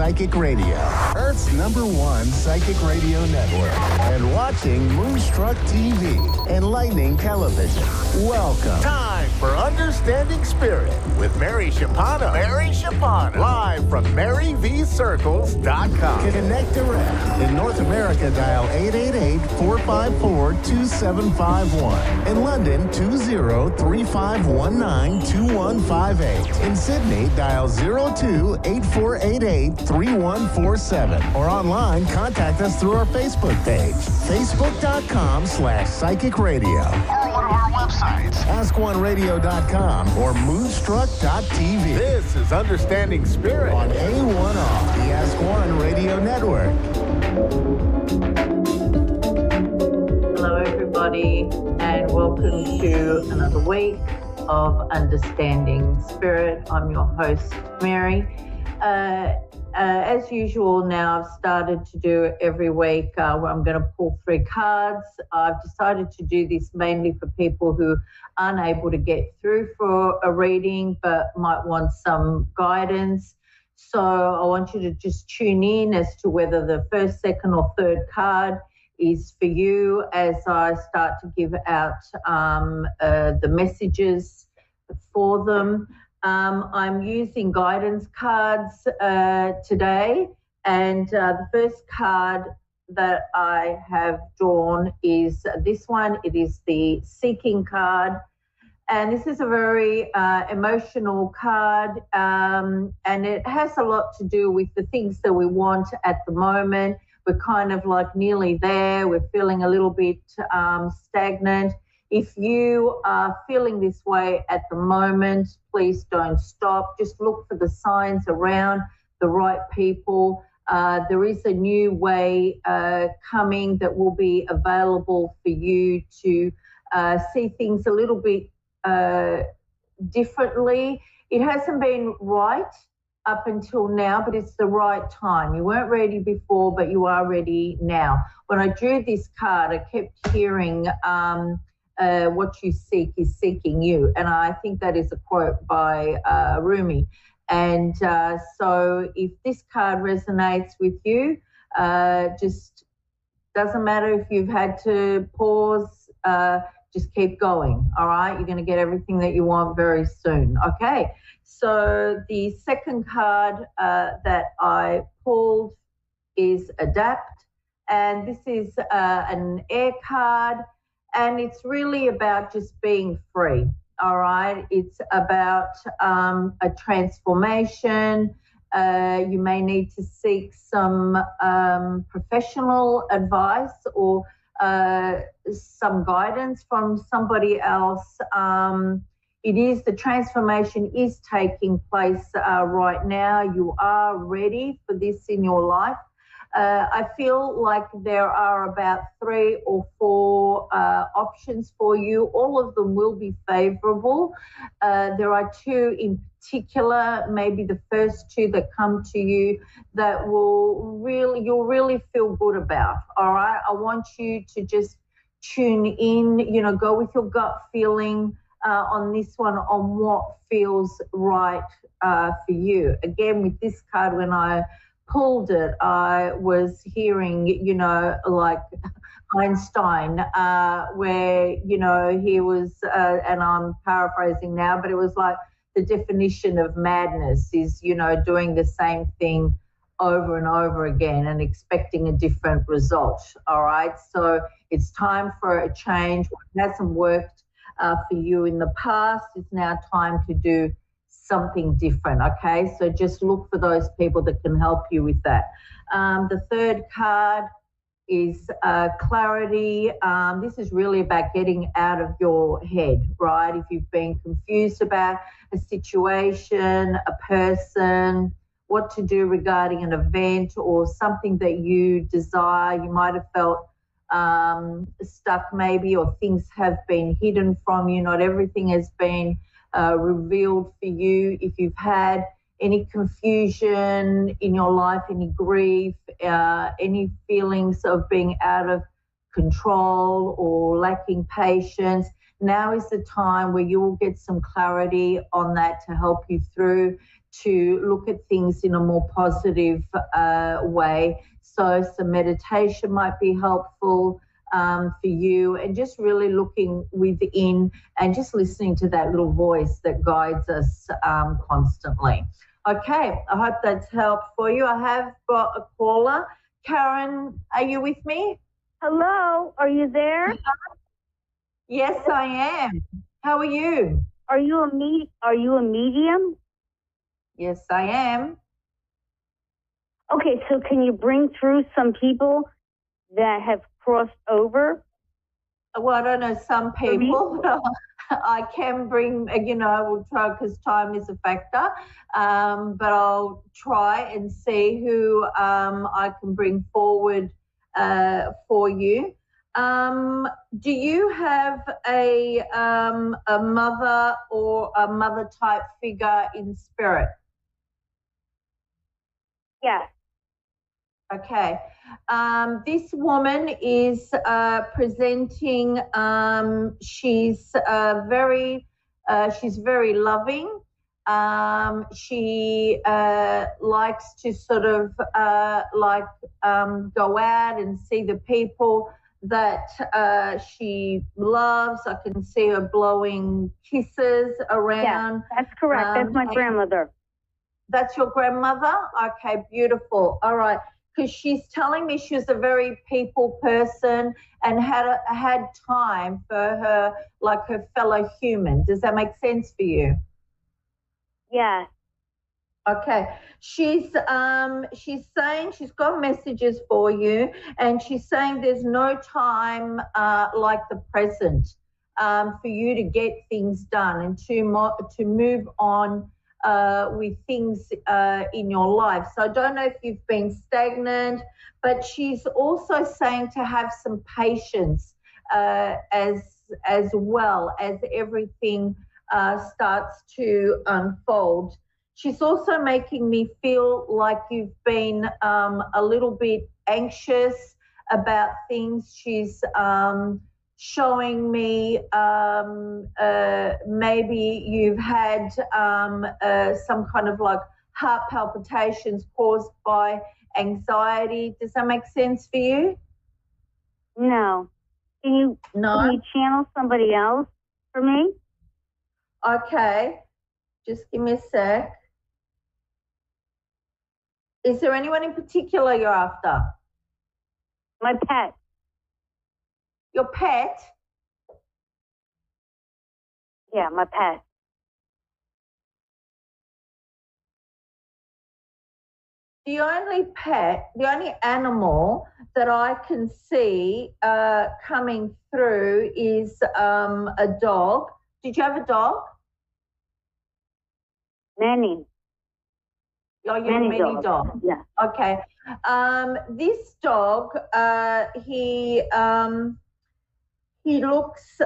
Psychic Radio, Earth's #1 psychic radio network, and watching Moonstruck TV, enlightening television. Welcome. Time for Understanding Spirit with Mary Shapano. Mary Shapano. Live from MaryVCircles.com. Connect direct. In North America, dial 888-454-2751. In London, 20-3519-2158. In Sydney, dial 02-8488-3147. Or online, contact us through our Facebook page, facebook.com/psychic radio. Or one of our websites, askoneradio.com or moonstruck.tv. This is Understanding Spirit on A1R, the Ask One Radio Network. Hello, everybody, and welcome to another week of Understanding Spirit. I'm your host, Mary. As usual, now I've started to do every week where I'm going to pull 3 cards. I've decided to do this mainly for people who aren't able to get through for a reading but might want some guidance. So I want you to just tune in as to whether the first, second, or third card is for you as I start to give out the messages for them. I'm using guidance cards today, and the first card that I have drawn is this one. It is the Seeking card, and this is a very emotional card, and it has a lot to do with the things that we want at the moment. We're kind of like nearly there. We're feeling a little bit stagnant. If you are feeling this way at the moment, please don't stop. Just look for the signs around the right people. There is a new way coming that will be available for you to see things a little bit differently. It hasn't been right up until now, but it's the right time. You weren't ready before, but you are ready now. When I drew this card, I kept hearing what you seek is seeking you. And I think that is a quote by Rumi. And so if this card resonates with you, just doesn't matter if you've had to pause, just keep going, all right? You're going to get everything that you want very soon, okay? So the second card that I pulled is Adapt. And this is an air card. And it's really about just being free, all right? It's about a transformation. You may need to seek some professional advice or some guidance from somebody else. The transformation is taking place right now. You are ready for this in your life. I feel like there are about 3 or 4 options for you. All of them will be favorable. There are 2 in particular, maybe the first 2 that come to you that you'll really feel good about, all right? I want you to just tune in, go with your gut feeling on this one, on what feels right for you. Again, with this card, when I pulled it, I was hearing, like Einstein, where, he was, and I'm paraphrasing now, but it was like the definition of madness is, doing the same thing over and over again and expecting a different result, all right? So it's time for a change. What hasn't worked for you in the past, it's now time to do something different, okay? So just look for those people that can help you with that. The third card is clarity. This is really about getting out of your head, right? If you've been confused about a situation, a person, what to do regarding an event or something that you desire, you might have felt stuck maybe, or things have been hidden from you. Not everything has been revealed for you. If you've had any confusion in your life, any grief, any feelings of being out of control or lacking patience, now is the time where you will get some clarity on that to help you through to look at things in a more positive way. So some meditation might be helpful for you, and just really looking within and just listening to that little voice that guides us constantly. Okay, I hope that's helped for you. I have got a caller. Karen, are you with me? Hello, are you there? Yes, I am. How are you? Are you a medium? Yes, I am. Okay, so can you bring through some people that have crossed over? Well, I don't know some people. I can bring, we'll try because time is a factor, but I'll try and see who I can bring forward for you. Do you have a mother or a mother type figure in spirit? Yes. Okay. This woman is presenting. She's very loving. She likes to sort of go out and see the people that she loves. I can see her blowing kisses around. Yeah, that's correct. That's my grandmother. That's your grandmother? Okay, beautiful. All right. Because she's telling me she's a very people person and had time for her, like her fellow human. Does that make sense for you? Yeah. Okay. She's saying she's got messages for you, and she's saying there's no time like the present for you to get things done and to move on with things in your life. So I don't know if you've been stagnant, but she's also saying to have some patience as well as everything starts to unfold. She's also making me feel like you've been a little bit anxious about things. She's showing me maybe you've had some kind of like heart palpitations caused by anxiety. Does that make sense for you? No. Can you channel somebody else for me? Okay. Just give me a sec. Is there anyone in particular you're after? My pet. Your pet? Yeah, my pet. The only animal that I can see coming through is a dog. Did you have a dog? Many. Oh, you have many dogs. Yeah. Okay. This dog, he looks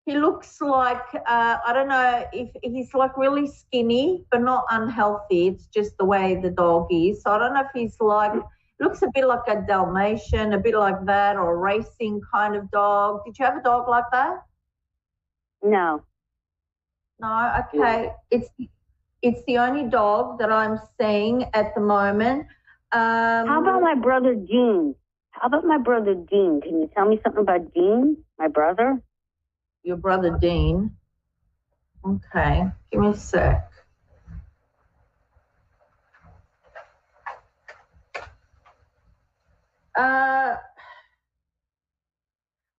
he looks like I don't know if he's like really skinny but not unhealthy. It's just the way the dog is. So I don't know if he's like, looks a bit like a Dalmatian, a bit like that, or a racing kind of dog. Did you have a dog like that? No. No, okay. It's the only dog that I'm seeing at the moment. How about my brother Dean? Can you tell me something about Dean, my brother? Your brother Dean. Okay, give me a sec.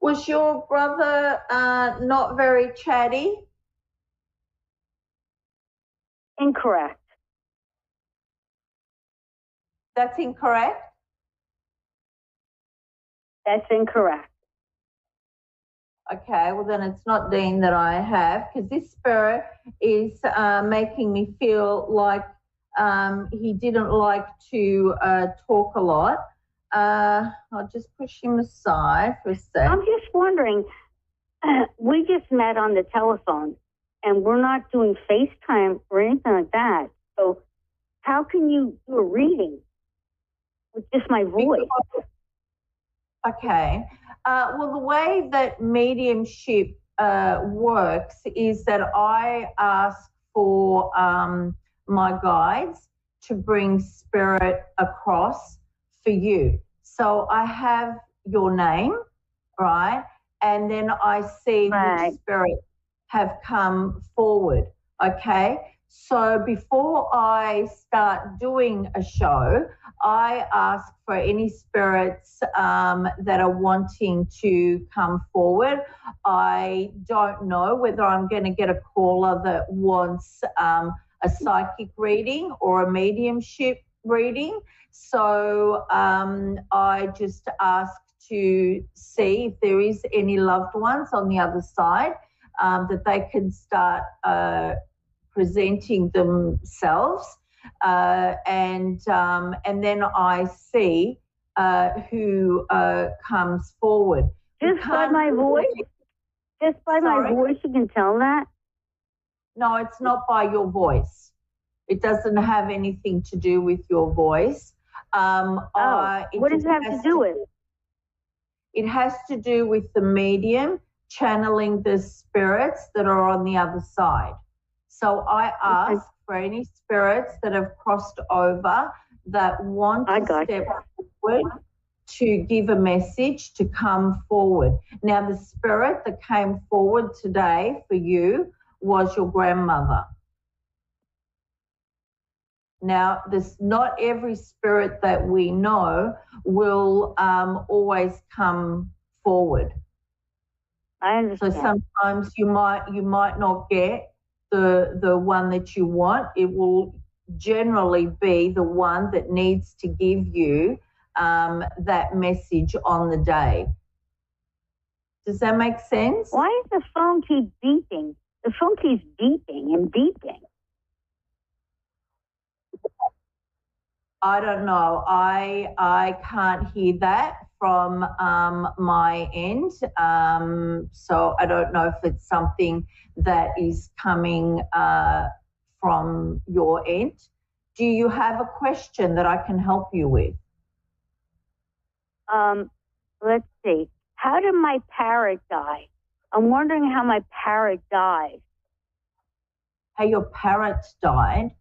Was your brother not very chatty? Incorrect. That's incorrect? That's incorrect. Okay, well then it's not Dean that I have, because this spirit is making me feel like he didn't like to talk a lot. I'll just push him aside for a sec. I'm just wondering, we just met on the telephone and we're not doing FaceTime or anything like that. So how can you do a reading with just my voice? Okay. Well, the way that mediumship works is that I ask for my guides to bring spirit across for you. So I have your name, right? And then I see which spirit have come forward, okay? So before I start doing a show, I ask for any spirits that are wanting to come forward. I don't know whether I'm going to get a caller that wants a psychic reading or a mediumship reading. So I just ask to see if there is any loved ones on the other side that they can start presenting themselves, and then I see who comes forward. Just by my voice? Just by my voice, you can tell that? No, it's not by your voice. It doesn't have anything to do with your voice. What does it have to do with? It has to do with the medium channeling the spirits that are on the other side. So I ask for any spirits that have crossed over that want to step forward to give a message to come forward. Now, the spirit that came forward today for you was your grandmother. Now, not every spirit that we know will always come forward. I understand. So sometimes you might not get the one that you want. It will generally be the one that needs to give you that message on the day. Does that make sense? Why does the phone keep beeping? The phone keeps beeping and beeping. I don't know. I can't hear that from my end. So I don't know if it's something that is coming from your end. Do you have a question that I can help you with? Let's see. How did my parrot die? I'm wondering how my parrot died. How your parrot died?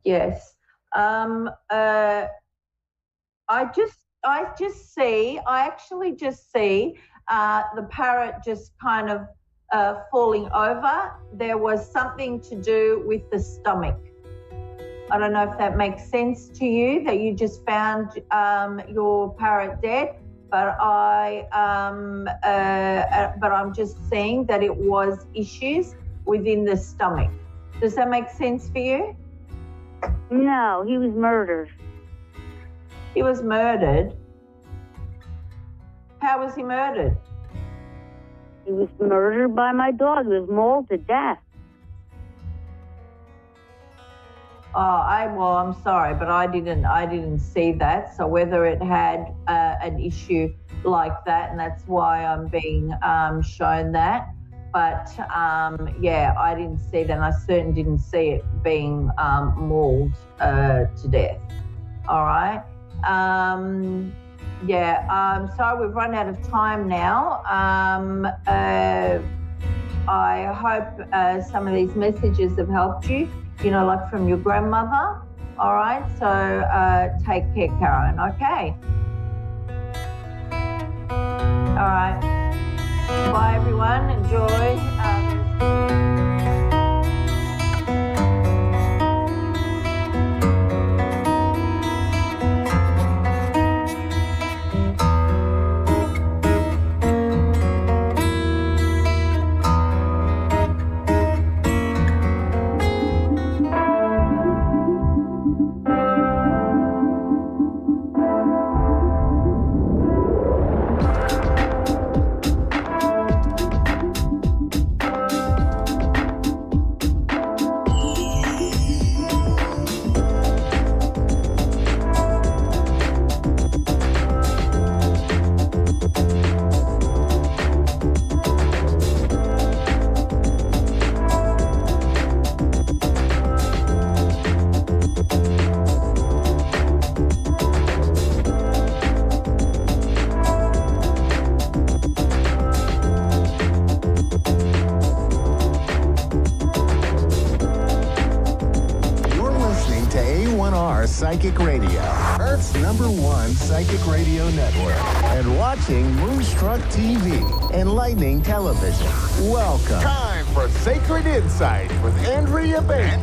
Yes. I actually just see the parrot just kind of falling over. There was something to do with the stomach. I don't know if that makes sense to you, that you just found your parrot dead, but I'm just seeing that it was issues within the stomach. Does that make sense for you? No, he was murdered. He was murdered? How was he murdered? He was murdered by my dog. He was mauled to death. Oh, I'm sorry, but I didn't see that. So whether it had an issue like that, and that's why I'm being shown that. But yeah, I didn't see that, and I certainly didn't see it being mauled to death. All right. Yeah. Sorry, we've run out of time now. I hope some of these messages have helped you. You know, like from your grandmother. All right. So take care, Karen. Okay. All right. Bye, everyone. Enjoy. Psychic Radio, Earth's #1 psychic radio network, and watching Moonstruck TV, enlightening television. Welcome. Time for Sacred Insight with Andrea Baker.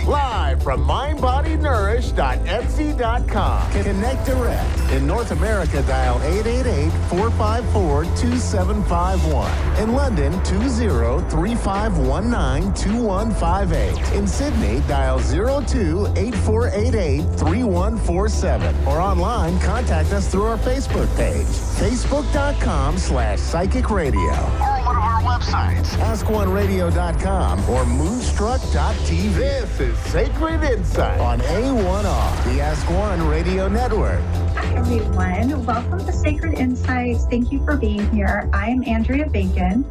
Live from mindbodynourish.etsy.com. Connect direct. In North America, dial 888-454-2751. In London, 20-3519-2158. In Sydney, dial 02-8488-3147. Or online, contact us through our Facebook page, facebook.com/psychic radio. Or one of our websites, askoneradio.com or moonstruck.tv. This is Sacred Insight on A1R, the Ask One Radio Network. Hi, everyone. Welcome to Sacred Insights. Thank you for being here. I am Andrea Bacon.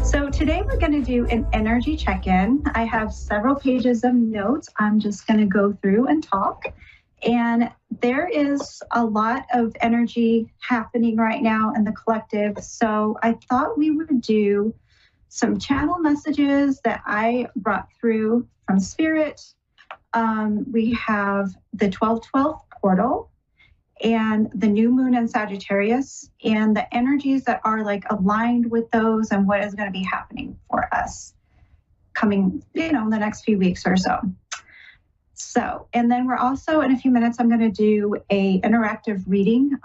So today we're going to do an energy check-in. I have several pages of notes. I'm just going to go through and talk. And there is a lot of energy happening right now in the collective. So I thought we would do some channel messages that I brought through from Spirit. We have the 12/12 portal and the new moon in Sagittarius and the energies that are like aligned with those and what is going to be happening for us coming, in the next few weeks or so. So, and then we're also, in a few minutes, I'm going to do a interactive reading,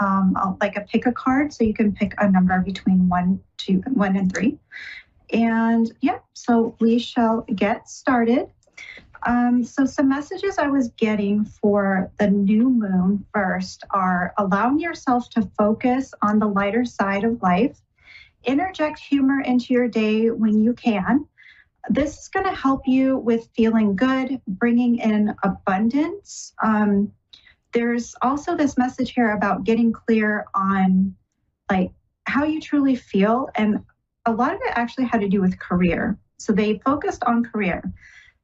like a pick a card. So you can pick a number between 1 and 3. And yeah, so we shall get started. So some messages I was getting for the new moon first are allowing yourself to focus on the lighter side of life, interject humor into your day when you can. This is going to help you with feeling good, bringing in abundance. There's also this message here about getting clear on like how you truly feel. And a lot of it actually had to do with career. So they focused on career.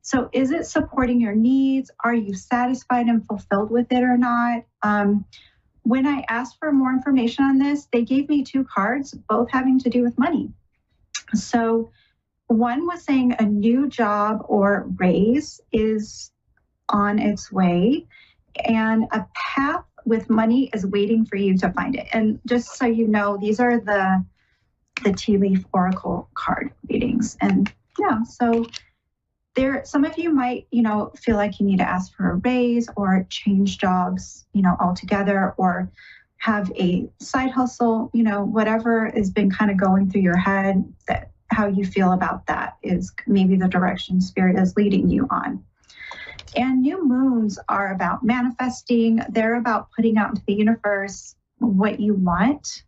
So is it supporting your needs? Are you satisfied and fulfilled with it or not? When I asked for more information on this, they gave me 2 cards, both having to do with money. So one was saying a new job or raise is on its way, and a path with money is waiting for you to find it. And just so you know, these are the tea leaf oracle card readings. And yeah, so there, some of you might, feel like you need to ask for a raise or change jobs, altogether, or have a side hustle, whatever has been kind of going through your head, that how you feel about that is maybe the direction Spirit is leading you on. And new moons are about manifesting. They're about putting out into the universe what you want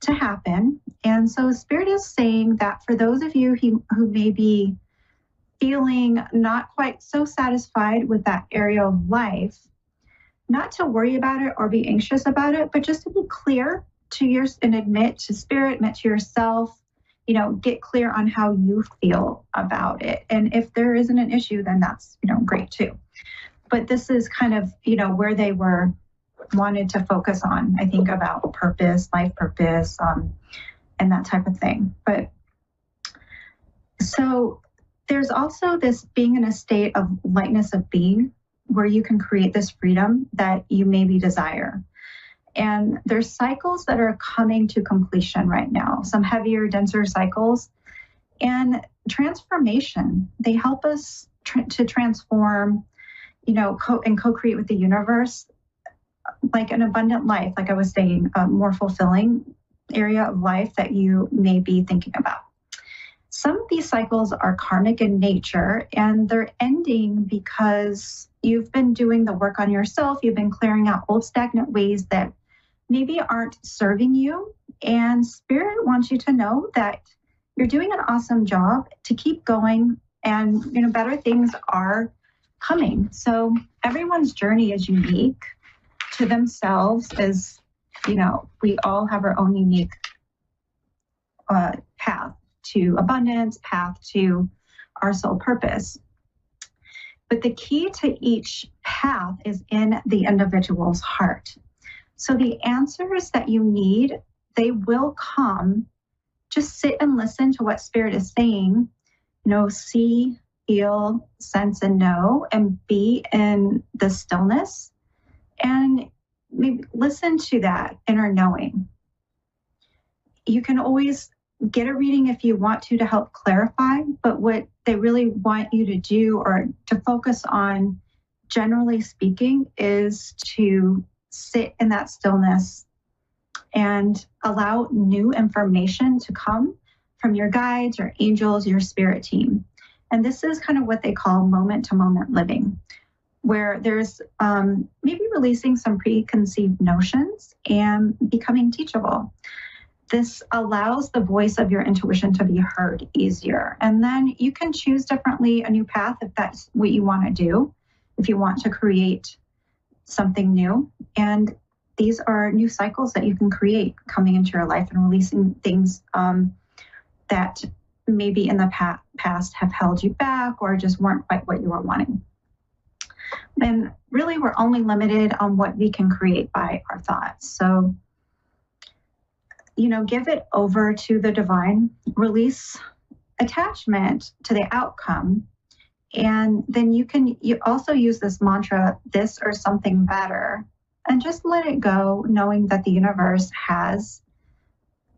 to happen. And so Spirit is saying that for those of you who may be feeling not quite so satisfied with that area of life, not to worry about it or be anxious about it, but just to be clear and admit to Spirit, admit to yourself, get clear on how you feel about it. And if there isn't an issue, then that's, great too. But this is kind of, where they wanted to focus on, I think, about purpose, life purpose, and that type of thing. But so there's also this being in a state of lightness of being where you can create this freedom that you maybe desire. And there's cycles that are coming to completion right now, some heavier, denser cycles. And transformation, they help us to transform, and co-create with the universe, like an abundant life, like I was saying, a more fulfilling area of life that you may be thinking about. Some of these cycles are karmic in nature, and they're ending because you've been doing the work on yourself. You've been clearing out old stagnant ways that maybe aren't serving you. And Spirit wants you to know that you're doing an awesome job, to keep going, and better things are coming. So everyone's journey is unique to themselves, as we all have our own unique path to abundance, path to our soul purpose. But the key to each path is in the individual's heart. So the answers that you need, they will come. Just sit and listen to what Spirit is saying. See, feel, sense, and know, and be in the stillness And maybe listen to that inner knowing. You can always get a reading if you want to help clarify, but what they really want you to do or to focus on, generally speaking, is to sit in that stillness and allow new information to come from your guides, your angels, your spirit team. And this is kind of what they call moment-to-moment living, where there's maybe releasing some preconceived notions and becoming teachable. This allows the voice of your intuition to be heard easier. And then you can choose differently a new path if that's what you want to do, if you want to create something new. And these are new cycles that you can create coming into your life and releasing things that maybe in the past have held you back or just weren't quite what you were wanting. And really, we're only limited on what we can create by our thoughts. So, give it over to the divine, release attachment to the outcome. And then you also use this mantra, this or something better, and just let it go, knowing that the universe has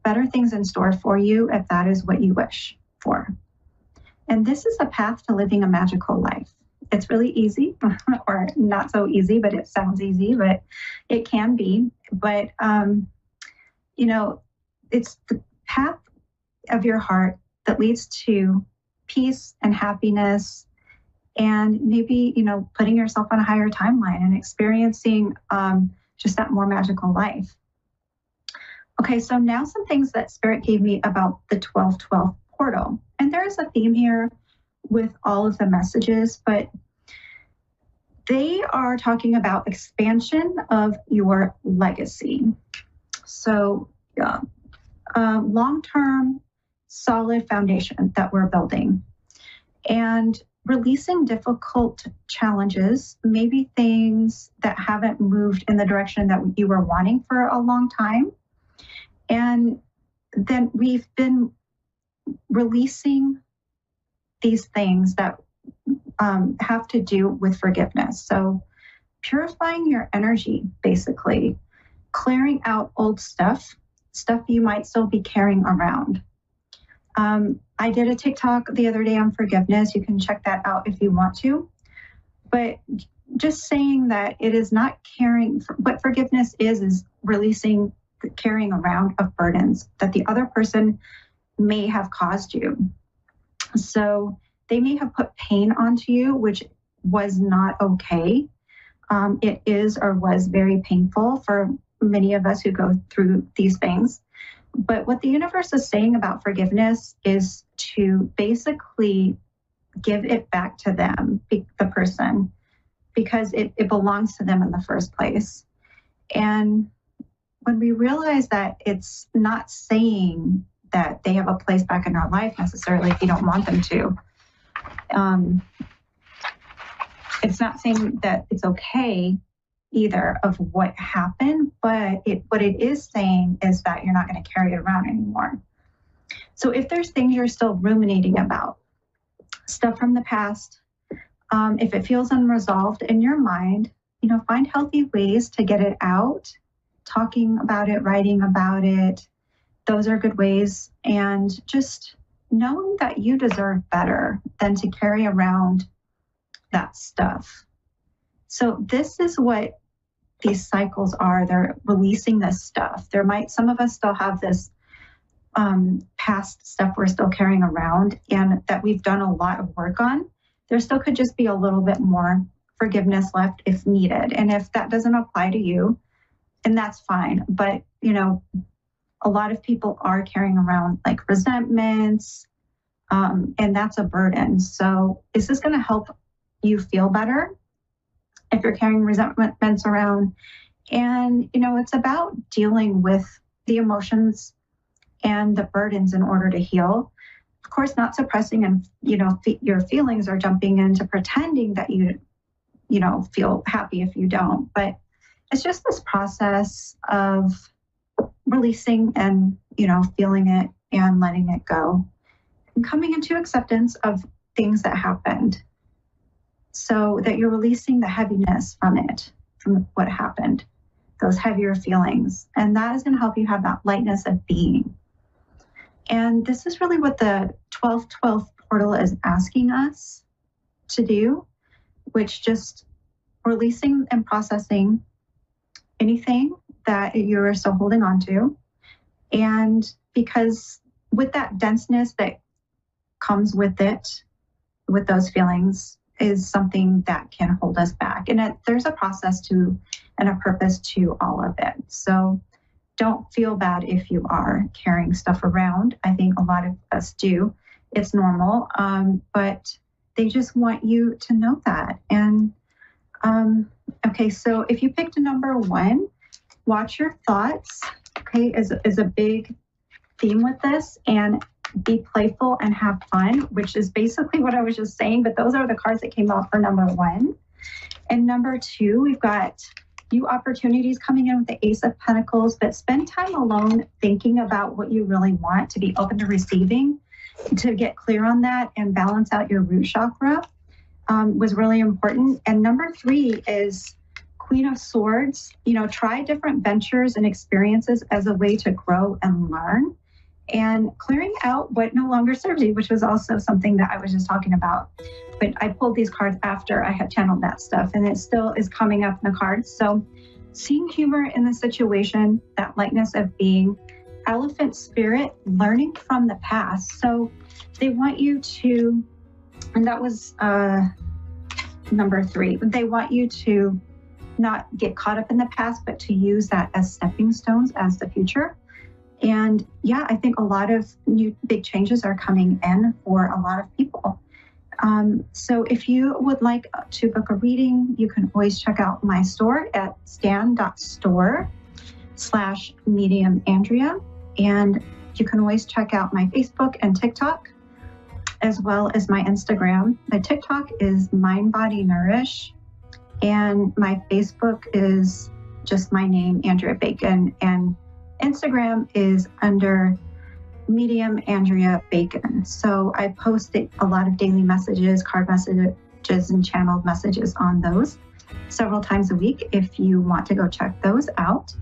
better things in store for you if that is what you wish for. And this is a path to living a magical life. It's really easy, or not so easy, but it sounds easy, but it can be. But, it's the path of your heart that leads to peace and happiness, and maybe, putting yourself on a higher timeline and experiencing just that more magical life. Okay, so now some things that Spirit gave me about the 1212 portal. And there's a theme here with all of the messages, but they are talking about expansion of your legacy. So, long-term, solid foundation that we're building. And releasing difficult challenges, maybe things that haven't moved in the direction that you were wanting for a long time. And then we've been releasing these things that have to do with forgiveness. So purifying your energy, basically, clearing out old stuff you might still be carrying around. I did a TikTok the other day on forgiveness. You can check that out if you want to. But just saying that it is not carrying, what forgiveness is releasing the carrying around of burdens that the other person may have caused you. So they may have put pain onto you, which was not okay. It is or was very painful for many of us who go through these things. But what the universe is saying about forgiveness is to basically give it back to them, the person, because it belongs to them in the first place. And when we realize that it's not saying that they have a place back in our life necessarily if you don't want them to, it's not saying that it's okay either of what happened, but what it is saying is that you're not going to carry it around anymore. So if there's things you're still ruminating about, stuff from the past, if it feels unresolved in your mind, find healthy ways to get it out. Talking about it, writing about it, those are good ways. And just knowing that you deserve better than to carry around that stuff. So this is what these cycles are. They're releasing this stuff. Some of us still have this past stuff we're still carrying around and that we've done a lot of work on. There still could just be a little bit more forgiveness left if needed. And if that doesn't apply to you, and that's fine. But, a lot of people are carrying around like resentments, and that's a burden. So is this going to help you feel better if you're carrying resentments around? And, it's about dealing with the emotions and the burdens in order to heal. Of course, not suppressing and, your feelings or jumping into pretending that you feel happy if you don't. But it's just this process of releasing and, feeling it and letting it go and coming into acceptance of things that happened so that you're releasing the heaviness from it. from what happened, those heavier feelings. And that is going to help you have that lightness of being. And this is really what the 1212 portal is asking us to do, which just releasing and processing anything that you're still holding on to. And because with that denseness that comes with it, with those feelings, is something that can hold us back. And there's a process to and a purpose to all of it. So don't feel bad if you are carrying stuff around. I think a lot of us do. It's normal, but they just want you to know that. And okay, so if you picked a number 1, watch your thoughts, okay, is a big theme with this, and be playful and have fun, which is basically what I was just saying, but those are the cards that came out for number 1. And number 2, we've got new opportunities coming in with the Ace of Pentacles, but spend time alone thinking about what you really want, to be open to receiving, to get clear on that and balance out your root chakra was really important. And number 3 is Queen of Swords. You know, try different ventures and experiences as a way to grow and learn, and clearing out what no longer serves you, which was also something that I was just talking about. But I pulled these cards after I had channeled that stuff, and it still is coming up in the cards. So seeing humor in the situation, that lightness of being, elephant spirit, learning from the past. So they want you to, and that was number 3, they want you to not get caught up in the past, but to use that as stepping stones as the future. And yeah, I think a lot of new big changes are coming in for a lot of people. So if you would like to book a reading, you can always check out my store at stan.store/mediumandrea. And you can always check out my Facebook and TikTok, as well as my Instagram. My TikTok is Mind Body Nourish, and my Facebook is just my name, Andrea Bacon, and Instagram is under Medium Andrea Bacon. So I post a lot of daily messages, card messages, and channeled messages on those several times a week if you want to go check those out.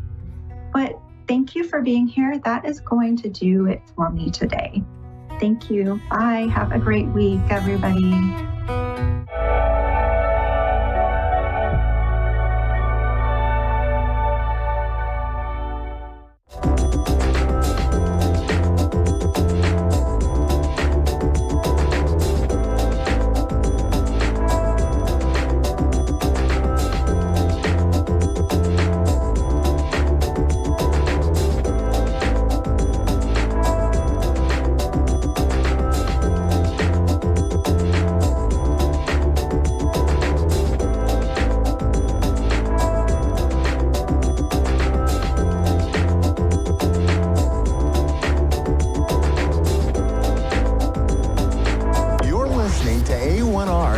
But thank you for being here. That is going to do it for me today. Thank you. Bye. Have a great week, everybody.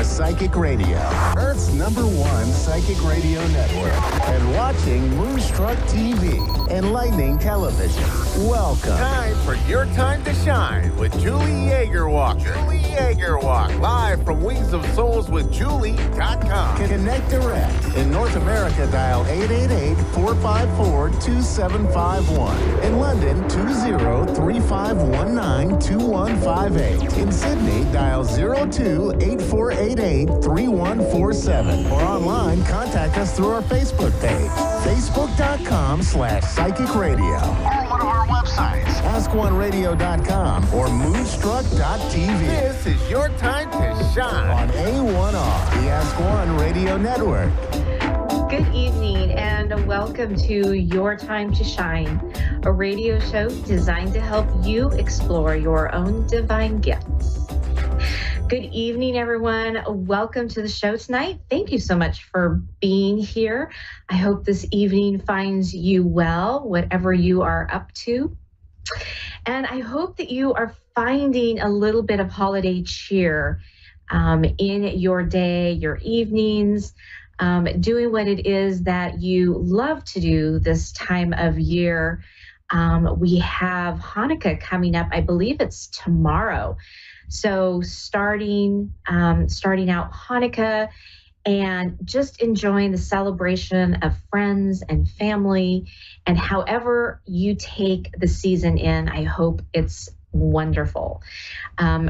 Psychic Radio, Earth's #1 psychic radio network, and watching Moonstruck TV, Enlightening Television. Welcome. Time for Your Time to Shine with Julie Yeager-Walker. Julie Yeager-Walker, live from Wings of Souls with Julie.com. Connect direct. In North America, dial 888-454-2751. In London, 20-3519-2158. In Sydney, dial 02-8488-3147. Or online, contact us through our Facebook page, facebook.com/psychic radio. Or one of our websites, askoneradio.com or moonstruck.tv. This is Your Time to Shine on A1R, the Ask One Radio Network. Good evening and welcome to Your Time to Shine, a radio show designed to help you explore your own divine gifts. Good evening, everyone. Welcome to the show tonight. Thank you so much for being here. I hope this evening finds you well, whatever you are up to. And I hope that you are finding a little bit of holiday cheer in your day, your evenings, doing what it is that you love to do this time of year. We have Hanukkah coming up. I believe it's tomorrow. So starting out Hanukkah, and just enjoying the celebration of friends and family. And however you take the season in, I hope it's wonderful.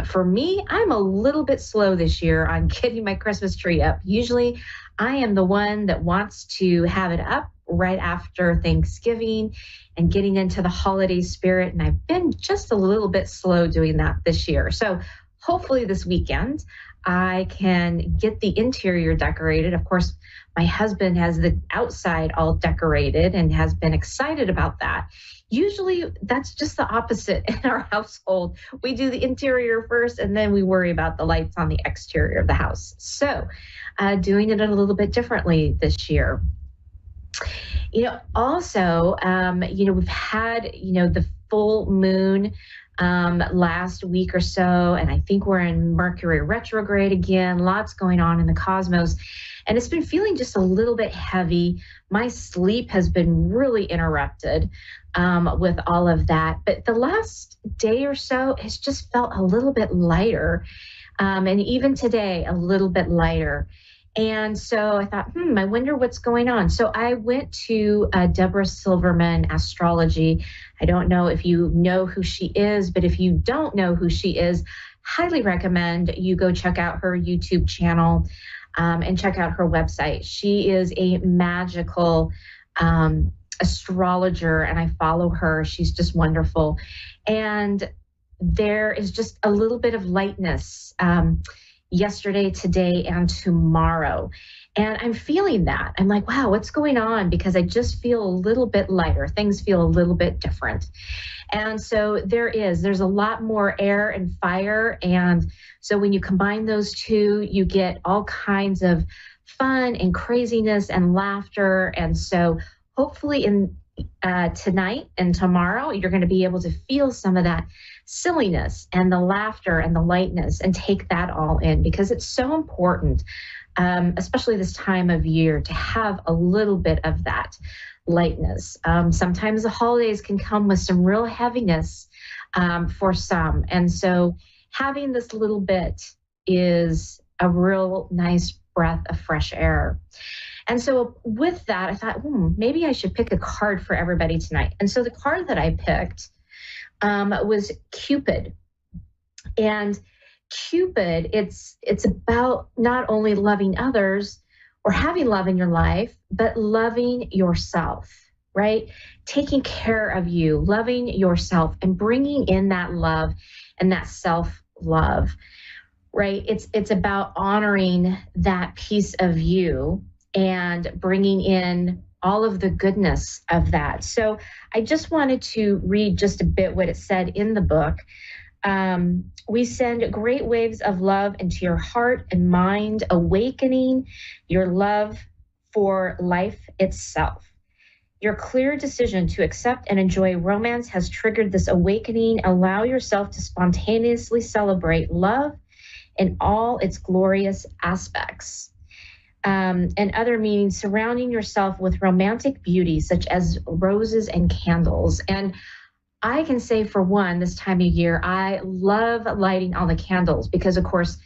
For me, I'm a little bit slow this year on getting my Christmas tree up. Usually I am the one that wants to have it up right after Thanksgiving and getting into the holiday spirit. And I've been just a little bit slow doing that this year. So hopefully this weekend I can get the interior decorated. Of course, my husband has the outside all decorated and has been excited about that. Usually that's just the opposite in our household. We do the interior first and then we worry about the lights on the exterior of the house. So doing it a little bit differently this year. Also, we've had, the full moon last week or so, and I think we're in Mercury retrograde again, lots going on in the cosmos, and it's been feeling just a little bit heavy. My sleep has been really interrupted with all of that, but the last day or so has just felt a little bit lighter, and even today a little bit lighter. And so I thought, I wonder what's going on. So I went to Deborah Silverman Astrology. I don't know if you know who she is, but if you don't know who she is, highly recommend you go check out her YouTube channel and check out her website. She is a magical astrologer, and I follow her. She's just wonderful. And there is just a little bit of lightness yesterday, today, and tomorrow. And I'm feeling that. I'm like, wow, what's going on? Because I just feel a little bit lighter. Things feel a little bit different. And so there's a lot more air and fire. And so when you combine those two, you get all kinds of fun and craziness and laughter. And so hopefully in tonight and tomorrow, you're going to be able to feel some of that silliness and the laughter and the lightness and take that all in, because it's so important, especially this time of year, to have a little bit of that lightness. Sometimes the holidays can come with some real heaviness for some. And so having this little bit is a real nice breath of fresh air. And so with that, I thought, maybe I should pick a card for everybody tonight. And so the card that I picked was Cupid. And Cupid, it's about not only loving others or having love in your life, but loving yourself, right? Taking care of you, loving yourself, and bringing in that love and that self-love, right? It's about honoring that piece of you and bringing in all of the goodness of that. So I just wanted to read just a bit what it said in the book. We send great waves of love into your heart and mind, awakening your love for life itself. Your clear decision to accept and enjoy romance has triggered this awakening. Allow yourself to spontaneously celebrate love in all its glorious aspects. And other meanings, surrounding yourself with romantic beauty, such as roses and candles. And I can say, for one, this time of year, I love lighting all the candles because, of course,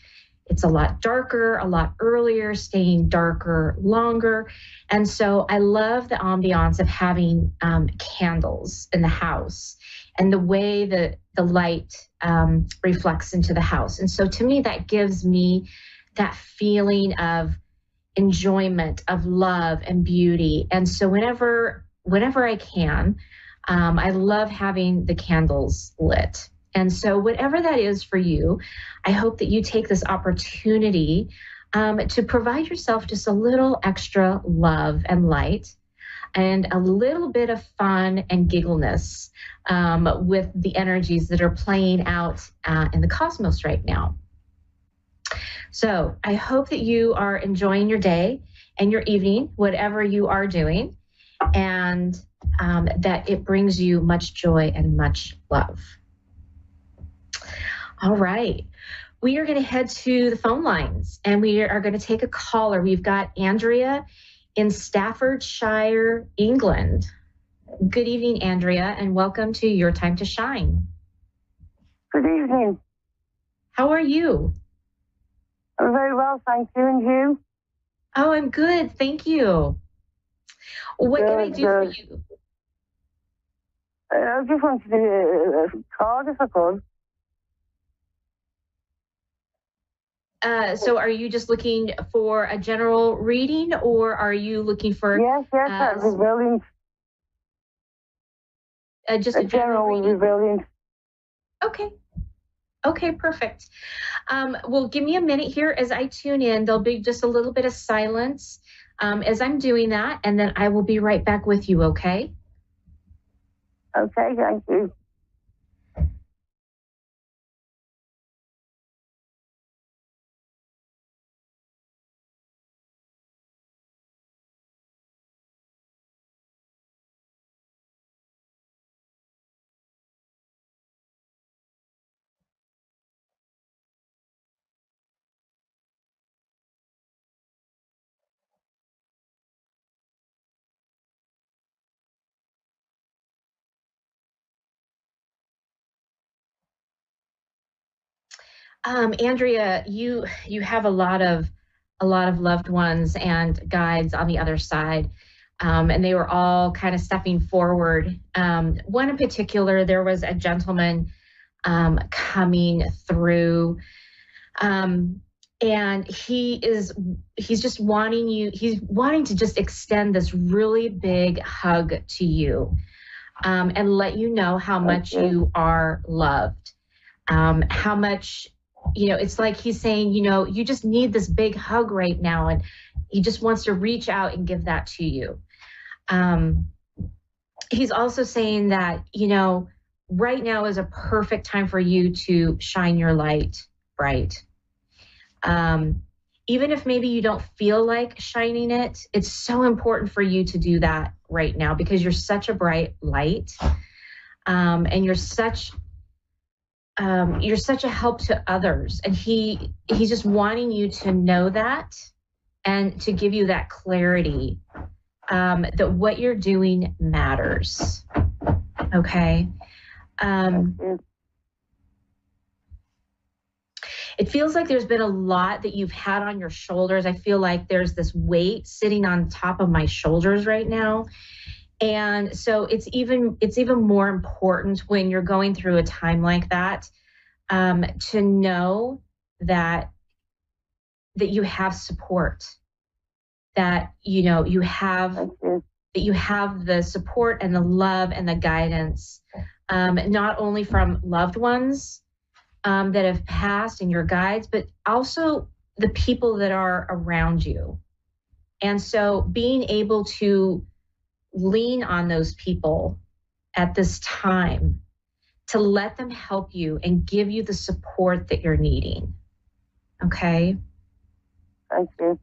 it's a lot darker, a lot earlier, staying darker longer. And so I love the ambiance of having candles in the house and the way that the light reflects into the house. And so to me, that gives me that feeling of enjoyment, of love and beauty. And so whenever I can, I love having the candles lit. And so whatever that is for you, I hope that you take this opportunity to provide yourself just a little extra love and light and a little bit of fun and giggleness with the energies that are playing out in the cosmos right now. So I hope that you are enjoying your day and your evening, whatever you are doing, and that it brings you much joy and much love. All right. We are going to head to the phone lines, and we are going to take a caller. We've got Andrea in Staffordshire, England. Good evening, Andrea, and welcome to Your Time to Shine. Good evening. How are you? I'm very well, thank you. And you? Oh, I'm good. Thank you. What can I do for you? I just wanted to call if I could. So are you just looking for a general reading, or are you looking for... Yes, that'd be brilliant. Just a general reading? Would be brilliant. Okay. Okay, perfect. Well, give me a minute here as I tune in. There'll be just a little bit of silence as I'm doing that, and then I will be right back with you, okay? Okay, thank you. Andrea, you have a lot of loved ones and guides on the other side, and they were all kind of stepping forward. One in particular, there was a gentleman coming through, and he's just wanting to just extend this really big hug to you, and let you know how much you are loved, how much. It's like he's saying, you just need this big hug right now. And he just wants to reach out and give that to you. He's also saying that, right now is a perfect time for you to shine your light bright. Even if maybe you don't feel like shining it, it's so important for you to do that right now because you're such a bright light. And you're such a help to others, and he's just wanting you to know that and to give you that clarity that what you're doing matters. Okay. It feels like there's been a lot that you've had on your shoulders. I feel like there's this weight sitting on top of my shoulders right now. And so it's even more important when you're going through a time like that, to know that you have support, that you have the support and the love and the guidance, not only from loved ones that have passed and your guides, but also the people that are around you. And so being able to lean on those people at this time to let them help you and give you the support that you're needing. Okay? Thank you.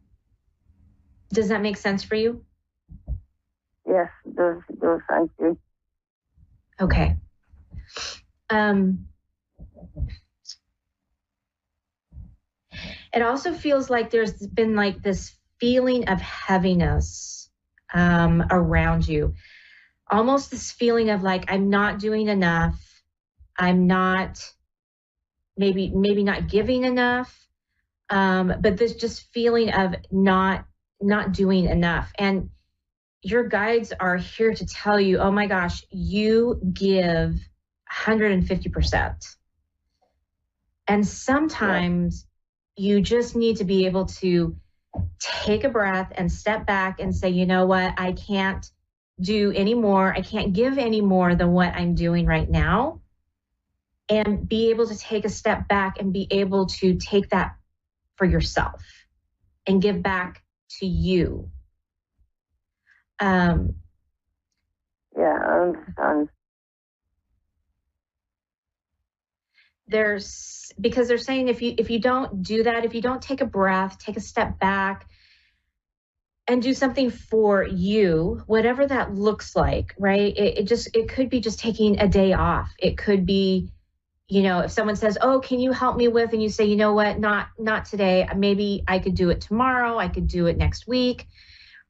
Does that make sense for you? Yes, it does. It does. Thank you. Okay. It also feels like there's been like this feeling of heaviness around you. Almost this feeling of like, I'm not doing enough. I'm not, maybe not giving enough. But this just feeling of not doing enough. And your guides are here to tell you, oh my gosh, you give 150%. And sometimes you just need to be able to take a breath and step back and say, you know what, I can't do any more. I can't give any more than what I'm doing right now. And be able to take a step back and be able to take that for yourself and give back to you. Yeah, I understand. Because they're saying if you don't do that, if you don't take a breath, take a step back and do something for you, whatever that looks like, right? It could be just taking a day off. It could be, if someone says, oh, can you help me with, and you say, you know what, not today. Maybe I could do it tomorrow. I could do it next week.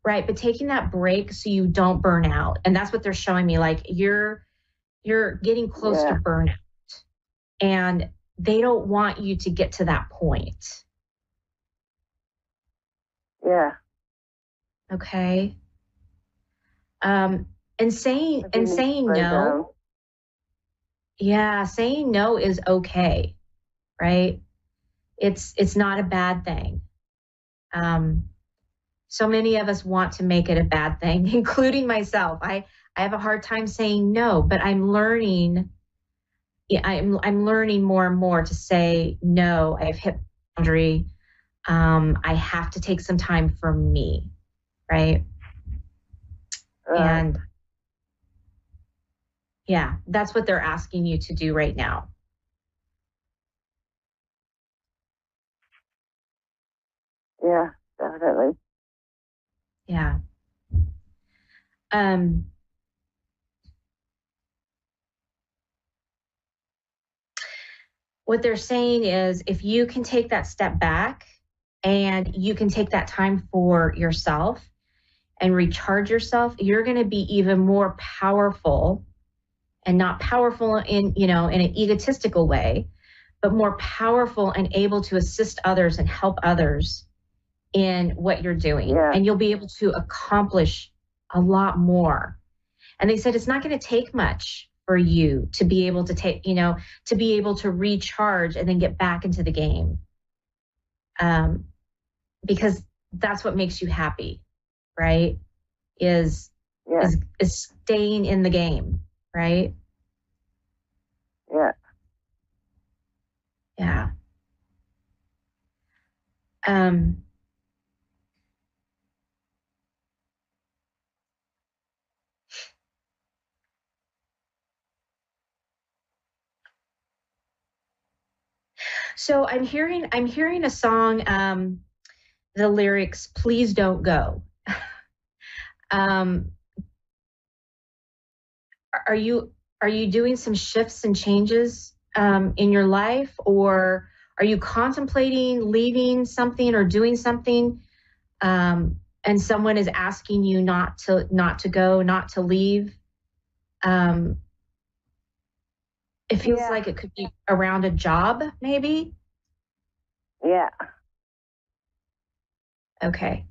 Right. But taking that break so you don't burn out. And that's what they're showing me. Like you're getting close to burnout. And they don't want you to get to that point. Yeah. Okay. And saying no. Yeah, saying no is okay, right? It's not a bad thing. So many of us want to make it a bad thing, including myself. I have a hard time saying no, but I'm learning. I'm learning more and more to say no. I've hit boundary. I have to take some time for me, right? And yeah, that's what they're asking you to do right now. Yeah, definitely. Yeah. What they're saying is if you can take that step back and you can take that time for yourself and recharge yourself, you're going to be even more powerful, and not powerful in an egotistical way, but more powerful and able to assist others and help others in what you're doing. Yeah. And you'll be able to accomplish a lot more. And they said it's not going to take much for you to be able to to be able to recharge and then get back into the game. Because that's what makes you happy, right? Is staying in the game, right? Yeah. Yeah. So I'm hearing a song, the lyrics, "Please don't go." Are you doing some shifts and changes in your life, or are you contemplating leaving something or doing something, and someone is asking you not to go, not to leave? It feels like it could be around a job, maybe? Yeah. Okay.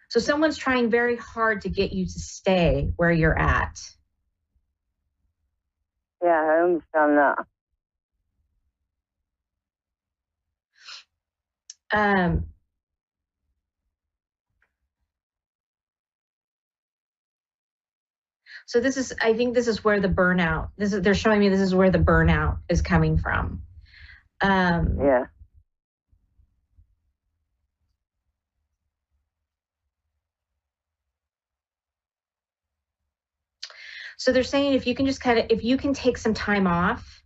So someone's trying very hard to get you to stay where you're at. Yeah, I understand that. So I think this is where the burnout, they're showing me this is where the burnout is coming from. Yeah. So they're saying if you can take some time off,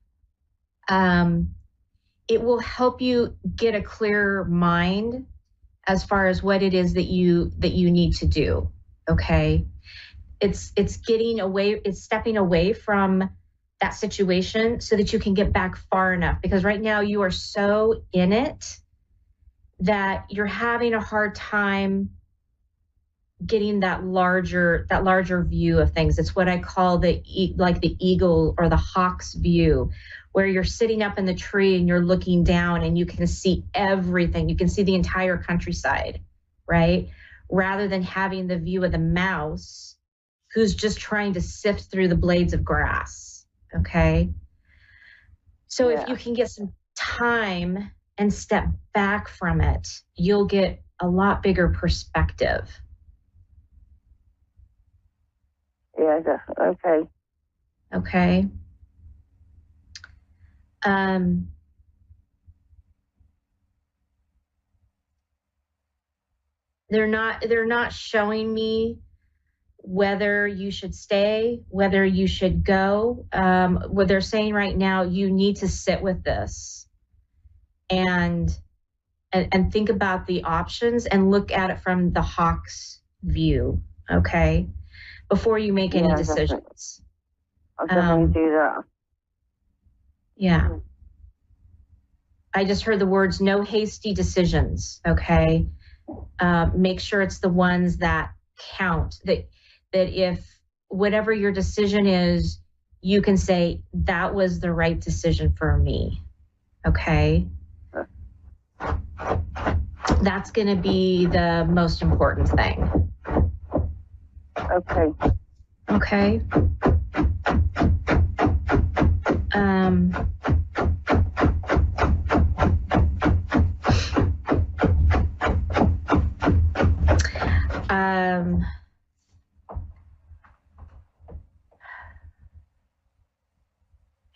it will help you get a clearer mind as far as what it is that you need to do. Okay. It's stepping away from that situation so that you can get back far enough, because right now you are so in it that you're having a hard time getting that larger view of things. It's what I call the eagle or the hawk's view, where you're sitting up in the tree and you're looking down and you can see everything. You can see the entire countryside, right? Rather than having the view of the mouse who's just trying to sift through the blades of grass. Okay. So if you can get some time and step back from it, you'll get a lot bigger perspective. Yeah, definitely. Okay. Okay. They're not showing me whether you should stay, whether you should go. What they're saying right now, you need to sit with this and think about the options and look at it from the hawk's view, okay? Before you make any decisions. I'll definitely do that. Yeah. I just heard the words, no hasty decisions, okay? Make sure it's the ones that count, that if whatever your decision is, you can say, that was the right decision for me, okay? That's going to be the most important thing. Okay. Okay.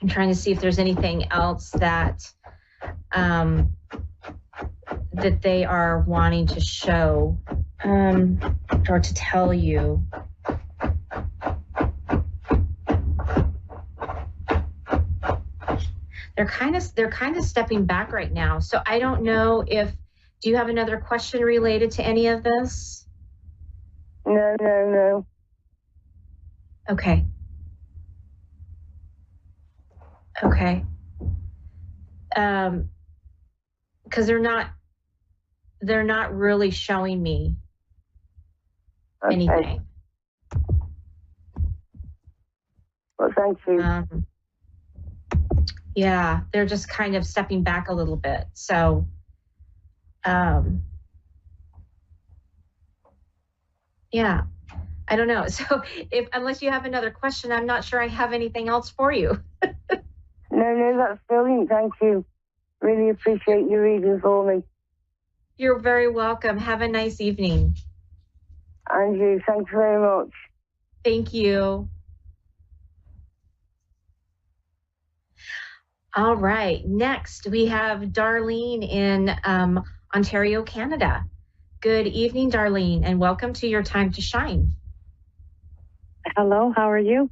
I'm trying to see if there's anything else that that they are wanting to show or to tell you. They're kind of stepping back right now. So I don't know if, do you have another question related to any of this? No. Okay. Okay. Because they're not really showing me anything. Well, thank you. Yeah, they're just kind of stepping back a little bit. So, yeah, I don't know. So unless you have another question, I'm not sure I have anything else for you. No, that's brilliant. Thank you. Really appreciate you reading for me. You're very welcome. Have a nice evening. And you. Thank you very much. Thank you. All right. Next, we have Darlene in Ontario, Canada. Good evening, Darlene, and welcome to Your Time to Shine. Hello, how are you?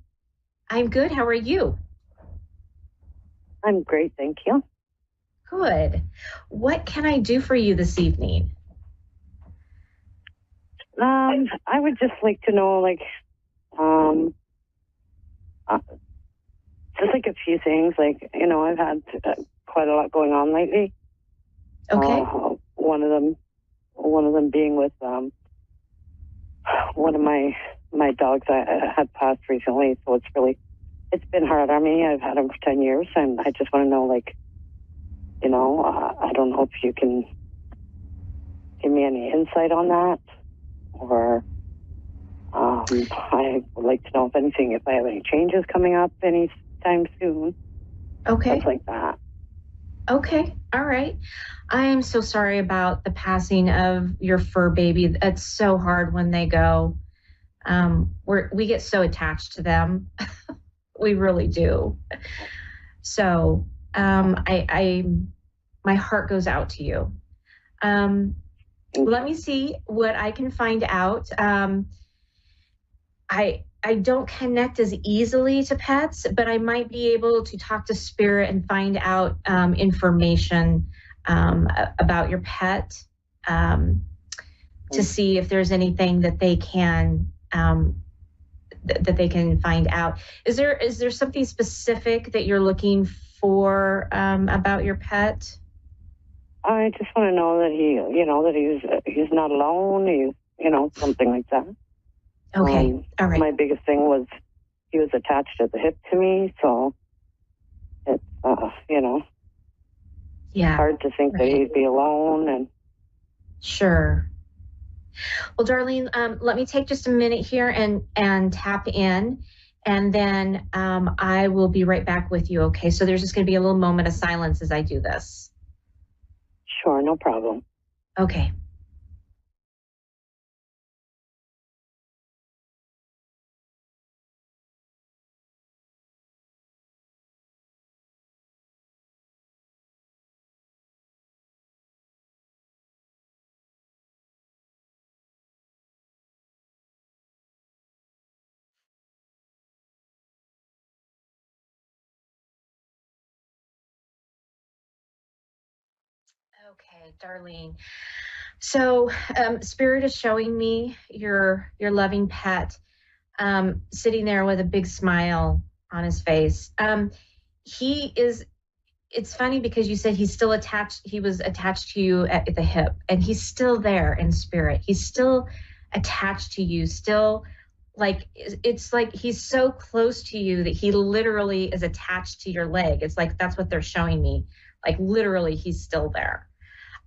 I'm good. How are you? I'm great, thank you. Good. What can I do for you this evening? I would just like to know, just like a few things. Like, you know, I've had quite a lot going on lately. Okay. One of them being with one of my dogs I had passed recently, so it's been hard on me. I've had him for 10 years, and I just want to know, like, you know, I don't know if you can give me any insight on that, or I would like to know if I have any changes coming up anytime soon. Okay. Stuff like that. Okay. All right. I am so sorry about the passing of your fur baby. It's so hard when they go. We get so attached to them. We really do. So my heart goes out to you. Let me see what I can find out. I don't connect as easily to pets, but I might be able to talk to Spirit and find out information about your pet to see if there's anything that they can find out. Is there something specific that you're looking for about your pet? I just want to know that he's not alone. Something like that. Okay. All right. My biggest thing was he was attached at the hip to me, so it's yeah, hard to think that he'd be alone. And sure. Well, Darlene, let me take just a minute here and tap in, and then I will be right back with you. Okay. So there's just going to be a little moment of silence as I do this. Sure, no problem. Okay. Okay, Darlene. So Spirit is showing me your loving pet sitting there with a big smile on his face. It's funny because you said he's still attached. He was attached to you at the hip, and he's still there in spirit. He's still attached to you, still it's like he's so close to you that he literally is attached to your leg. It's like, that's what they're showing me. Like literally he's still there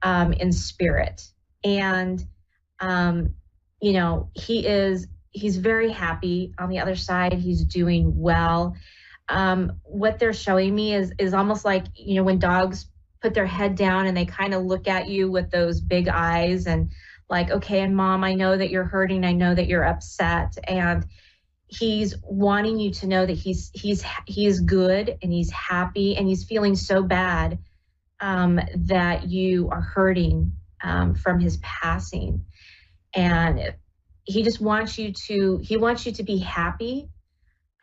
in spirit. And, he is he's very happy on the other side. He's doing well. What they're showing me is almost like, you know, when dogs put their head down and they kind of look at you with those big eyes and like, okay, and Mom, I know that you're hurting. I know that you're upset. And he's wanting you to know that he's good and he's happy and he's feeling so bad that you are hurting from his passing. And he just wants you to be happy,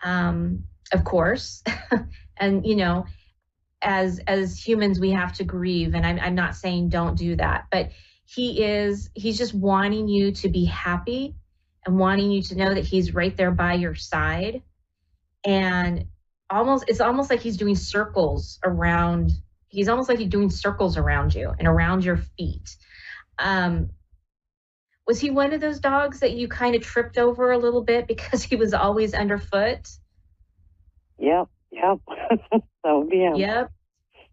of course. And, you know, as humans, we have to grieve. And I'm not saying don't do that, but he's just wanting you to be happy and wanting you to know that he's right there by your side. And it's almost like he's doing circles around you and around your feet. Was he one of those dogs that you kind of tripped over a little bit because he was always underfoot? Yep. That would be him.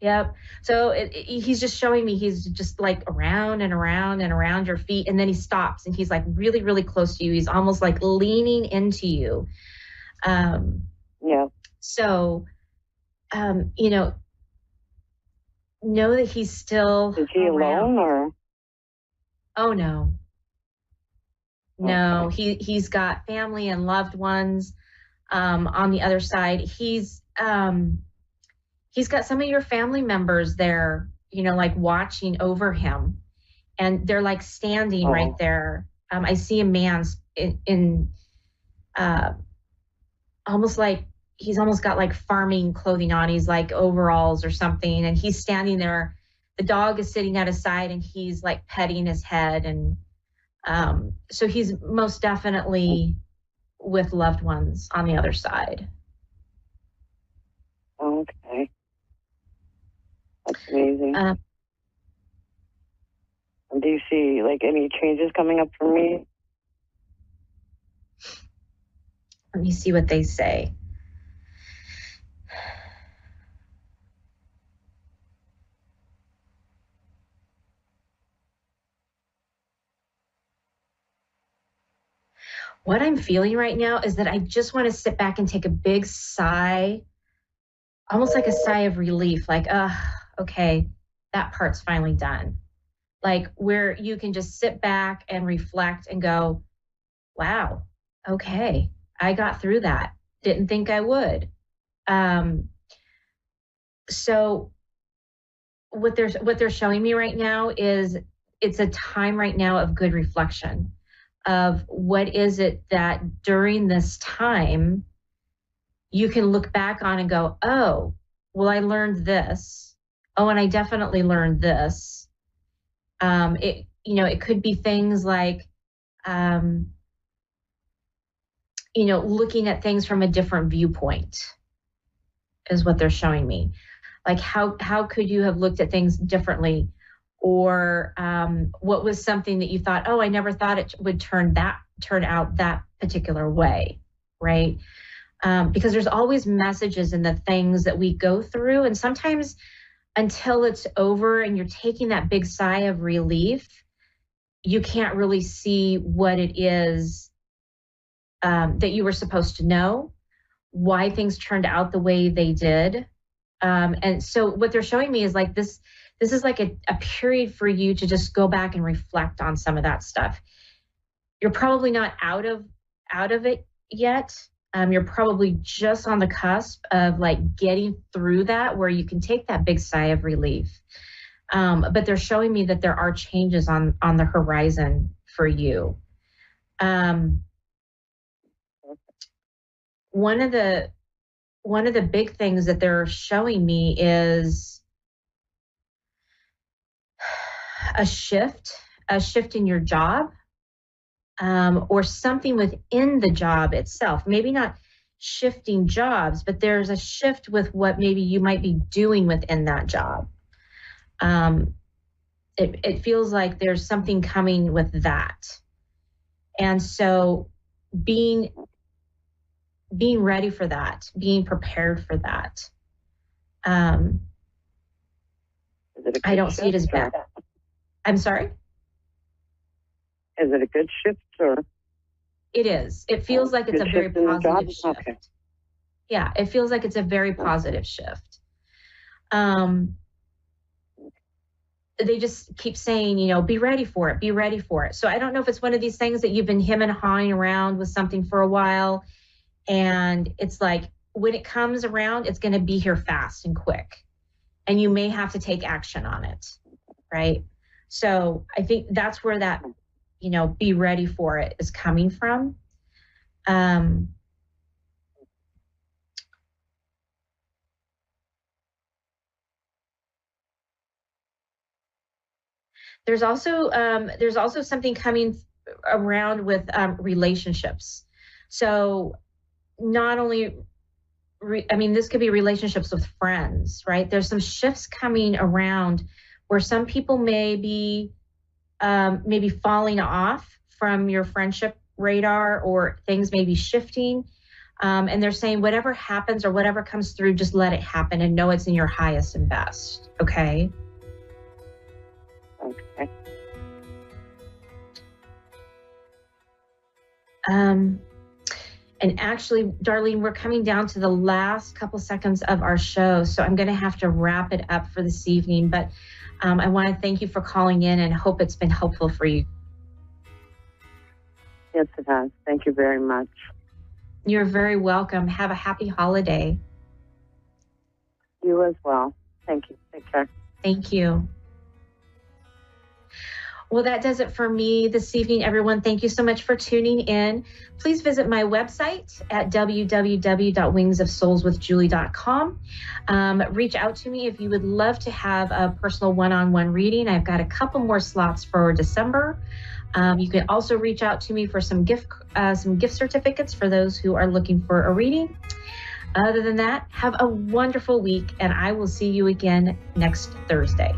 Yep. So he's just showing me he's just like around and around and around your feet. And then he stops and he's like really, really close to you. He's almost like leaning into you. So, you know that he's still Is he around. alone or? Oh, no. No, he's got family and loved ones on the other side. He's got some of your family members there, you know, like watching over him, and they're like standing right there. I see a man in almost like he's almost got like farming clothing on. He's like overalls or something, and he's standing there. The dog is sitting at his side, and he's like petting his head, and so he's most definitely with loved ones on the other side. Okay. That's amazing. Do you see like any changes coming up for me? Let me see what they say. What I'm feeling right now is that I just want to sit back and take a big sigh, almost like a sigh of relief, like, okay, that part's finally done. Like where you can just sit back and reflect and go, wow, okay, I got through that. Didn't think I would. So what they're showing me right now is it's a time right now of good reflection of what is it that during this time you can look back on and go, oh, well, I learned this. Oh, and I definitely learned this. It could be things like, looking at things from a different viewpoint is what they're showing me. Like how could you have looked at things differently? Or what was something that you thought, oh, I never thought it would turn out that particular way, right? Because there's always messages in the things that we go through. And sometimes until it's over and you're taking that big sigh of relief, you can't really see what it is that you were supposed to know, why things turned out the way they did. And so what they're showing me is like this is like a period for you to just go back and reflect on some of that stuff. You're probably not out of it yet. You're probably just on the cusp of like getting through that where you can take that big sigh of relief. But they're showing me that there are changes on the horizon for you. One of the big things that they're showing me is a shift in your job, or something within the job itself. Maybe not shifting jobs, but there's a shift with what maybe you might be doing within that job. It feels like there's something coming with that. And so being ready for that, being prepared for that. I don't see it as bad. I'm sorry? Is it a good shift or? It is. It feels like it's a very positive shift. Okay. Yeah, it feels like it's a very positive shift. They just keep saying, you know, be ready for it, be ready for it. So I don't know if it's one of these things that you've been hemming and hawing around with something for a while. And it's like, when it comes around, it's going to be here fast and quick. And you may have to take action on it, right? So I think that's where that, you know, be ready for it is coming from. There's also something coming around with relationships. So not only, this could be relationships with friends, right? There's some shifts coming around where some people may be maybe falling off from your friendship radar, or things may be shifting. And they're saying whatever happens or whatever comes through, just let it happen and know it's in your highest and best. Okay. Okay. And actually, Darlene, we're coming down to the last couple seconds of our show, so I'm going to have to wrap it up for this evening. But I want to thank you for calling in and hope it's been helpful for you. Yes, it has. Thank you very much. You're very welcome. Have a happy holiday. You as well. Thank you. Take care. Thank you. Well, that does it for me this evening, everyone. Thank you so much for tuning in. Please visit my website at www.wingsofsoulswithjulie.com. Reach out to me if you would love to have a personal one-on-one reading. I've got a couple more slots for December. You can also reach out to me for some gift certificates for those who are looking for a reading. Other than that, have a wonderful week, and I will see you again next Thursday.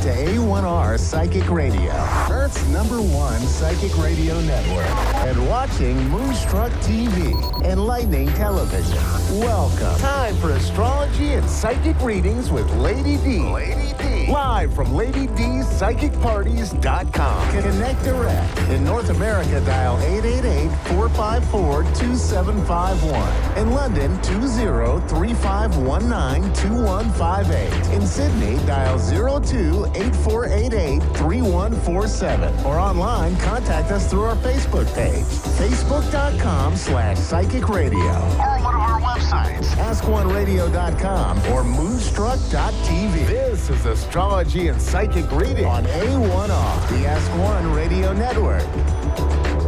A1R Psychic Radio, Earth's #1 psychic radio network, and watching Moonstruck TV, enlightening television. Welcome. Time for astrology and psychic readings with Lady D. Lady D. Live from LadyDSPsychicParties.com. Connect direct. In North America, dial 888-454-2751. In London, 20-3519-2158. In Sydney, dial 02-8488-3147. Or online, contact us through our Facebook page, facebook.com/psychic radio. Or one of our websites, askoneradio.com or moonstruck.tv. This is Astrology and Psychic Reading on A1R, the Ask One Radio Network.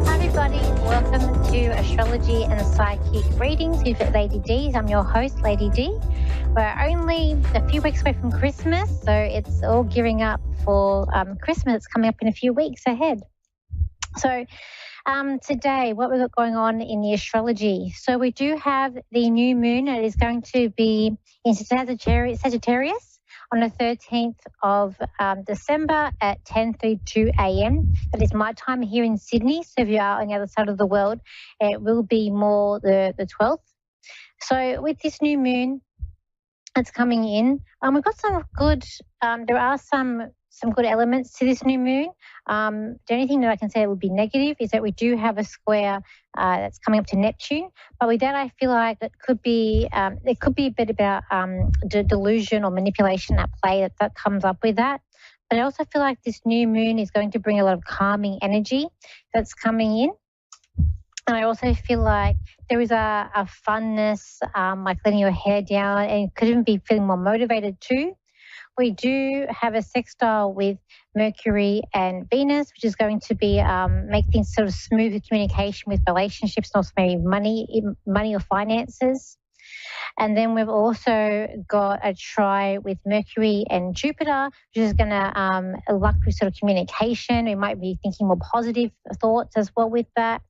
Hi everybody, welcome to Astrology and Psychic Readings with Lady D. I'm your host, Lady D. We're only a few weeks away from Christmas, so it's all gearing up for Christmas. It's coming up in a few weeks ahead. So today, what we've got going on in the astrology. So we do have the new moon. It is going to be in Sagittarius on the 13th of December at 10:32 a.m. That is my time here in Sydney. So if you are on the other side of the world, it will be more the 12th. So with this new moon that's coming in, we've got some good, there are some good elements to this new moon. The only thing that I can say would be negative is that we do have a square that's coming up to Neptune. But with that, I feel like it could be a bit about delusion or manipulation at play that comes up with that. But I also feel like this new moon is going to bring a lot of calming energy that's coming in. And I also feel like there is a funness, like letting your hair down, and could even be feeling more motivated too. We do have a sextile with Mercury and Venus, which is going to be make things sort of smooth with communication with relationships and also maybe money or finances. And then we've also got a try with Mercury and Jupiter, which is going to luck with sort of communication. We might be thinking more positive thoughts as well with that.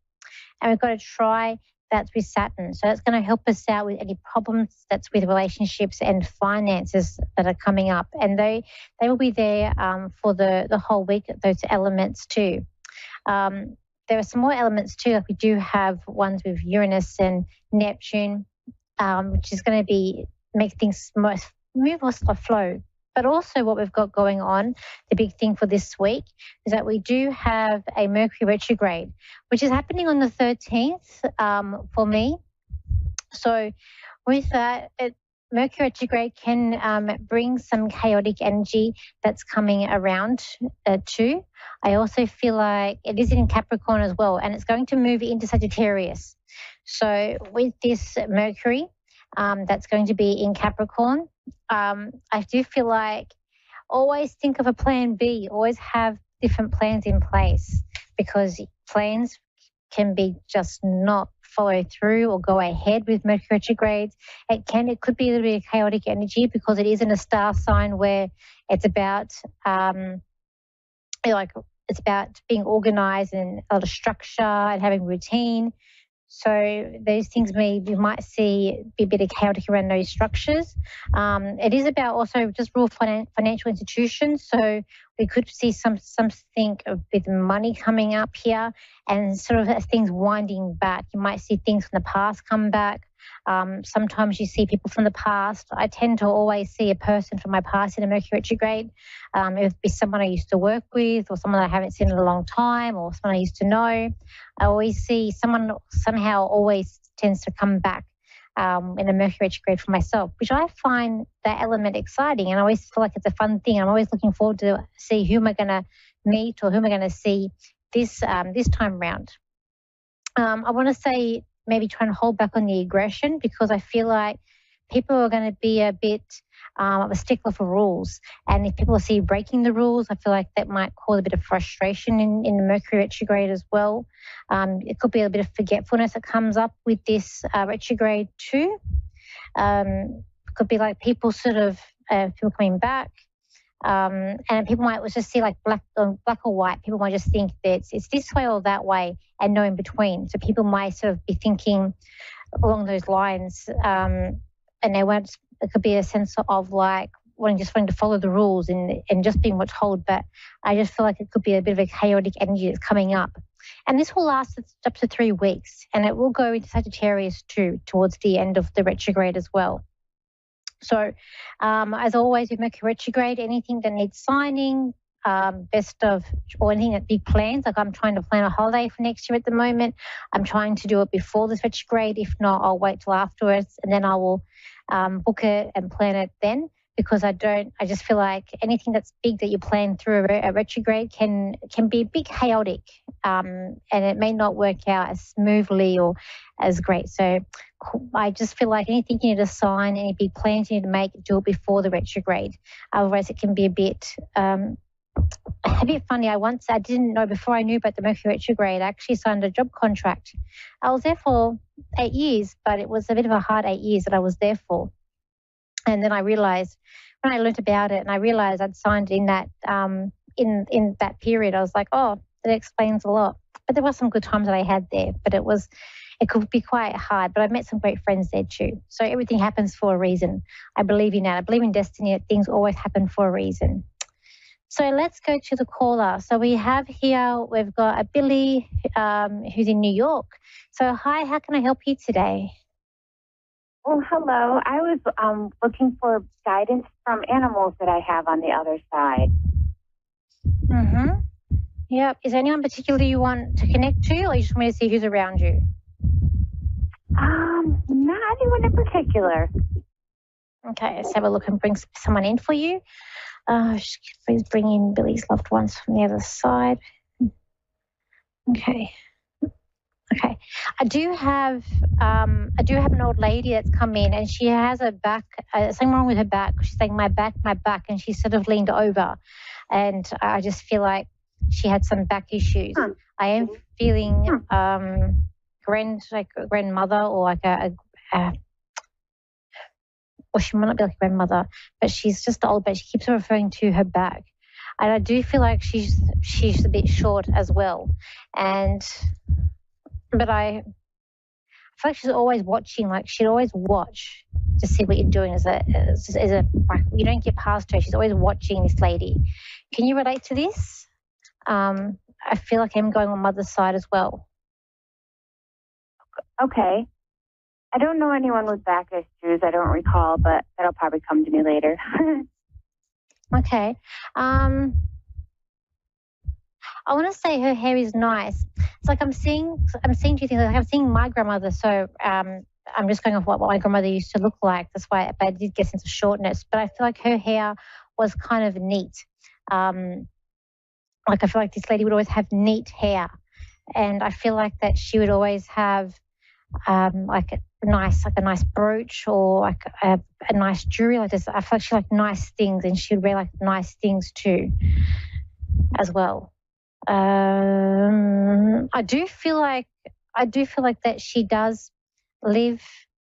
And we've got a try that's with Saturn. So it's going to help us out with any problems that's with relationships and finances that are coming up. And they will be there for the whole week, those elements too. There are some more elements too, like we do have ones with Uranus and Neptune, which is going to be make things move or flow. But also what we've got going on, the big thing for this week, is that we do have a Mercury retrograde, which is happening on the 13th for me. So with that, Mercury retrograde can bring some chaotic energy that's coming around too. I also feel like it is in Capricorn as well, and it's going to move into Sagittarius. So with this Mercury, that's going to be in Capricorn, I do feel like always think of a plan B, always have different plans in place, because plans can be just not follow through or go ahead with Mercury retrogrades. It could be a little bit of chaotic energy because it is in a star sign where it's about it's about being organized and a lot of structure and having routine. So those things you might see be a bit of chaotic around those structures. It is about also just real financial institutions. So we could see something with money coming up here, and sort of as things winding back. You might see things from the past come back. Sometimes you see people from the past. I tend to always see a person from my past in a Mercury retrograde. It would be someone I used to work with, or someone I haven't seen in a long time, or someone I used to know. I always see someone somehow always tends to come back in a Mercury retrograde for myself, which I find that element exciting, and I always feel like it's a fun thing. I'm always looking forward to see who am I going to meet or who am I going to see this time round. I want to say maybe try and hold back on the aggression, because I feel like people are going to be a bit of a stickler for rules. And if people see breaking the rules, I feel like that might cause a bit of frustration in the Mercury retrograde as well. It could be a bit of forgetfulness that comes up with this retrograde too. It could be like people people coming back. And people might just see like black or white. People might just think that it's this way or that way and no in between. So people might sort of be thinking along those lines, and it could be a sense of like wanting to follow the rules and just being what's told. But I just feel like it could be a bit of a chaotic energy that's coming up. And this will last up to 3 weeks, and it will go into Sagittarius too towards the end of the retrograde as well. So as always with Mercury retrograde, anything that needs signing, or anything that big plans, like I'm trying to plan a holiday for next year at the moment. I'm trying to do it before this retrograde. If not, I'll wait till afterwards, and then I will book it and plan it then, because I just feel like anything that's big that you plan through a retrograde can be a bit chaotic, and it may not work out as smoothly or as great. So I just feel like anything you need to sign, any big plans you need to make, do it before the retrograde. Otherwise it can be a bit funny. I didn't know, before I knew about the Mercury retrograde, I actually signed a job contract. I was there for 8 years, but it was a bit of a hard 8 years that I was there for. And then I realized, when I learned about it and I realized I'd signed in that in that period, I was like, oh, that explains a lot. But there were some good times that I had there, but it could be quite hard. But I've met some great friends there too. So everything happens for a reason. I believe in that. I believe in destiny, that things always happen for a reason. So let's go to the caller. So we've got a Billy who's in New York. So hi, how can I help you today? Well, hello. I was looking for guidance from animals that I have on the other side. Mm-hmm. Yep. Is there anyone particularly you want to connect to, or you just want me to see who's around you? Not anyone in particular. Okay, let's have a look and bring someone in for you. Please bring in Billy's loved ones from the other side. Okay. I do have an old lady that's come in, and she has a back, something wrong with her back. She's saying my back, and she's sort of leaned over, and I just feel like she had some back issues. I am feeling grandmother, or like well, she might not be like a grandmother, but she's just old, but she keeps referring to her back. And I do feel like she's a bit short as well. But I feel like she's always watching, like she'd always watch to see what you're doing like, you don't get past her. She's always watching this lady. Can you relate to this? I feel like I'm going on mother's side as well. Okay. I don't know anyone with back issues. I don't recall, but that'll probably come to me later. Okay. I want to say her hair is nice. It's like I'm seeing two things. Like I'm seeing my grandmother. So I'm just going off what my grandmother used to look like. That's why I did get into shortness. But I feel like her hair was kind of neat. Like I feel like this lady would always have neat hair, and I feel like that she would always have like a nice brooch, or like a nice jewelry like this. I feel like she liked nice things, and she would wear like nice things too, as well. I do feel like that she does live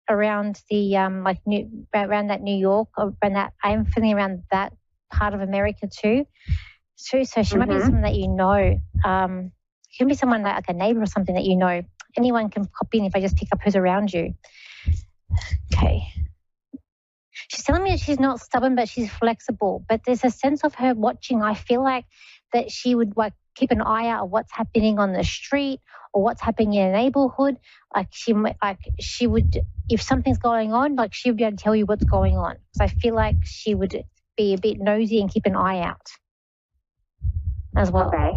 around the around that New York, or around that. I am feeling around that part of America too. So she might be someone that you know. It can be someone like a neighbor or something that you know. Anyone can pop in if I just pick up who's around you. Okay. She's telling me that she's not stubborn, but she's flexible. But there's a sense of her watching. I feel like that she would like keep an eye out of what's happening on the street or what's happening in a neighborhood. She would, if something's going on, like she would be able to tell you what's going on. So I feel like she would be a bit nosy and keep an eye out as well. Okay.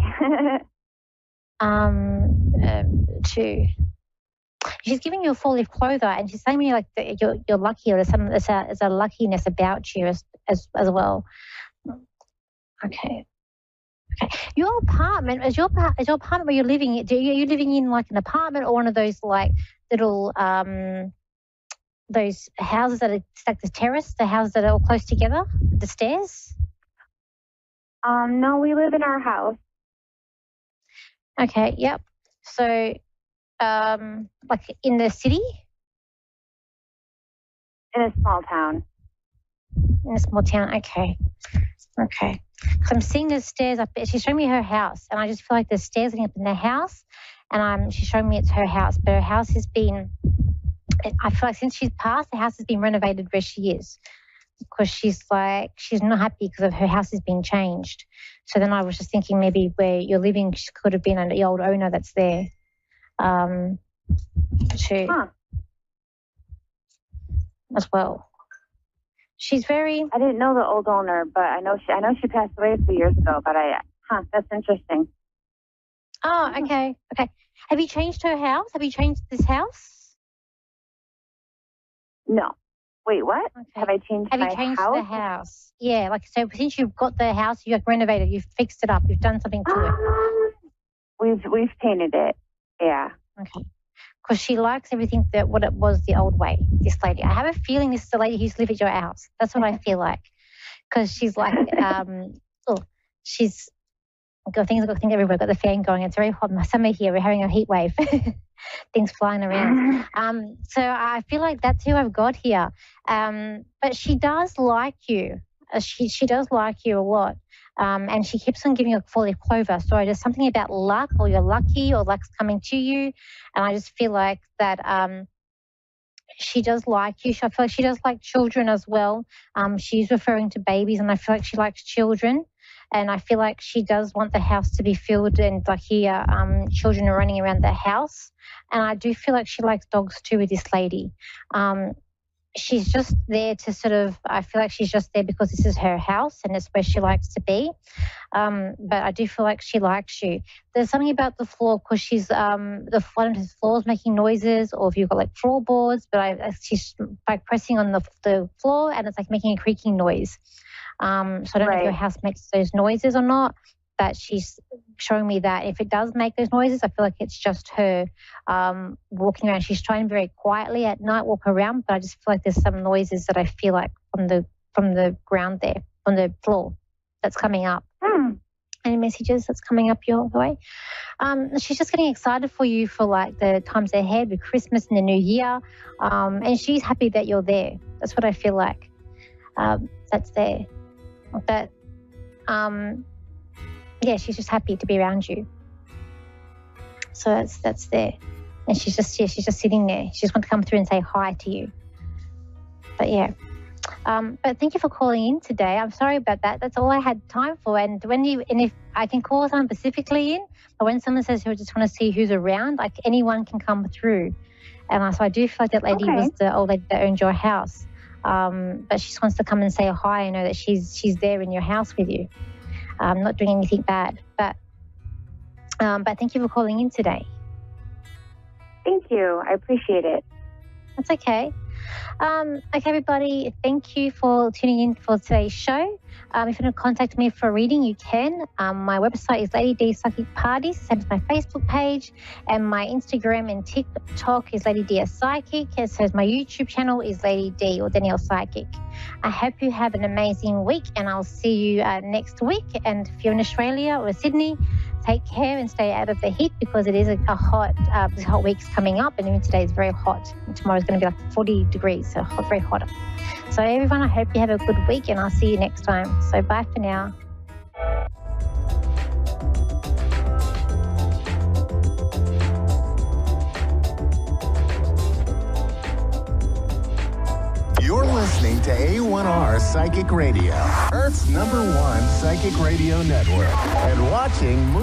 She's giving you a 4-leaf clover, and she's saying to me like you're lucky, or there's a luckiness about you as well. Okay. Your apartment is your apartment where you're living. Are you living in like an apartment, or one of those like little those houses that are like the terrace, the houses that are all close together, the stairs? No, we live in our house. Okay. Yep. So, like in the city? In a small town. In a small town. Okay. So I'm seeing the stairs up. She's showing me her house, and I just feel like the stairs leading up in the house, and she's showing me it's her house. But her house has been, I feel like since she's passed, the house has been renovated where she is, because she's not happy because of her house has been changed. So then I was just thinking maybe where you're living could have been the old owner that's there. Too. As well. She's very. I didn't know the old owner, but I know she passed away a few years ago. But that's interesting. Oh, okay. Have you changed her house? Have you changed this house? No. Wait, what? Okay. Have I changed my house? Have you changed the house? Yeah, like so since you've got the house, you've renovated, you've fixed it up, you've done something to it. We've painted it. Yeah. Okay. Because she likes everything what it was the old way, this lady. I have a feeling this is the lady who used to live at your house. That's what I feel like. Because she's like, she's got things everywhere. Got the fan going. It's very hot in the summer here. We're having a heat wave. Things flying around. So I feel like that's who I've got here. But she does like you. she does like you a lot. And she keeps on giving you a 4-leaf clover. So there's something about luck, or you're lucky, or luck's coming to you. And I just feel like that she does like you. I feel like she does like children as well. She's referring to babies, and I feel like she likes children. And I feel like she does want the house to be filled and like here, children are running around the house. And I do feel like she likes dogs too with this lady. She's just there to sort of, I feel like she's just there because this is her house and it's where she likes to be. But I do feel like she likes you. There's something about the floor because she's, the floor is making noises, or if you've got like floorboards, but she's like pressing on the floor and it's like making a creaking noise. So I don't know if your house makes those noises or not, but she's showing me that if it does make those noises, I feel like it's just her walking around. She's trying very quietly at night, walk around, but I just feel like there's some noises that I feel like from the ground there, on the floor, that's coming up. Any messages that's coming up your way? She's just getting excited for you for like the times ahead with Christmas and the New Year, and she's happy that you're there. That's what I feel like. That's there. But yeah, she's just happy to be around you. So that's there. And she's just sitting there. She just wants to come through and say hi to you. But yeah. But thank you for calling in today. I'm sorry about that. That's all I had time for. And if I can call someone specifically in, but when someone says who just want to see who's around, like anyone can come through. And so I do feel like that lady was the old lady that owned your house. But she just wants to come and say hi and know that she's there in your house with you. Not doing anything bad. But thank you for calling in today. Thank you. I appreciate it. That's okay. Okay, everybody, thank you for tuning in for today's show. If you want to contact me for a reading, you can. My website is Lady D Psychic Parties, same as my Facebook page, and my Instagram and TikTok is Lady D Psychic, and so my YouTube channel is Lady D or Danielle Psychic. I hope you have an amazing week, and I'll see you next week. And if you're in Australia or Sydney, take care and stay out of the heat because it is a hot week's coming up, and even today is very hot. And tomorrow's going to be like 40 degrees, so hot, very hot. So everyone, I hope you have a good week, and I'll see you next time. So bye for now. You're listening to A1R Psychic Radio, Earth's #1 psychic radio network, and watching